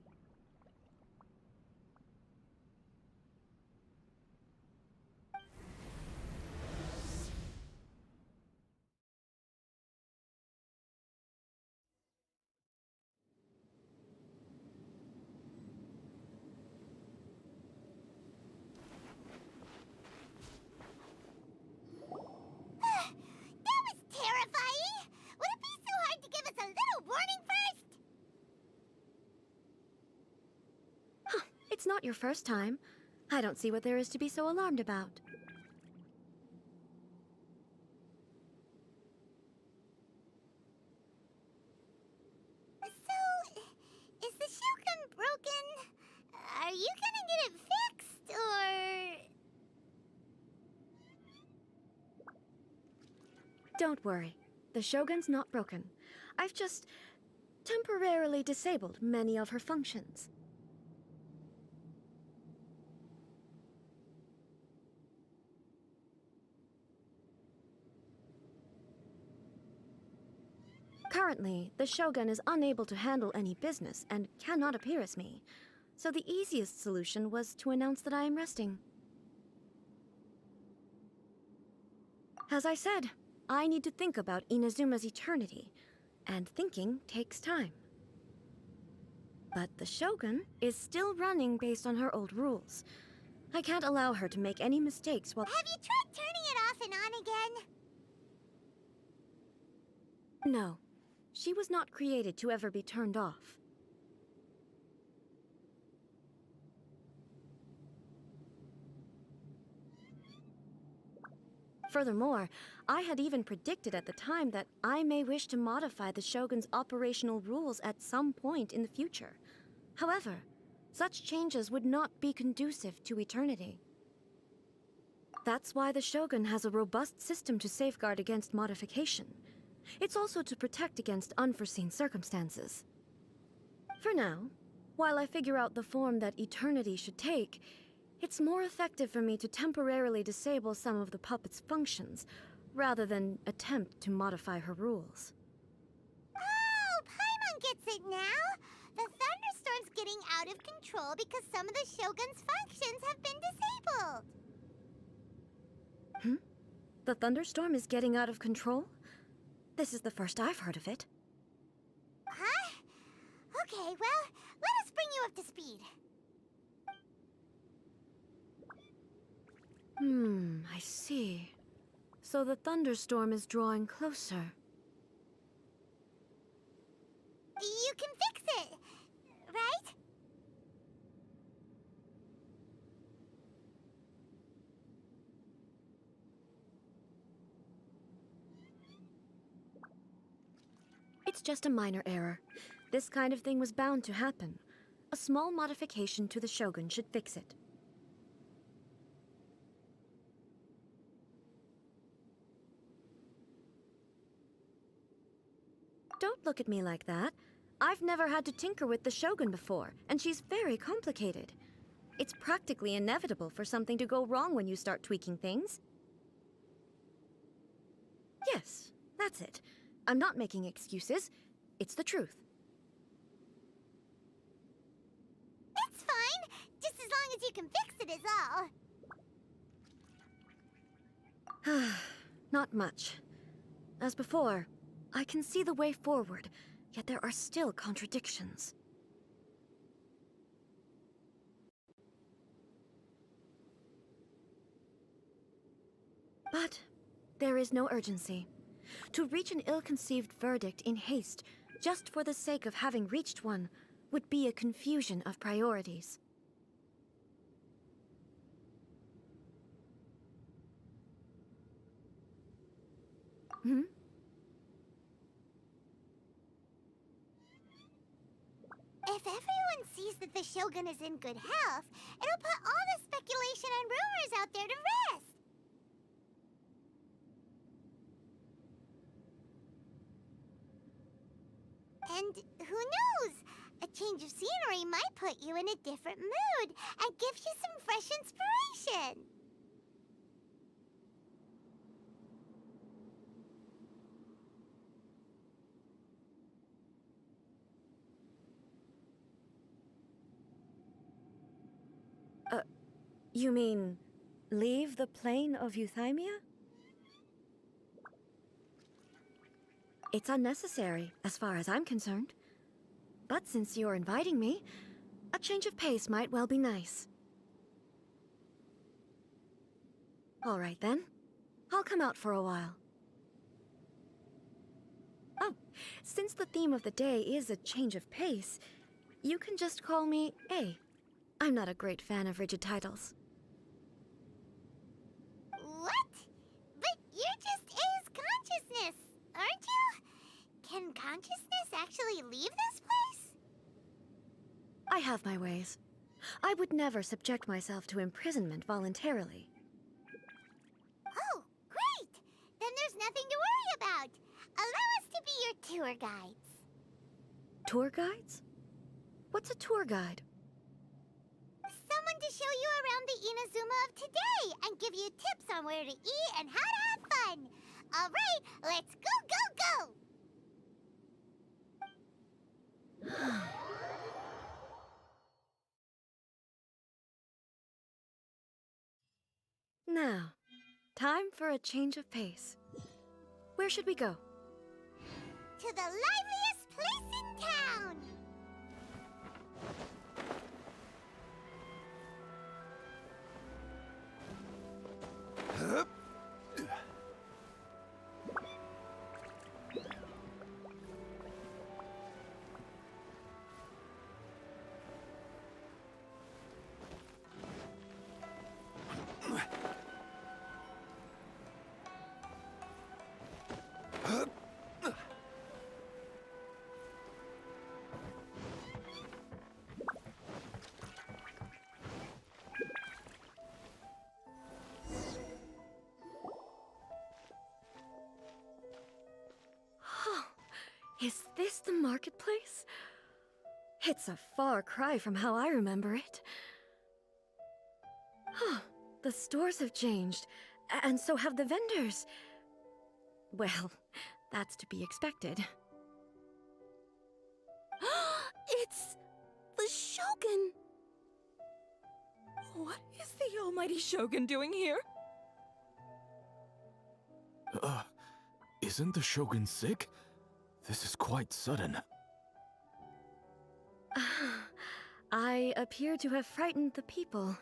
That was terrifying! Would it be so hard to give us a little warning first? It's not your first time. I don't see what there is to be so alarmed about. So, is the Shogun broken? Are you gonna get it fixed, or...? Don't worry. The Shogun's not broken. I've just temporarily disabled many of her functions. Currently, the Shogun is unable to handle any business and cannot appear as me, so the easiest solution was to announce that I am resting. As I said, I need to think about Inazuma's eternity, and thinking takes time. But the Shogun is still running based on her old rules. I can't allow her to make any mistakes while— Have you tried turning it off and on again? No. She was not created to ever be turned off. Furthermore, I had even predicted at the time that I may wish to modify the Shogun's operational rules at some point in the future. However, such changes would not be conducive to eternity. That's why the Shogun has a robust system to safeguard against modification. It's also to protect against unforeseen circumstances. For now, While I figure out the form that eternity should take, it's more effective for me to temporarily disable some of the puppet's functions, rather than attempt to modify her rules. Oh, Paimon gets it now! The thunderstorm's getting out of control because some of the Shogun's functions have been disabled! Hmm? The thunderstorm is getting out of control? This is the first I've heard of it. Huh? Okay, well, let us bring you up to speed. I see. So the thunderstorm is drawing closer. You can fix it, right? It's just a minor error. This kind of thing was bound to happen. A small modification to the Shogun should fix it. Don't look at me like that. I've never had to tinker with the Shogun before, and she's very complicated. It's practically inevitable for something to go wrong when you start tweaking things. Yes, that's it. I'm not making excuses. It's the truth. It's fine, just as long as you can fix it is all. Not much. As before, I can see the way forward, yet there are still contradictions. But there is no urgency. To reach an ill-conceived verdict in haste, just for the sake of having reached one, would be a confusion of priorities. Hmm? If everyone sees that the Shogun is in good health, it'll put all the speculation and rumors out there to rest. And who knows? A change of scenery might put you in a different mood and give you some fresh inspiration. You mean, leave the plane of Euthymia? It's unnecessary, as far as I'm concerned. But since you're inviting me, a change of pace might well be nice. All right then. I'll come out for a while. Oh, since the theme of the day is a change of pace, you can just call me A. I'm not a great fan of rigid titles. What? But you're just A's consciousness, aren't you? Can consciousness actually leave this place? I have my ways. I would never subject myself to imprisonment voluntarily. Oh, great! Then there's nothing to worry about. Allow us to be your tour guides. Tour guides? What's a tour guide? Someone to show you around the Inazuma of today and give you tips on where to eat and how to have fun. All right, let's go, go, go! Now, time for a change of pace. Where should we go? To the liveliest place in town! Is this the marketplace? It's a far cry from how I remember it. The stores have changed, and so have the vendors. Well, that's to be expected. It's the Shogun! What is the almighty Shogun doing here? Isn't the Shogun sick? This is quite sudden. I appear to have frightened the people.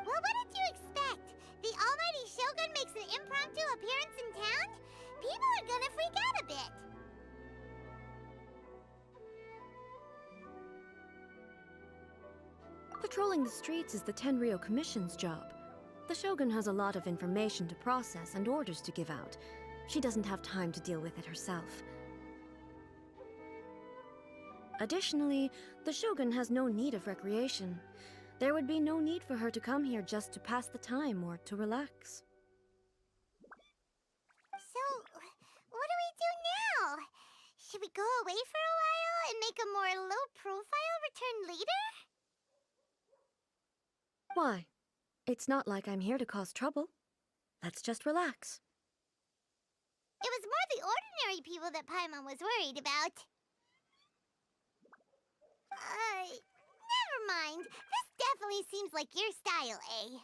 Well, what did you expect? The almighty Shogun makes an impromptu appearance in town? People are gonna freak out a bit. Patrolling the streets is the Tenryou Commission's job. The Shogun has a lot of information to process and orders to give out. She doesn't have time to deal with it herself. Additionally, the Shogun has no need of recreation. There would be no need for her to come here just to pass the time or to relax. So, what do we do now? Should we go away for a while and make a more low-profile return later? Why? It's not like I'm here to cause trouble. Let's just relax. It was more the ordinary people that Paimon was worried about. Never mind. This definitely seems like your style, eh?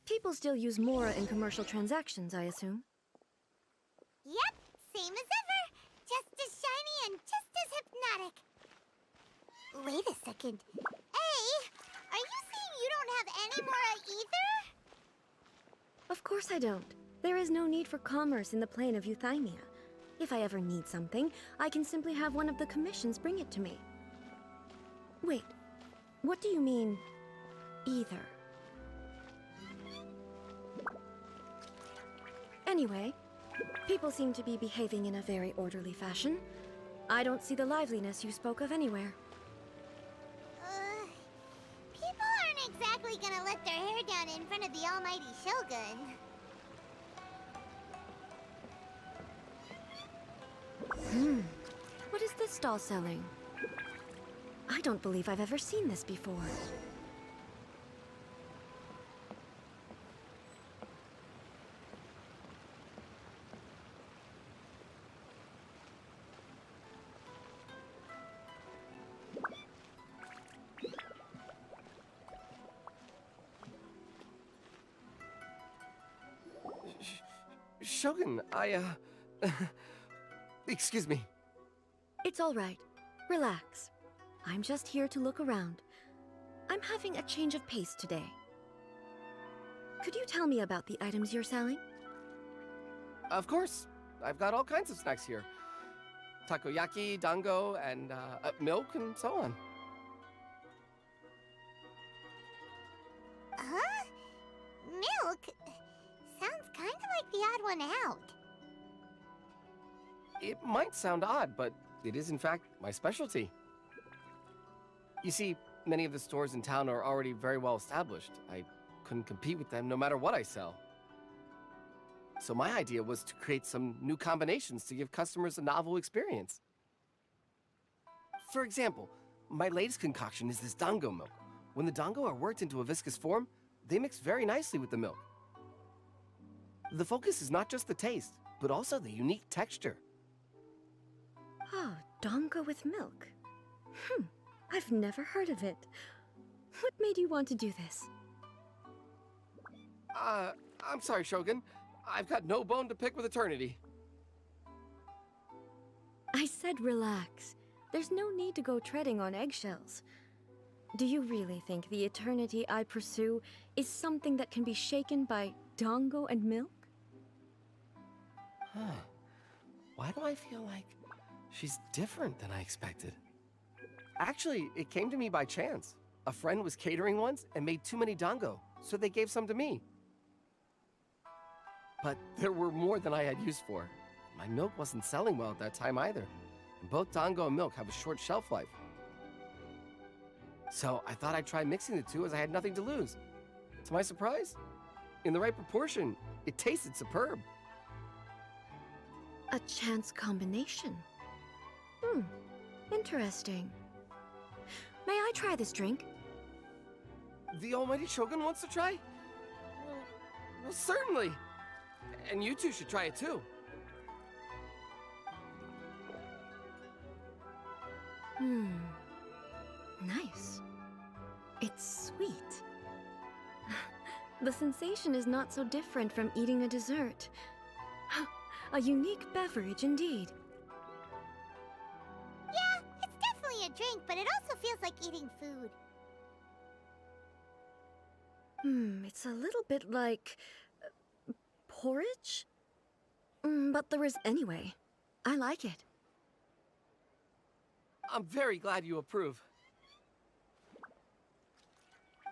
People still use Mora in commercial transactions, I assume. Yep, same as ever. Just as shiny and just as hypnotic. Wait a second. Hey, are you saying you don't have any Mora either? Of course I don't. There is no need for commerce in the plane of Euthymia. If I ever need something, I can simply have one of the commissions bring it to me. Wait, what do you mean, either? Anyway, people seem to be behaving in a very orderly fashion. I don't see the liveliness you spoke of anywhere. People aren't exactly gonna let their hair down in front of the almighty Shogun. What is this stall selling? I don't believe I've ever seen this before. Shogun, excuse me. It's all right. Relax. I'm just here to look around. I'm having a change of pace today. Could you tell me about the items you're selling? Of course. I've got all kinds of snacks here. Takoyaki, dango, and milk, and so on. Huh? Milk? Sounds kind of like the odd one out. It might sound odd, but it is in fact my specialty. You see, many of the stores in town are already very well established. I couldn't compete with them no matter what I sell. So my idea was to create some new combinations to give customers a novel experience. For example, my latest concoction is this dango milk. When the dango are worked into a viscous form, they mix very nicely with the milk. The focus is not just the taste, but also the unique texture. Oh, dango with milk. I've never heard of it. What made you want to do this? I'm sorry, Shogun. I've got no bone to pick with eternity. I said relax. There's no need to go treading on eggshells. Do you really think the eternity I pursue is something that can be shaken by dango and milk? Huh. Why do I feel like she's different than I expected? Actually, it came to me by chance. A friend was catering once and made too many dango, so they gave some to me. But there were more than I had use for. My milk wasn't selling well at that time either. And both dango and milk have a short shelf life. So I thought I'd try mixing the two as I had nothing to lose. To my surprise, in the right proportion, it tasted superb. A chance combination. Interesting. May I try this drink? The almighty Shogun wants to try? Well, certainly. And you two should try it too. Nice. It's sweet. The sensation is not so different from eating a dessert. A unique beverage indeed. Yeah, it's definitely a drink, but it also feels like eating food. It's a little bit like porridge? But there is anyway. I like it. I'm very glad you approve.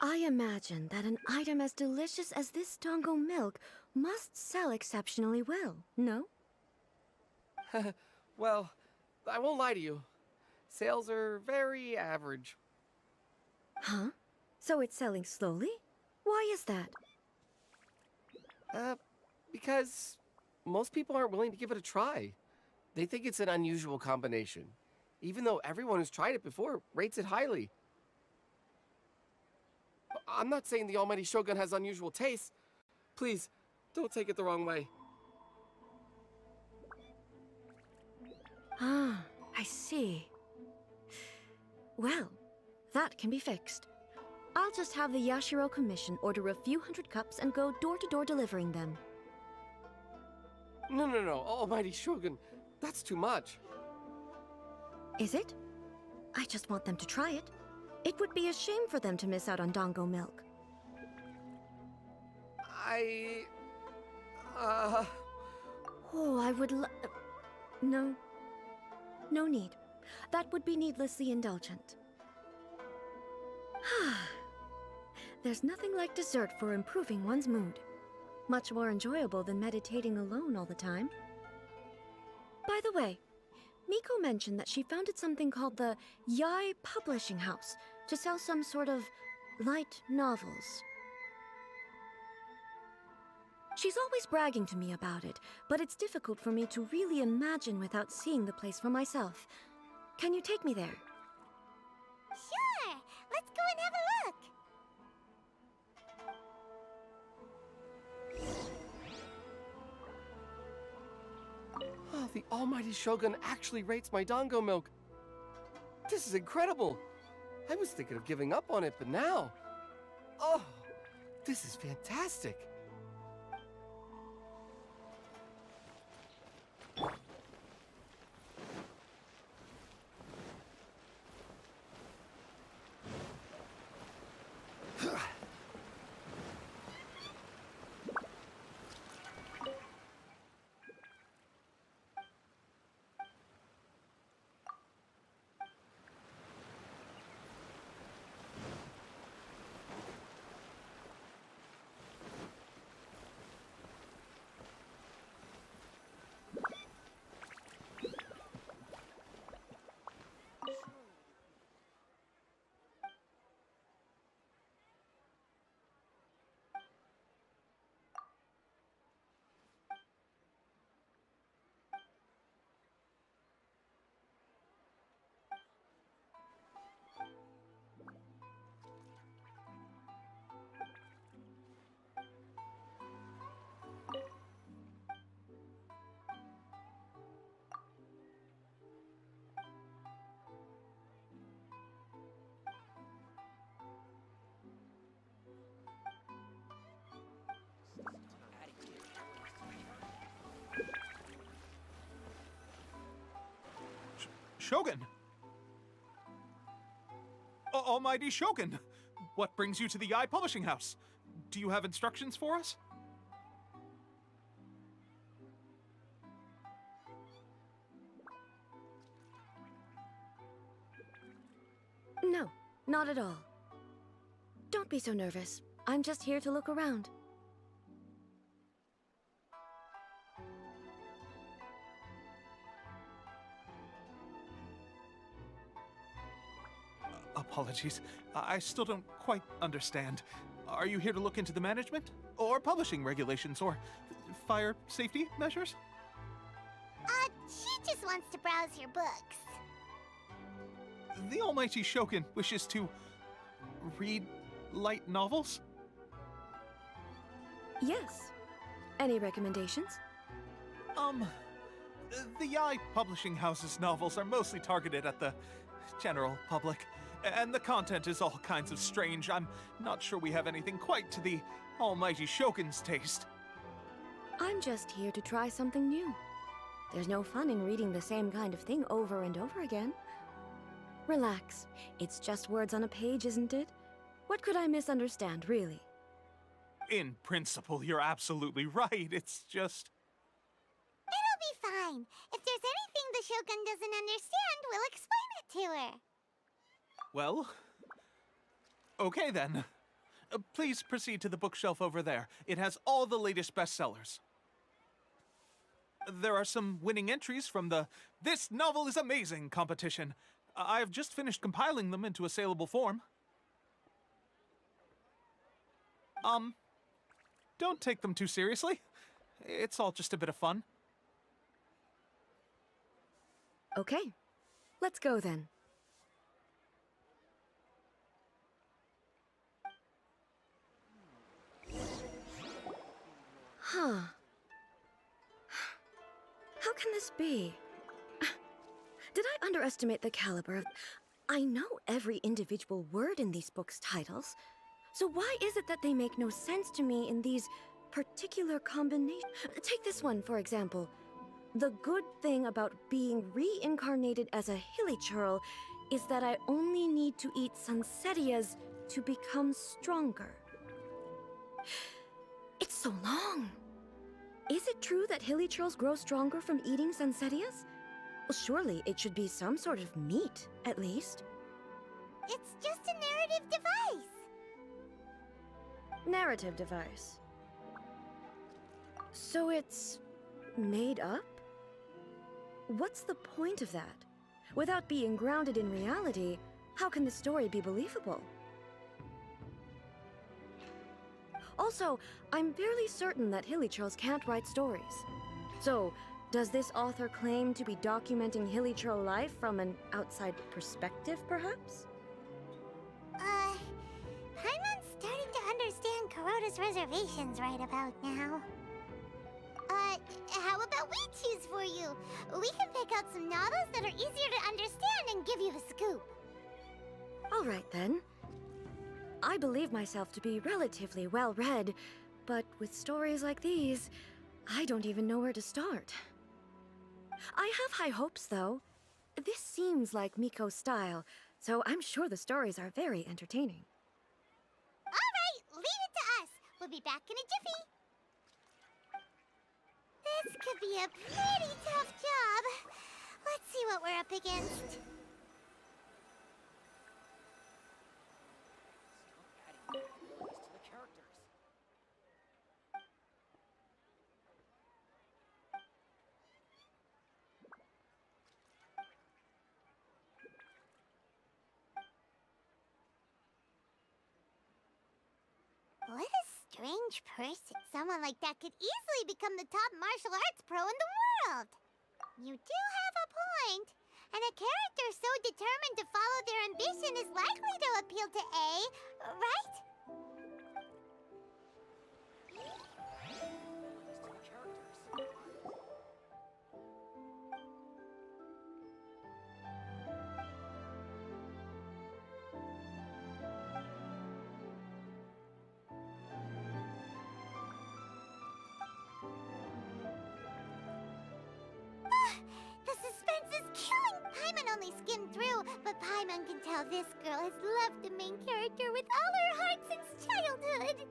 I imagine that an item as delicious as this dango milk must sell exceptionally well, no? Well, I won't lie to you. Sales are very average. Huh? So it's selling slowly? Why is that? Because most people aren't willing to give it a try. They think it's an unusual combination, even though everyone who's tried it before rates it highly. I'm not saying the almighty Shogun has unusual tastes. Please, don't take it the wrong way. Ah, I see. Well, that can be fixed. I'll just have the Yashiro Commission order a few hundred cups and go door-to-door delivering them. No, almighty Shogun, that's too much. Is it? I just want them to try it. It would be a shame for them to miss out on dango milk. Oh, I would No. No need. That would be needlessly indulgent. There's nothing like dessert for improving one's mood. Much more enjoyable than meditating alone all the time. By the way, Miko mentioned that she founded something called the Yai Publishing House to sell some sort of light novels. She's always bragging to me about it, but it's difficult for me to really imagine without seeing the place for myself. Can you take me there? Sure! Let's go and have a look! Oh, the almighty Shogun actually rates my dango milk. This is incredible. I was thinking of giving up on it, but now... Oh, this is fantastic. Shogun! Almighty Shogun! What brings you to the Eye Publishing House? Do you have instructions for us? No, not at all. Don't be so nervous. I'm just here to look around. Apologies. I still don't quite understand. Are you here to look into the management? Or publishing regulations? Or fire safety measures? She just wants to browse your books. The Almighty Shogun wishes to read light novels? Yes. Any recommendations? The Eye Publishing House's novels are mostly targeted at the general public, and the content is all kinds of strange. I'm not sure we have anything quite to the Almighty Shogun's taste. I'm just here to try something new. There's no fun in reading the same kind of thing over and over again. Relax. It's just words on a page, isn't it? What could I misunderstand, really? In principle, you're absolutely right. It's just... It'll be fine. If there's anything the Shogun doesn't understand, we'll explain it to her. Well... okay then. Please proceed to the bookshelf over there. It has all the latest bestsellers. There are some winning entries from the This Novel is Amazing competition. I've just finished compiling them into a saleable form. Don't take them too seriously. It's all just a bit of fun. Okay. Let's go then. Huh. How can this be? Did I underestimate the caliber of... I know every individual word in these books' titles, so why is it that they make no sense to me in these particular combinations? Take this one, for example. The good thing about being reincarnated as a hilly churl is that I only need to eat sunsettias to become stronger. It's so long. Is it true that hilly churls grow stronger from eating sunsettias? Well, surely it should be some sort of meat, at least. It's just a narrative device. Narrative device. So it's made up? What's the point of that? Without being grounded in reality, how can the story be believable? Also, I'm fairly certain that hilly churls can't write stories. So, does this author claim to be documenting hilly churl life from an outside perspective, perhaps? Paimon's starting to understand Kuroda's reservations right about now. How about we choose for you? We can pick out some novels that are easier to understand and give you the scoop. All right, then. I believe myself to be relatively well-read, but with stories like these, I don't even know where to start. I have high hopes, though. This seems like Miko's style, so I'm sure the stories are very entertaining. All right, leave it to us. We'll be back in a jiffy. This could be a pretty tough job. Let's see what we're up against. What a strange person. Someone like that could easily become the top martial arts pro in the world. You do have a point. And a character so determined to follow their ambition is likely to appeal to A, right? The suspense is killing! Paimon only skimmed through, but Paimon can tell this girl has loved the main character with all her heart since childhood.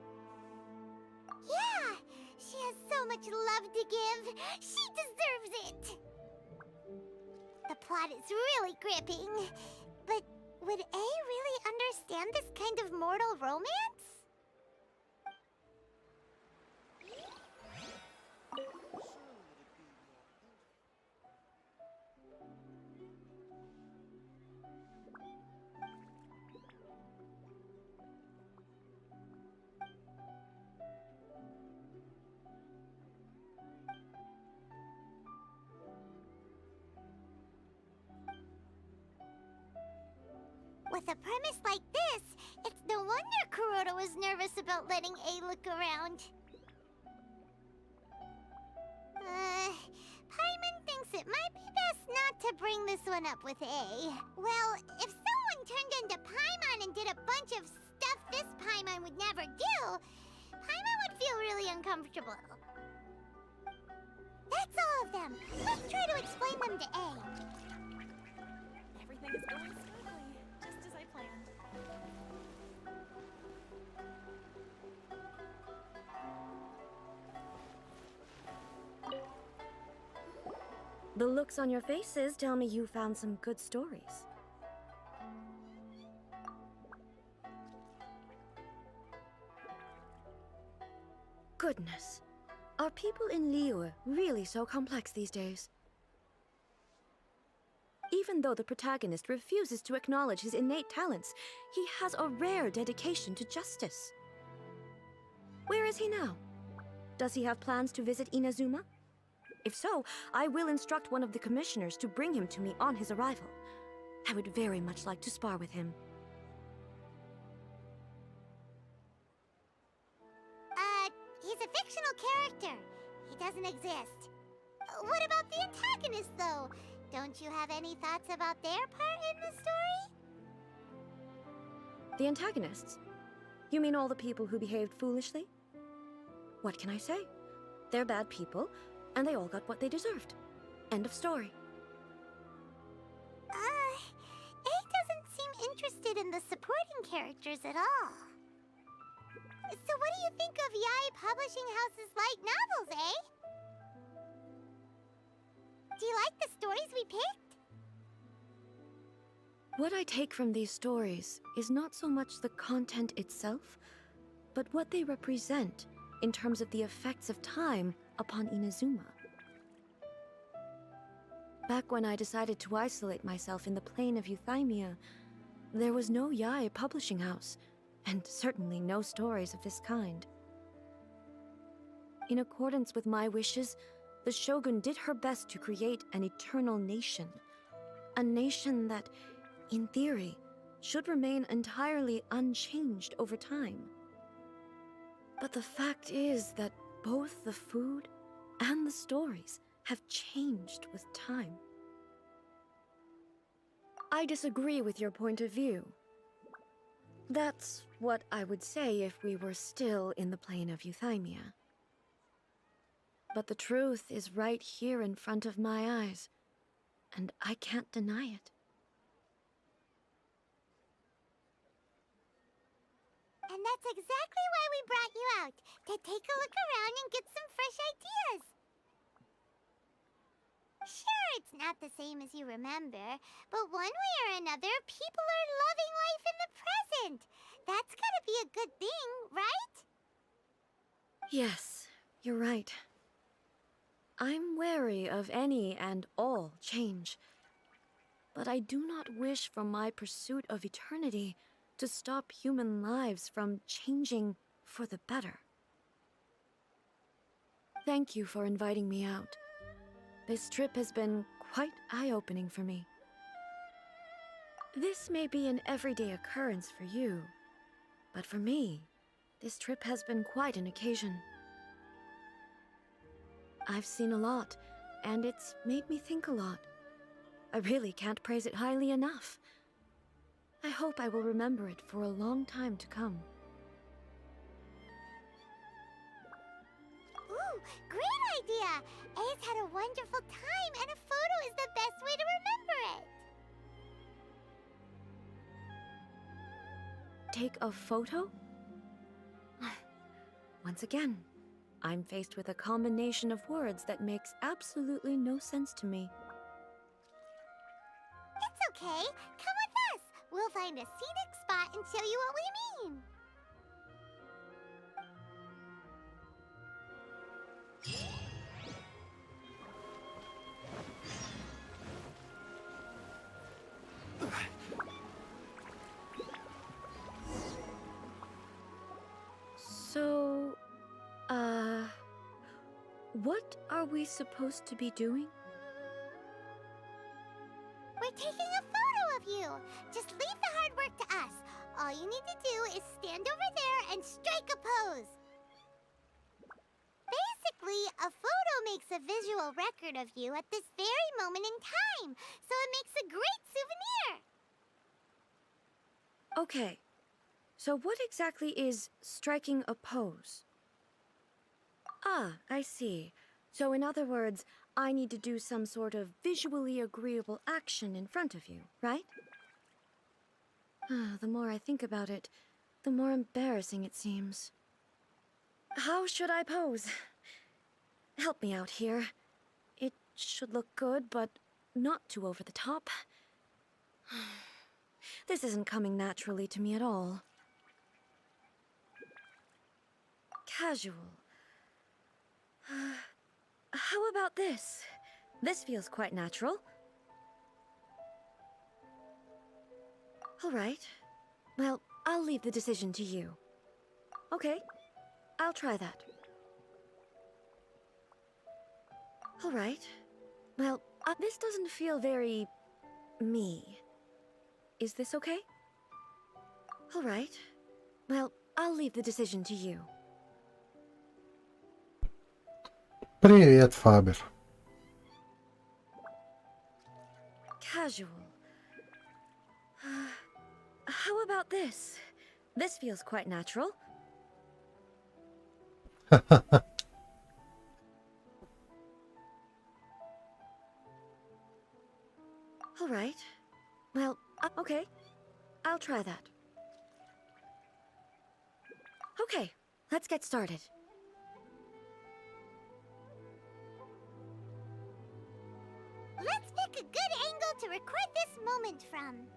Yeah, she has so much love to give. She deserves it. The plot is really gripping. But would A really understand this kind of mortal romance? With a premise like this, it's no wonder Kuroda was nervous about letting A look around. Paimon thinks it might be best not to bring this one up with A. Well, if someone turned into Paimon and did a bunch of stuff this Paimon would never do, Paimon would feel really uncomfortable. That's all of them. Let's try to explain them to A. Everything is going smoothly, just as I planned. The looks on your faces tell me you found some good stories. Goodness. Are people in Liyue really so complex these days? Even though the protagonist refuses to acknowledge his innate talents, he has a rare dedication to justice. Where is he now? Does he have plans to visit Inazuma? If so, I will instruct one of the commissioners to bring him to me on his arrival. I would very much like to spar with him. He's a fictional character. He doesn't exist. What about the antagonist, though? Don't you have any thoughts about their part in the story? The antagonists? You mean all the people who behaved foolishly? What can I say? They're bad people, and they all got what they deserved. End of story. A doesn't seem interested in the supporting characters at all. So what do you think of Yae Publishing House's light novels, eh? Do you like the stories we picked? What I take from these stories is not so much the content itself, but what they represent in terms of the effects of time upon Inazuma. Back when I decided to isolate myself in the plane of Euthymia, there was no Yae Publishing House, and certainly no stories of this kind. In accordance with my wishes, the Shogun did her best to create an eternal nation. A nation that, in theory, should remain entirely unchanged over time. But the fact is that both the food and the stories have changed with time. I disagree with your point of view. That's what I would say if we were still in the plane of Euthymia. But the truth is right here in front of my eyes, and I can't deny it. And that's exactly why we brought you out, to take a look around and get some fresh ideas. Sure, it's not the same as you remember, but one way or another, people are loving life in the present. That's gotta be a good thing, right? Yes, you're right. I'm wary of any and all change. But I do not wish for my pursuit of eternity to stop human lives from changing for the better. Thank you for inviting me out. This trip has been quite eye-opening for me. This may be an everyday occurrence for you, but for me, this trip has been quite an occasion. I've seen a lot, and it's made me think a lot. I really can't praise it highly enough. I hope I will remember it for a long time to come. Ooh, great idea! A's had a wonderful time, and a photo is the best way to remember it. take a photo? Once again, I'm faced with a combination of words that makes absolutely no sense to me. It's okay. Come with us. We'll find a scenic spot and show you what we mean. So, what are we supposed to be doing? We're taking a photo of you. Just leave the hard work to us. All you need to do is stand over there and strike a pose. Basically, a photo makes a visual record of you at this very moment in time, so it makes a great souvenir. Okay, so what exactly is striking a pose? Ah, I see. So in other words, I need to do some sort of visually agreeable action in front of you, right? The more I think about it, the more embarrassing it seems. How should I pose? Help me out here. It should look good, but not too over the top. This isn't coming naturally to me at all. Casual. How about this? This feels quite natural. All right. Well, I'll leave the decision to you. Okay, I'll try that. All right. Well, this doesn't feel very me. Is this okay? All right. Well, I'll leave the decision to you. Привет, Фабер. Casual. How about this? This feels quite natural. All right. Well, okay. I'll try that. Okay, let's get started. Let's pick a good angle to record this moment from.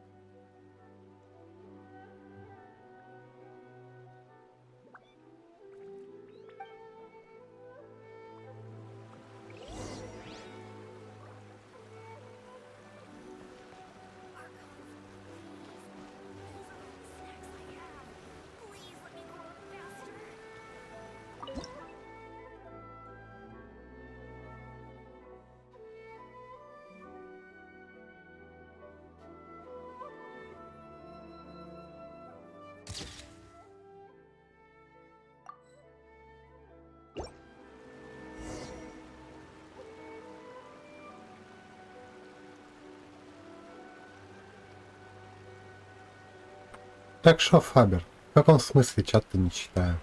Так что, Фабер, в каком смысле чат-то не читаю?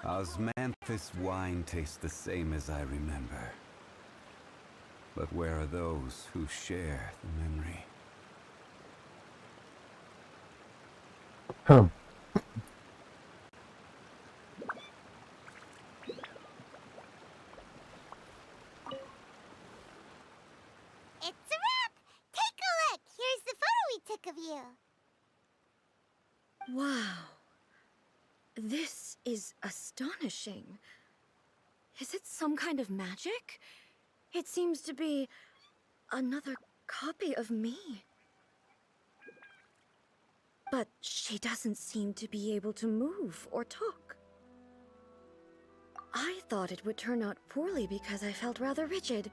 Osmanthus wine tastes the same as I remember. But where are those who share the memory? It's a wrap! Take a look! Here's the photo we took of you. Wow. This is astonishing. Is it some kind of magic? It seems to be another copy of me. But she doesn't seem to be able to move or talk. I thought it would turn out poorly because I felt rather rigid,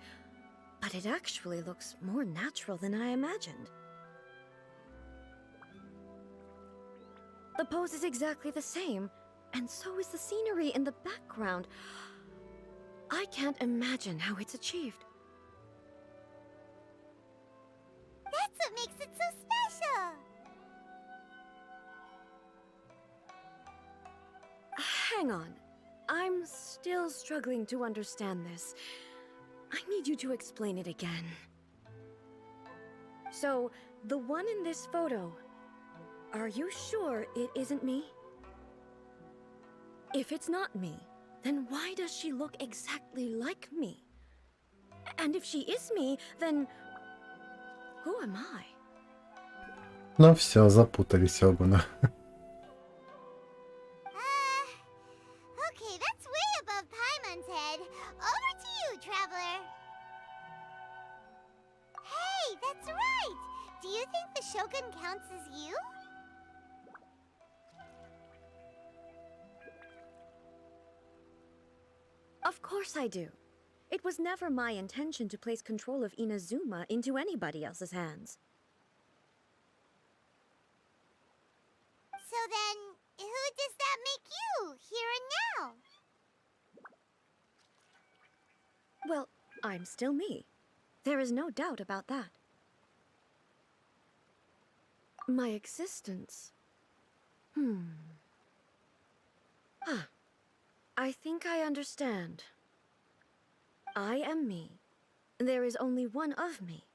but it actually looks more natural than I imagined. The pose is exactly the same, and so is the scenery in the background. I can't imagine how it's achieved. That's what makes it so special! Hang on. I'm still struggling to understand this. I need you to explain it again. So, the one in this photo, are you sure it isn't me? If it's not me, then why does she look exactly like me? And if she is me, then who am I? Ну все, запутали Сёгуна. Okay, that's way above Paimon's head. Over to you, traveler. Hey, that's right! Do you think the Shogun counts as you? Of course I do. It was never my intention to place control of Inazuma into anybody else's hands. So then, who does that make you, here and now? Well, I'm still me. There is no doubt about that. My existence... I think I understand. I am me. There is only one of me,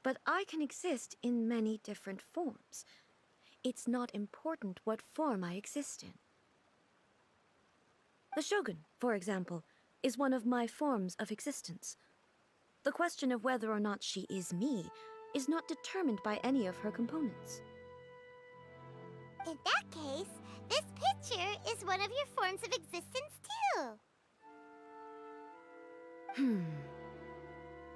but I can exist in many different forms. It's not important what form I exist in. The Shogun, for example, is one of my forms of existence. The question of whether or not she is me is not determined by any of her components. In that case, this picture is one of your forms of existence too.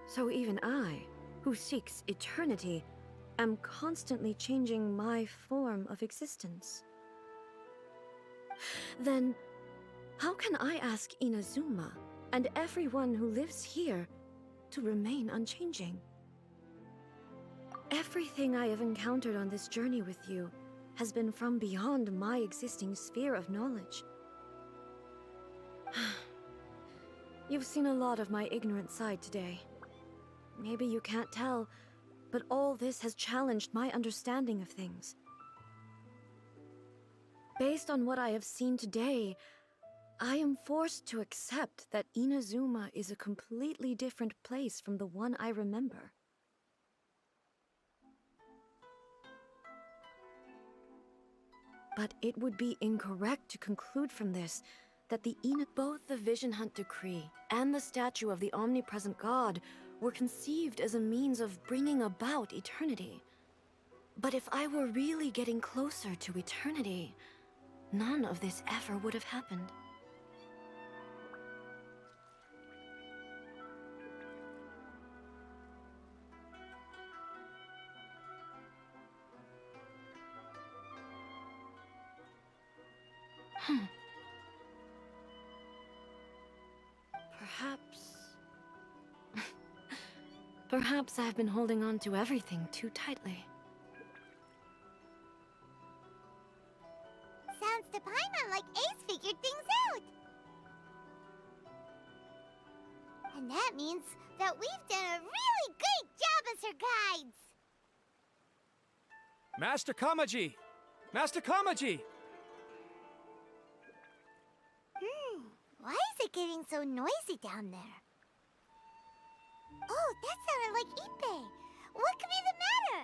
So even I, who seeks eternity, am constantly changing my form of existence. Then, how can I ask Inazuma and everyone who lives here to remain unchanging? Everything I have encountered on this journey with you has been from beyond my existing sphere of knowledge. You've seen a lot of my ignorant side today. Maybe you can't tell, but all this has challenged my understanding of things. Based on what I have seen today, I am forced to accept that Inazuma is a completely different place from the one I remember. But it would be incorrect to conclude from this that both the Vision Hunt Decree and the statue of the omnipresent God were conceived as a means of bringing about eternity. But if I were really getting closer to eternity, none of this ever would have happened. Perhaps I've been holding on to everything too tightly. Sounds to Paimon like Ace figured things out. And that means that we've done a really great job as her guides. Master Kamaji! Master Kamaji! Why is it getting so noisy down there? Oh, that sounded like Ippei. What could be the matter?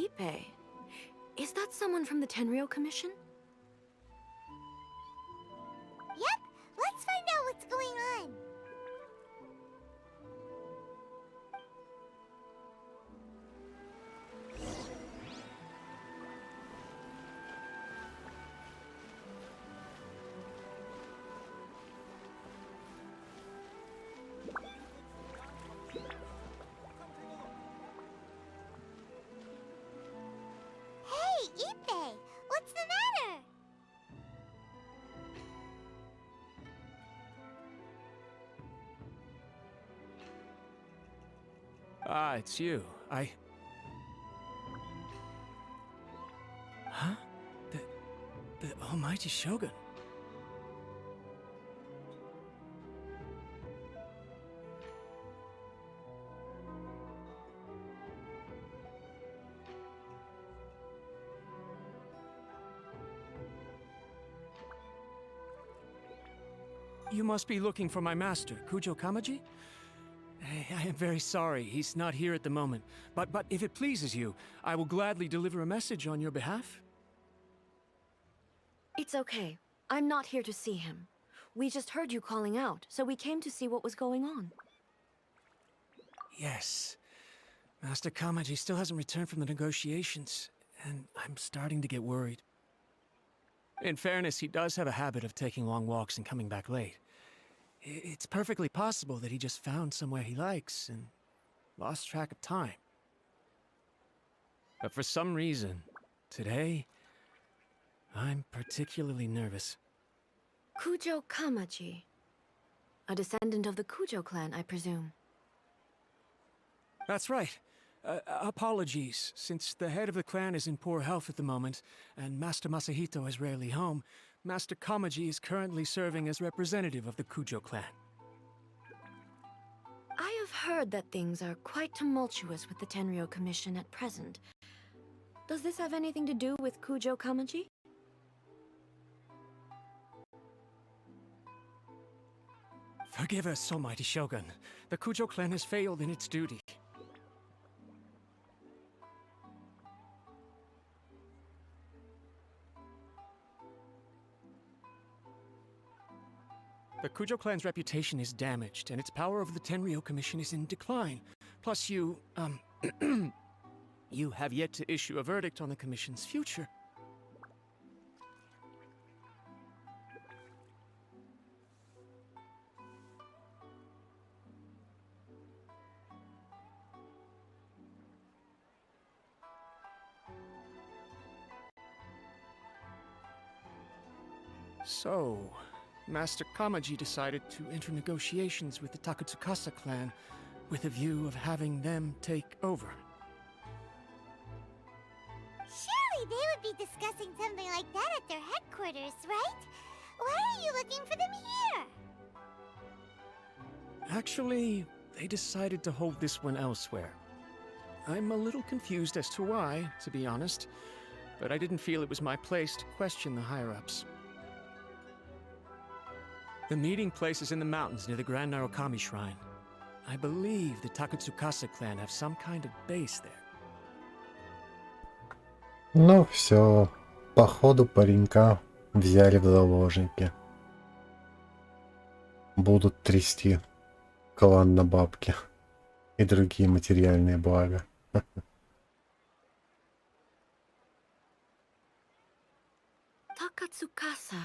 Ippei? Is that someone from the Tenryou Commission? Yep, let's find out what's going on. Ippei, what's the matter? Ah, it's you. Huh? The Almighty Shogun. You must be looking for my master, Kujo Kamaji? I am very sorry. He's not here at the moment. But if it pleases you, I will gladly deliver a message on your behalf. It's okay. I'm not here to see him. We just heard you calling out, so we came to see what was going on. Yes. Master Kamaji still hasn't returned from the negotiations, and I'm starting to get worried. In fairness, he does have a habit of taking long walks and coming back late. It's perfectly possible that he just found somewhere he likes and lost track of time. But for some reason, today, I'm particularly nervous. Kujo Kamaji. A descendant of the Kujo clan, I presume. That's right. Apologies, since the head of the clan is in poor health at the moment, and Master Masahito is rarely home, Master Kamaji is currently serving as representative of the Kujo clan. I have heard that things are quite tumultuous with the Tenryou Commission at present. Does this have anything to do with Kujo Kamaji? Forgive us, almighty Shogun. The Kujo clan has failed in its duty. The Kujo clan's reputation is damaged, and its power over the Tenryou Commission is in decline. Plus you have yet to issue a verdict on the Commission's future. So, Master Kamaji decided to enter negotiations with the Takatsukasa clan with a view of having them take over. Surely they would be discussing something like that at their headquarters, right? Why are you looking for them here? Actually, they decided to hold this one elsewhere. I'm a little confused as to why, to be honest, but I didn't feel it was my place to question the higher-ups. The meeting place is in the mountains near the Grand Narukami Shrine. I believe the Takatsukasa clan have some kind of base there. Ну все, походу паренька взяли в заложники. Будут трясти клан на бабки и другие материальные блага. Takatsukasa.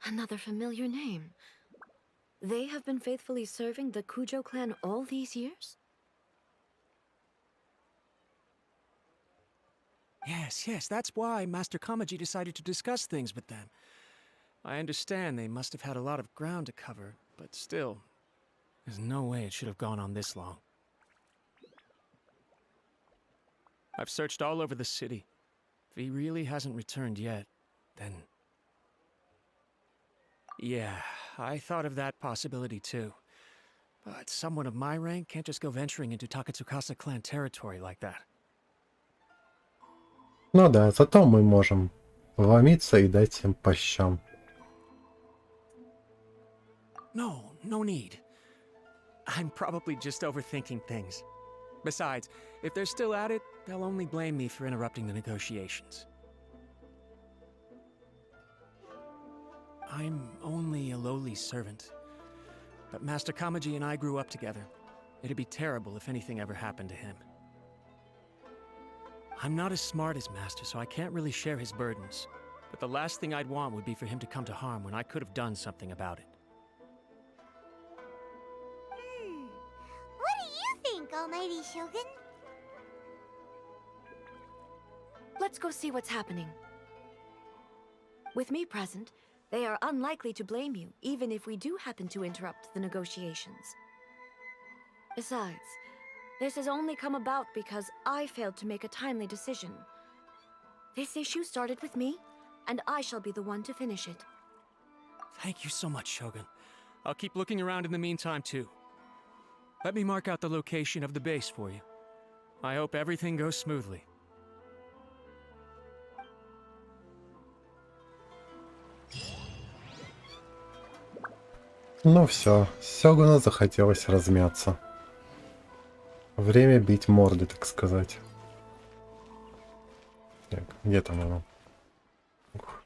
Another familiar name. They have been faithfully serving the Kujo clan all these years? Yes, that's why Master Kamaji decided to discuss things with them. I understand they must have had a lot of ground to cover, but still, there's no way it should have gone on this long. I've searched all over the city. If he really hasn't returned yet, then... Yeah, I thought of that possibility too. But someone of my rank can't just go venturing into Takatsukasa clan territory like that. Ну да, зато мы можем вломиться и дать им по щам. No need. I'm probably just overthinking things. Besides, if they're still at it, they'll only blame me for interrupting the negotiations. I'm only a lowly servant. But Master Kamaji and I grew up together. It'd be terrible if anything ever happened to him. I'm not as smart as Master, so I can't really share his burdens. But the last thing I'd want would be for him to come to harm when I could have done something about it. What do you think, Almighty Shogun? Let's go see what's happening. With me present, they are unlikely to blame you, even if we do happen to interrupt the negotiations. Besides, this has only come about because I failed to make a timely decision. This issue started with me, and I shall be the one to finish it. Thank you so much, Shogun. I'll keep looking around in the meantime, too. Let me mark out the location of the base for you. I hope everything goes smoothly. Ну все, Сёгуну захотелось размяться. Время бить морды, так сказать. Так, где там оно? Ух.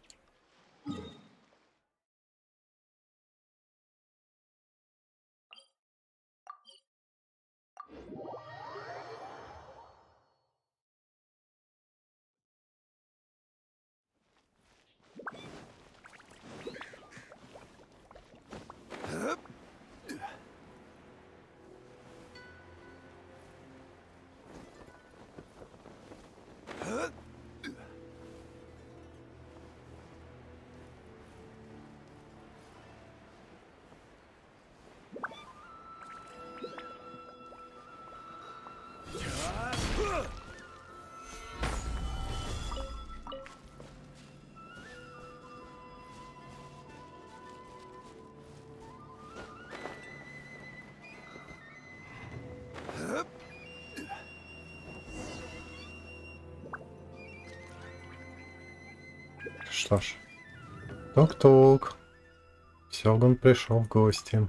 Что ж. Тук-тук. Сёгун пришел в гости.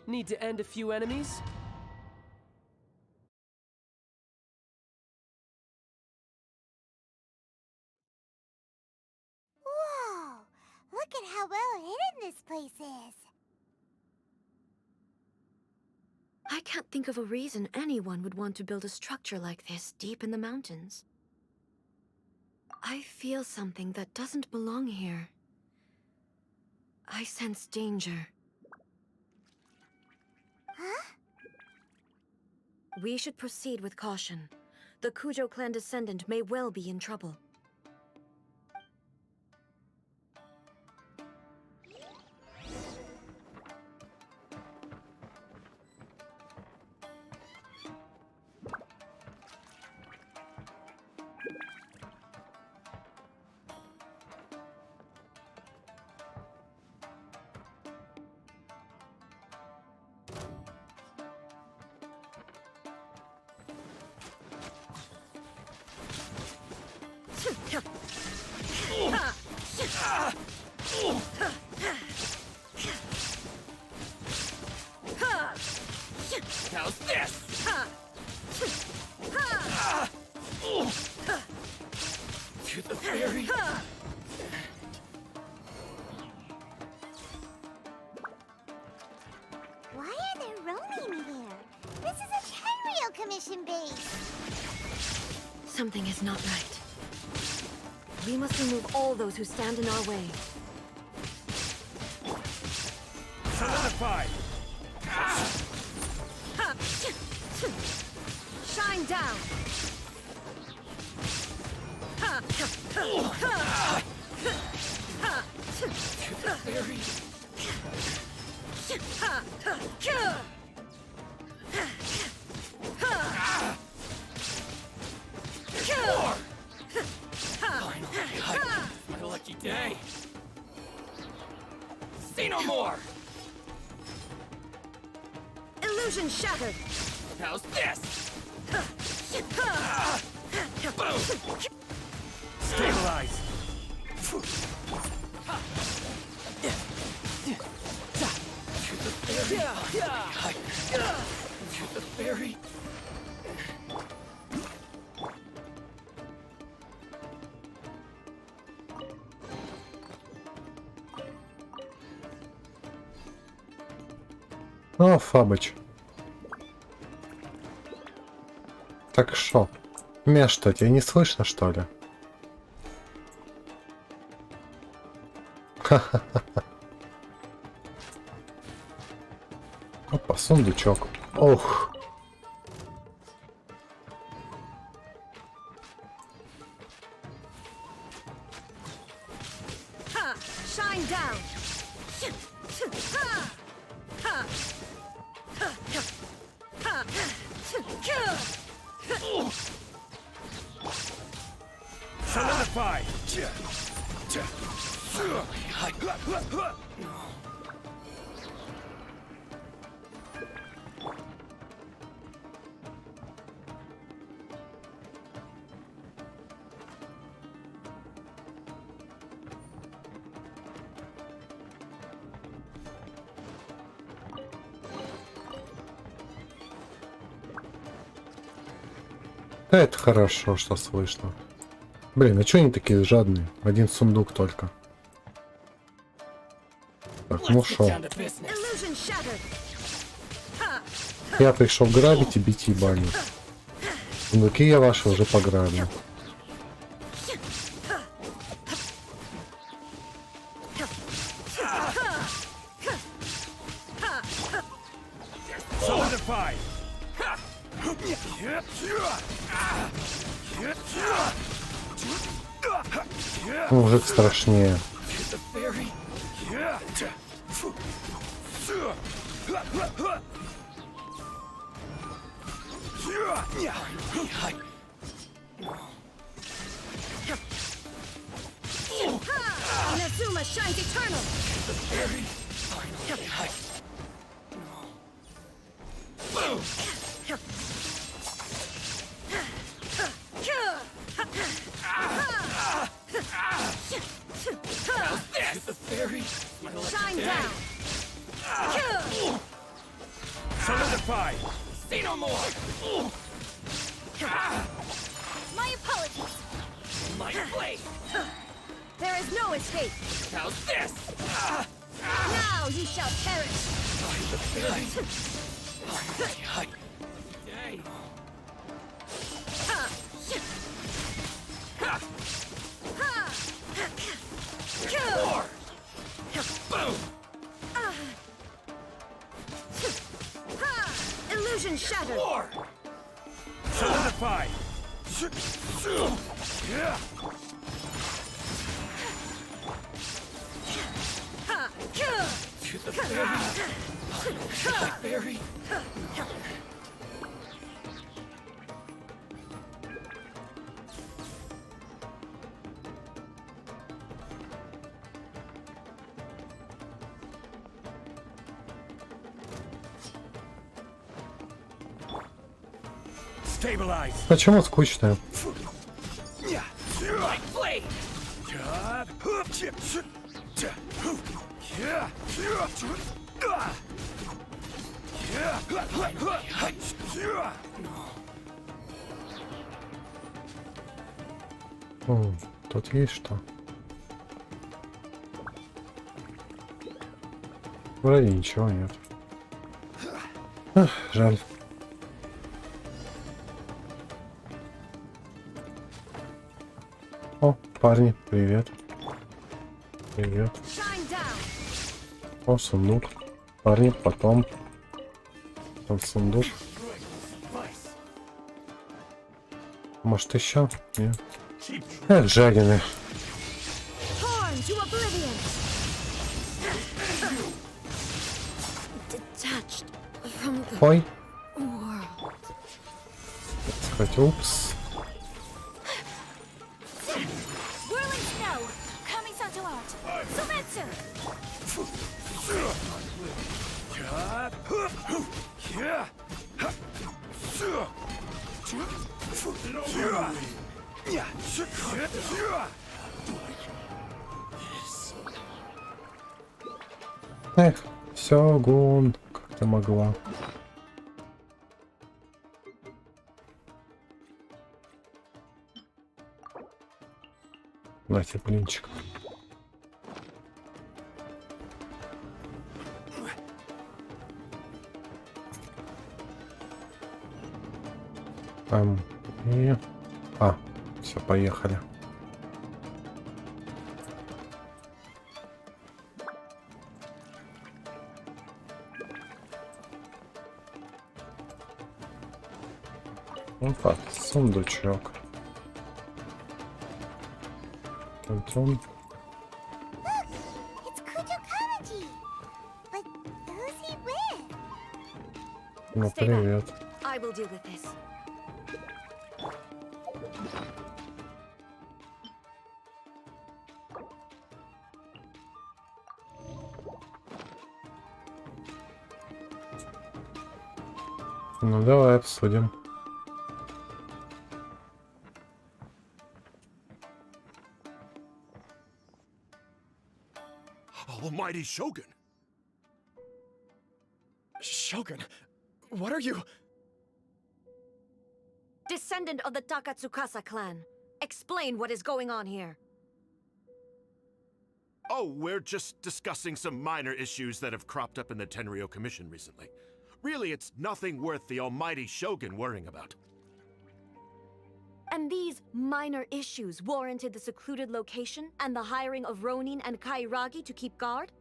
Need to end a few enemies? Whoa! Look at how well hidden this place is. I can't think of a reason anyone would want to build a structure like this deep in the mountains. I feel something that doesn't belong here. I sense danger. Huh? We should proceed with caution. The Kujo clan descendant may well be in trouble. How's this? To the fairy. Why are there ronin here? This is a Tenryou commission base. Something is not right. We must remove all those who stand in our way. Solidified. Shine down! My lucky day. See no more. Illusion shattered! How's this? Boom. Stabilize. To the fairy. О, Фабыч. Так шо? Меня что, тебя не слышно, что ли? Ха-ха-ха. Опа, сундучок. Ох. Shine down! Solidified. Это хорошо, что слышно. Блин, а чё они такие жадные? Один сундук только. Так, ну шо. Я пришел грабить и бить ебани. Сундуки я ваши уже пограбил. Мужик страшнее. Inazuma shines eternal. Shine down. Solidify. See no more. My apologies. My blade. There is no escape. How's this? Now you shall perish. More. Boom. Illusion shattered. More. Solidify. To the fairy. Stabilize. Почему скучно? My blade. Тут есть что? Вроде ничего нет. Ах, жаль. О, парни, привет. Привет. О, сундук. Парни, потом. Там сундук. Может еще? Нет. Эх, жадины. Ой. Сказать, упс. Эх, все, гун, как ты могла. Нате, блинчик. И... А, все, поехали. Вот так, сундучок. Пойдем. Ну, привет. Ну, давай обсудим. Almighty Shogun. Shogun, what are you? Descendant of the Takatsukasa clan, explain what is going on here. Oh, we're just discussing some minor issues that have cropped up in the Tenryou Commission recently. Really, it's nothing worth the almighty Shogun worrying about. And these minor issues warranted the secluded location and the hiring of Ronin and Kairagi to keep guard?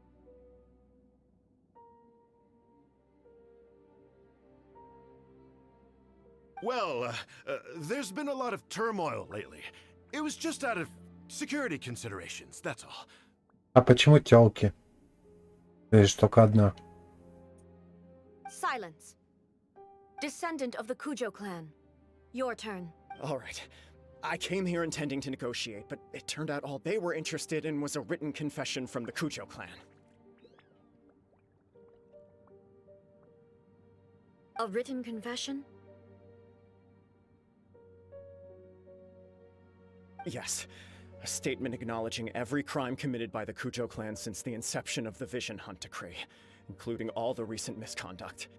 Well, there's been a lot of turmoil lately. It was just out of security considerations, that's all. А почему тёлки? Лишь только одна. Silence. Descendant of the Kujo clan. Your turn. All right. I came here intending to negotiate, but it turned out all they were interested in was a written confession from the Kujo clan. A written confession? Yes. A statement acknowledging every crime committed by the Kujo clan since the inception of the Vision Hunt Decree, including all the recent misconduct.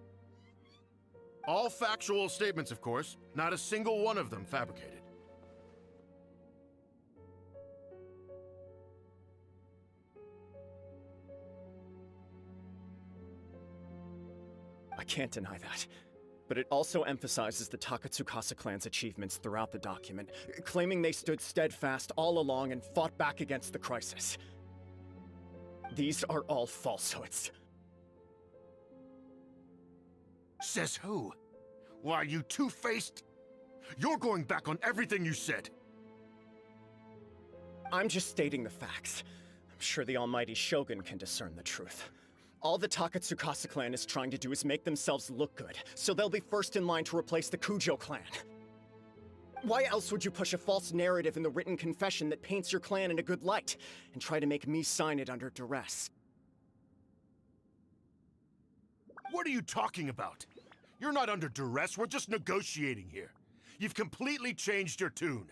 All factual statements, of course. Not a single one of them fabricated. I can't deny that. But it also emphasizes the Takatsukasa clan's achievements throughout the document, claiming they stood steadfast all along and fought back against the crisis. These are all falsehoods. Says who? Why, you two-faced? You're going back on everything you said. I'm just stating the facts. I'm sure the almighty Shogun can discern the truth. All the Takatsukasa clan is trying to do is make themselves look good, so they'll be first in line to replace the Kujo clan. Why else would you push a false narrative in the written confession that paints your clan in a good light, and try to make me sign it under duress? What are you talking about? You're not under duress, we're just negotiating here. You've completely changed your tune.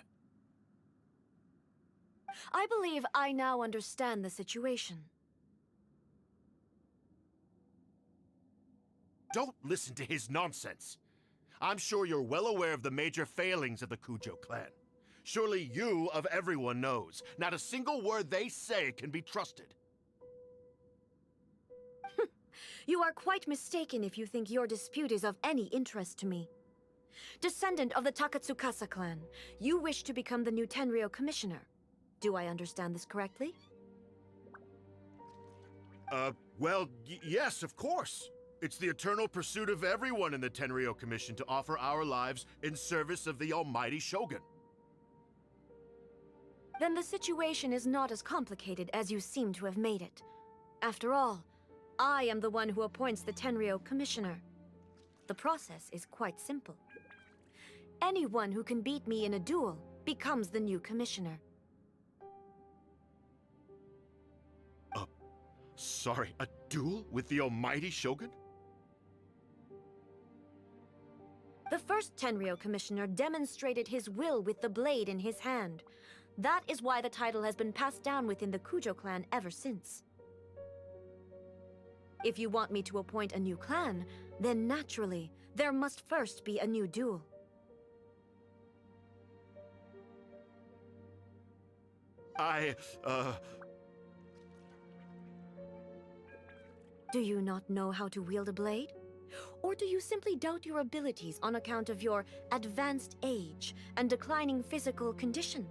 I believe I now understand the situation. Don't listen to his nonsense. I'm sure you're well aware of the major failings of the Kujo clan. Surely you, of everyone, knows. Not a single word they say can be trusted. You are quite mistaken if you think your dispute is of any interest to me. Descendant of the Takatsukasa clan, you wish to become the new Tenryou commissioner. Do I understand this correctly? Well, yes, of course. It's the eternal pursuit of everyone in the Tenryou Commission to offer our lives in service of the almighty Shogun. Then the situation is not as complicated as you seem to have made it. After all, I am the one who appoints the Tenryou commissioner. The process is quite simple. Anyone who can beat me in a duel becomes the new commissioner. Sorry, a duel with the almighty Shogun? The first Tenryou commissioner demonstrated his will with the blade in his hand. That is why the title has been passed down within the Kujo clan ever since. If you want me to appoint a new clan, then naturally, there must first be a new duel. Do you not know how to wield a blade? Or do you simply doubt your abilities on account of your advanced age and declining physical condition?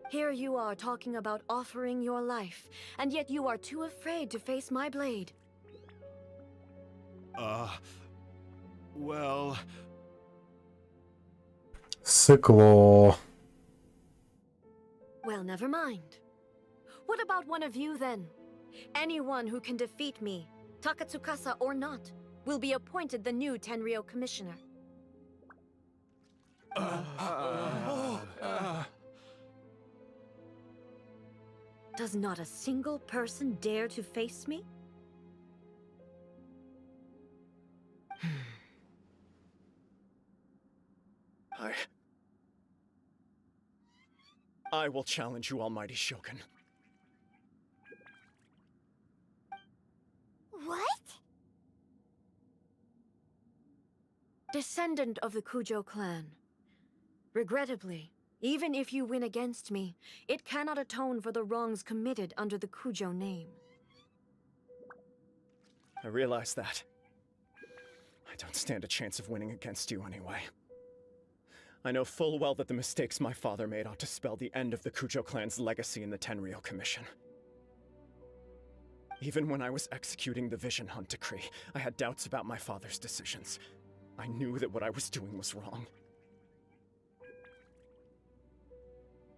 Here you are talking about offering your life, and yet you are too afraid to face my blade. Well... Сыкло. Well, never mind. What about one of you then? Anyone who can defeat me, Takatsukasa or not, will be appointed the new Tenryou commissioner. Does not a single person dare to face me? I will challenge you, almighty Shogun. What? Descendant of the Kujo clan. Regrettably, even if you win against me, it cannot atone for the wrongs committed under the Kujo name. I realize that. I don't stand a chance of winning against you anyway. I know full well that the mistakes my father made ought to spell the end of the Kujo clan's legacy in the Tenryou Commission. Even when I was executing the Vision Hunt decree, I had doubts about my father's decisions. I knew that what I was doing was wrong.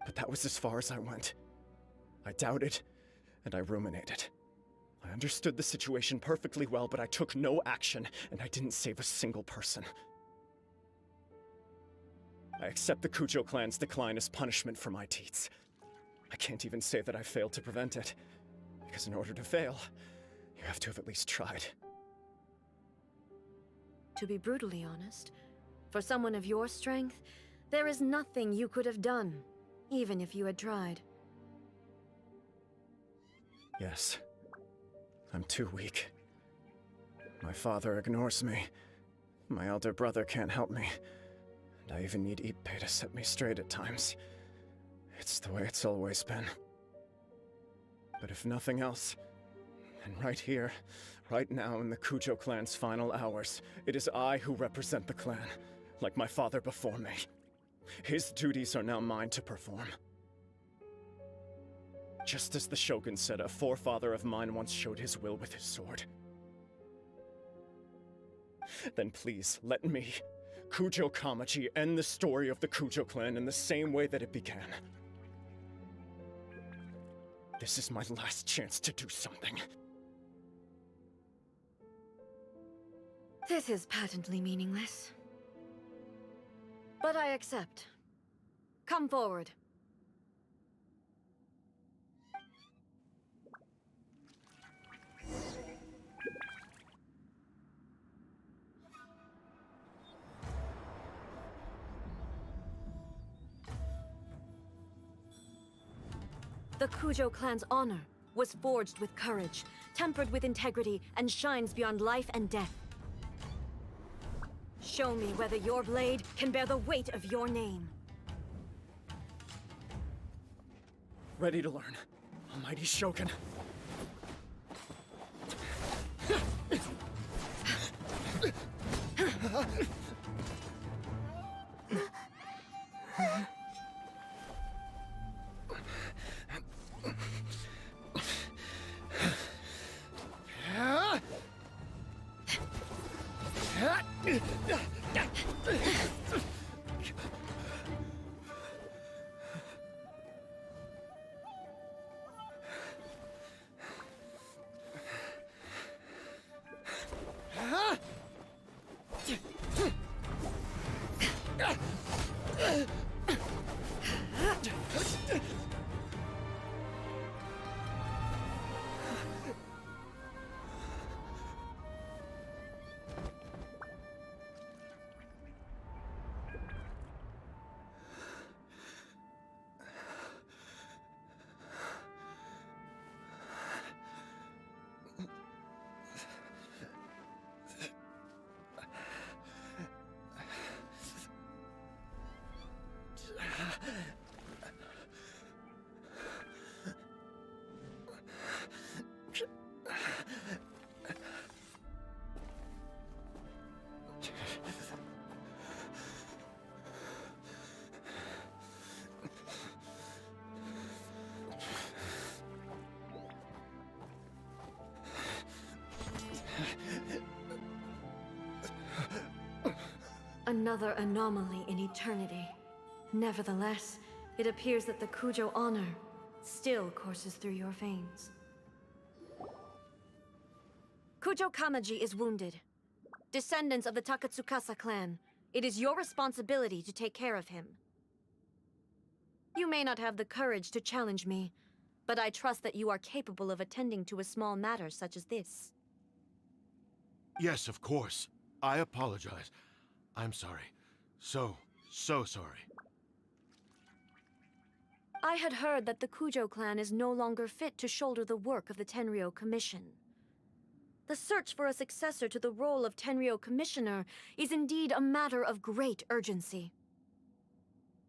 But that was as far as I went. I doubted, and I ruminated. I understood the situation perfectly well, but I took no action, and I didn't save a single person. I accept the Kujo clan's decline as punishment for my deeds. I can't even say that I failed to prevent it, because in order to fail, you have to have at least tried. To be brutally honest, for someone of your strength, there is nothing you could have done, even if you had tried. Yes. I'm too weak. My father ignores me. My elder brother can't help me. And I even need Ippei to set me straight at times. It's the way it's always been. But if nothing else, then right here, right now in the Kujo clan's final hours, it is I who represent the clan, like my father before me. His duties are now mine to perform. Just as the Shogun said, a forefather of mine once showed his will with his sword. Then please, let me, Kujo Kamaji, end the story of the Kujo clan in the same way that it began. This is my last chance to do something. This is patently meaningless. But I accept. Come forward. The Kujo clan's honor was forged with courage, tempered with integrity, and shines beyond life and death. Show me whether your blade can bear the weight of your name. Ready to learn, Almighty Shogun. Another anomaly in eternity. Nevertheless, it appears that the Kujo honor still courses through your veins. Kujo Kamaji is wounded. Descendants of the Takatsukasa clan, it is your responsibility to take care of him. You may not have the courage to challenge me, but I trust that you are capable of attending to a small matter such as this. Yes, of course. I apologize. I'm sorry. So sorry. I had heard that the Kujo clan is no longer fit to shoulder the work of the Tenryou Commission. The search for a successor to the role of Tenryou Commissioner is indeed a matter of great urgency.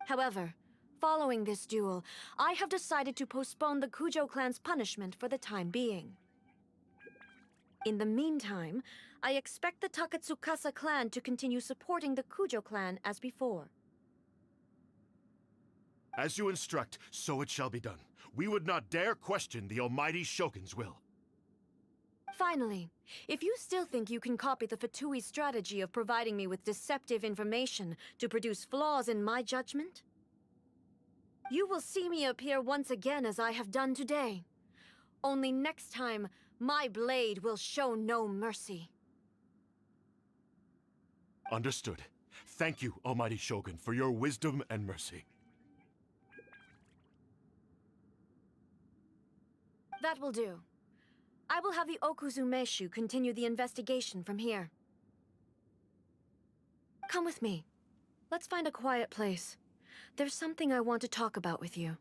However, following this duel, I have decided to postpone the Kujo clan's punishment for the time being. In the meantime, I expect the Takatsukasa clan to continue supporting the Kujo clan as before. As you instruct, so it shall be done. We would not dare question the almighty Shogun's will. Finally, if you still think you can copy the Fatui's strategy of providing me with deceptive information to produce flaws in my judgment, you will see me appear once again as I have done today. Only next time, my blade will show no mercy. Understood. Thank you, almighty Shogun, for your wisdom and mercy. That will do. I will have the Okuzumeshu continue the investigation from here. Come with me. Let's find a quiet place. There's something I want to talk about with you.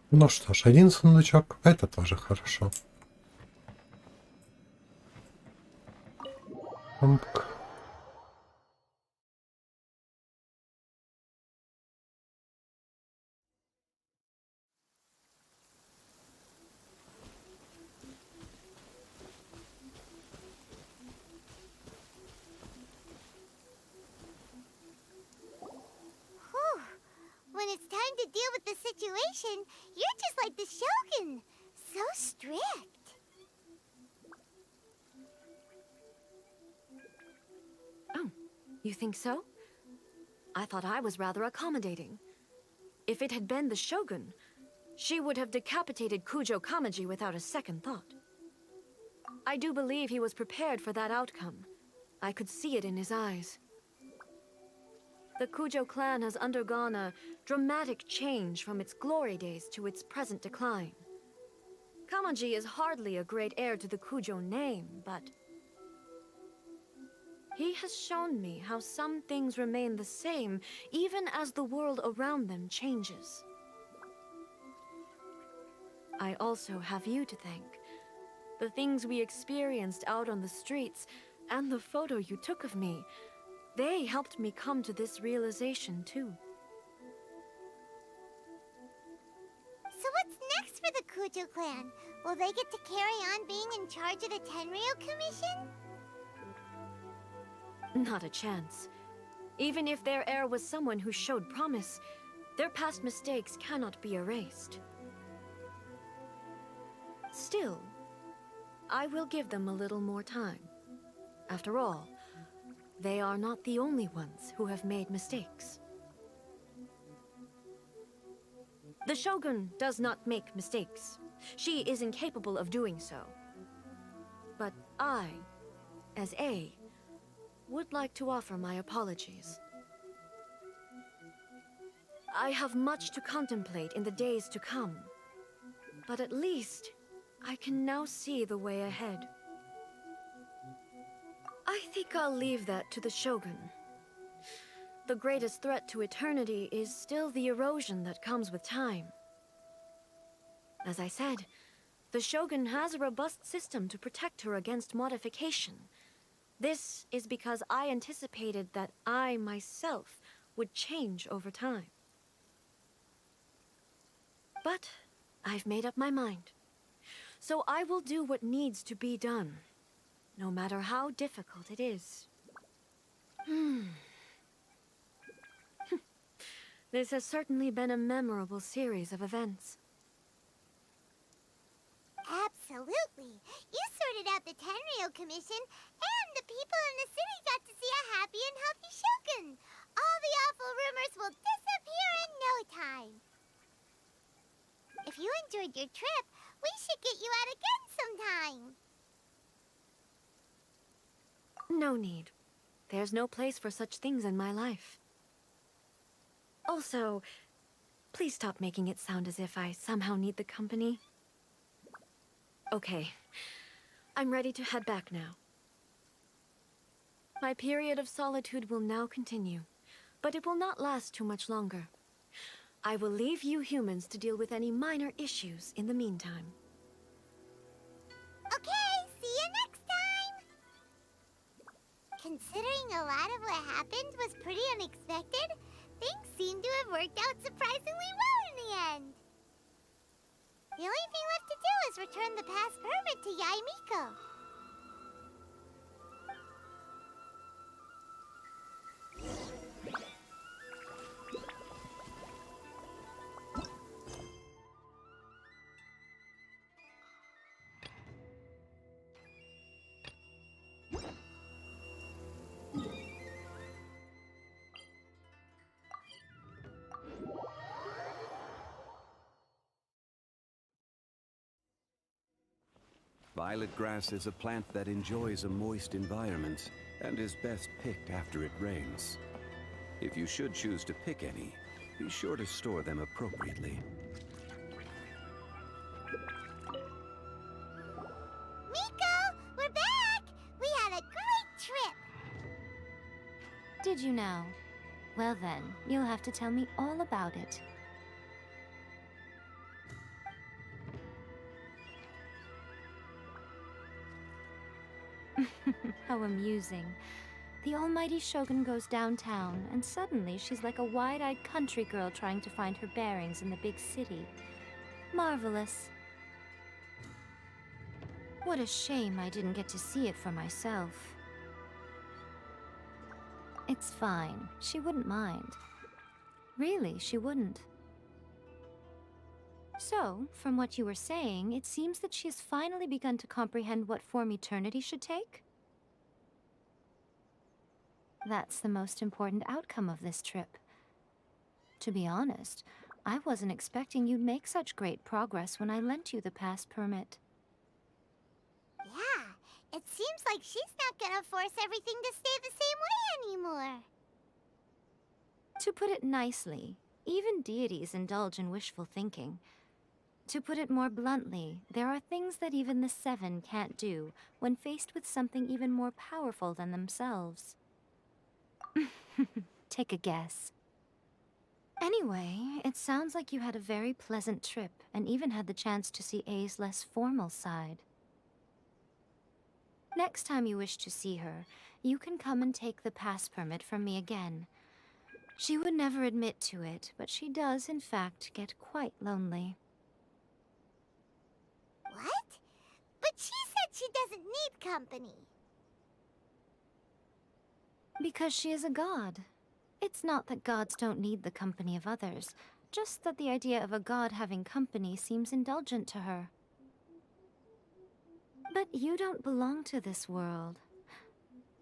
Ну что ж, один сундучок, это тоже хорошо. Пумк. Whew. When it's time to deal with the situation, you're just like the Shogun. So strict. Oh, you think so? I thought I was rather accommodating. If it had been the Shogun, she would have decapitated Kujo Kamaji without a second thought. I do believe he was prepared for that outcome. I could see it in his eyes. The Kujo clan has undergone a dramatic change from its glory days to its present decline. Kamaji is hardly a great heir to the Kujo name, but he has shown me how some things remain the same even as the world around them changes. I also have you to thank. The things we experienced out on the streets and the photo you took of me, they helped me come to this realization too. So what's next for the Kujo clan? Will they get to carry on being in charge of the Tenryou Commission? Not a chance. Even if their heir was someone who showed promise, their past mistakes cannot be erased. Still, I will give them a little more time. After all, they are not the only ones who have made mistakes. The Shogun does not make mistakes. She is incapable of doing so. But I, as A, would like to offer my apologies. I have much to contemplate in the days to come, but at least I can now see the way ahead. I think I'll leave that to the Shogun. The greatest threat to eternity is still the erosion that comes with time. As I said, the Shogun has a robust system to protect her against modification. This is because I anticipated that I myself would change over time. But I've made up my mind. So I will do what needs to be done, no matter how difficult it is. This has certainly been a memorable series of events. Absolutely. You sorted out the Tenryou Commission, and the people in the city got to see a happy and healthy Shogun. All the awful rumors will disappear in no time. If you enjoyed your trip, we should get you out again sometime. No need. There's no place for such things in my life. Also, please stop making it sound as if I somehow need the company. Okay, I'm ready to head back now. My period of solitude will now continue, but it will not last too much longer. I will leave you humans to deal with any minor issues in the meantime. Okay, see you next time! Considering a lot of what happened was pretty unexpected, things seem to have worked out surprisingly well in the end. The only thing left to do is return the pass permit to Yae Miko. Violet grass is a plant that enjoys a moist environment and is best picked after it rains. If you should choose to pick any, be sure to store them appropriately. Miko, we're back! We had a great trip! Did you now? Well then, you'll have to tell me all about it. How amusing. The almighty Shogun goes downtown, and suddenly she's like a wide-eyed country girl trying to find her bearings in the big city. Marvelous. What a shame I didn't get to see it for myself. It's fine. She wouldn't mind. Really, she wouldn't. So, from what you were saying, it seems that she has finally begun to comprehend what form eternity should take? That's the most important outcome of this trip. To be honest, I wasn't expecting you'd make such great progress when I lent you the pass permit. Yeah, it seems like she's not gonna force everything to stay the same way anymore. To put it nicely, even deities indulge in wishful thinking. To put it more bluntly, there are things that even the Seven can't do when faced with something even more powerful than themselves. Take a guess. Anyway, it sounds like you had a very pleasant trip and even had the chance to see A's less formal side. Next time you wish to see her, you can come and take the pass permit from me again. She would never admit to it, but she does, in fact, get quite lonely. What? But she said she doesn't need company. Because she is a god. It's not that gods don't need the company of others, just that the idea of a god having company seems indulgent to her. But you don't belong to this world.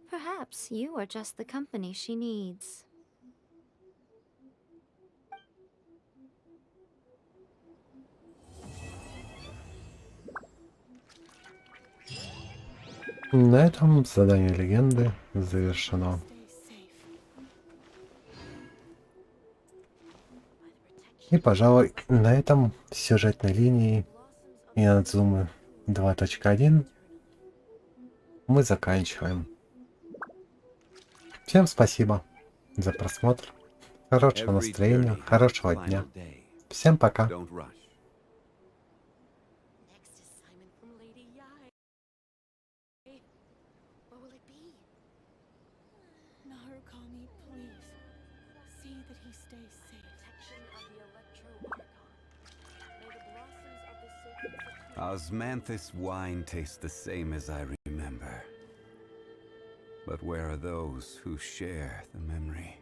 Perhaps you are just the company she needs. На этом задание легенды завершено. И, пожалуй, на этом сюжетной линии Инадзумы 2.1 мы заканчиваем. Всем спасибо за просмотр. Хорошего настроения, хорошего дня. Всем пока. Osmanthus wine tastes the same as I remember. But where are those who share the memory?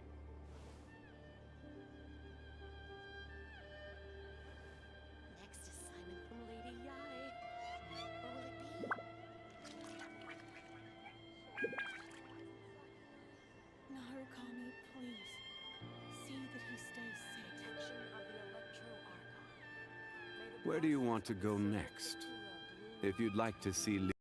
Where do you want to go next? If you'd like to see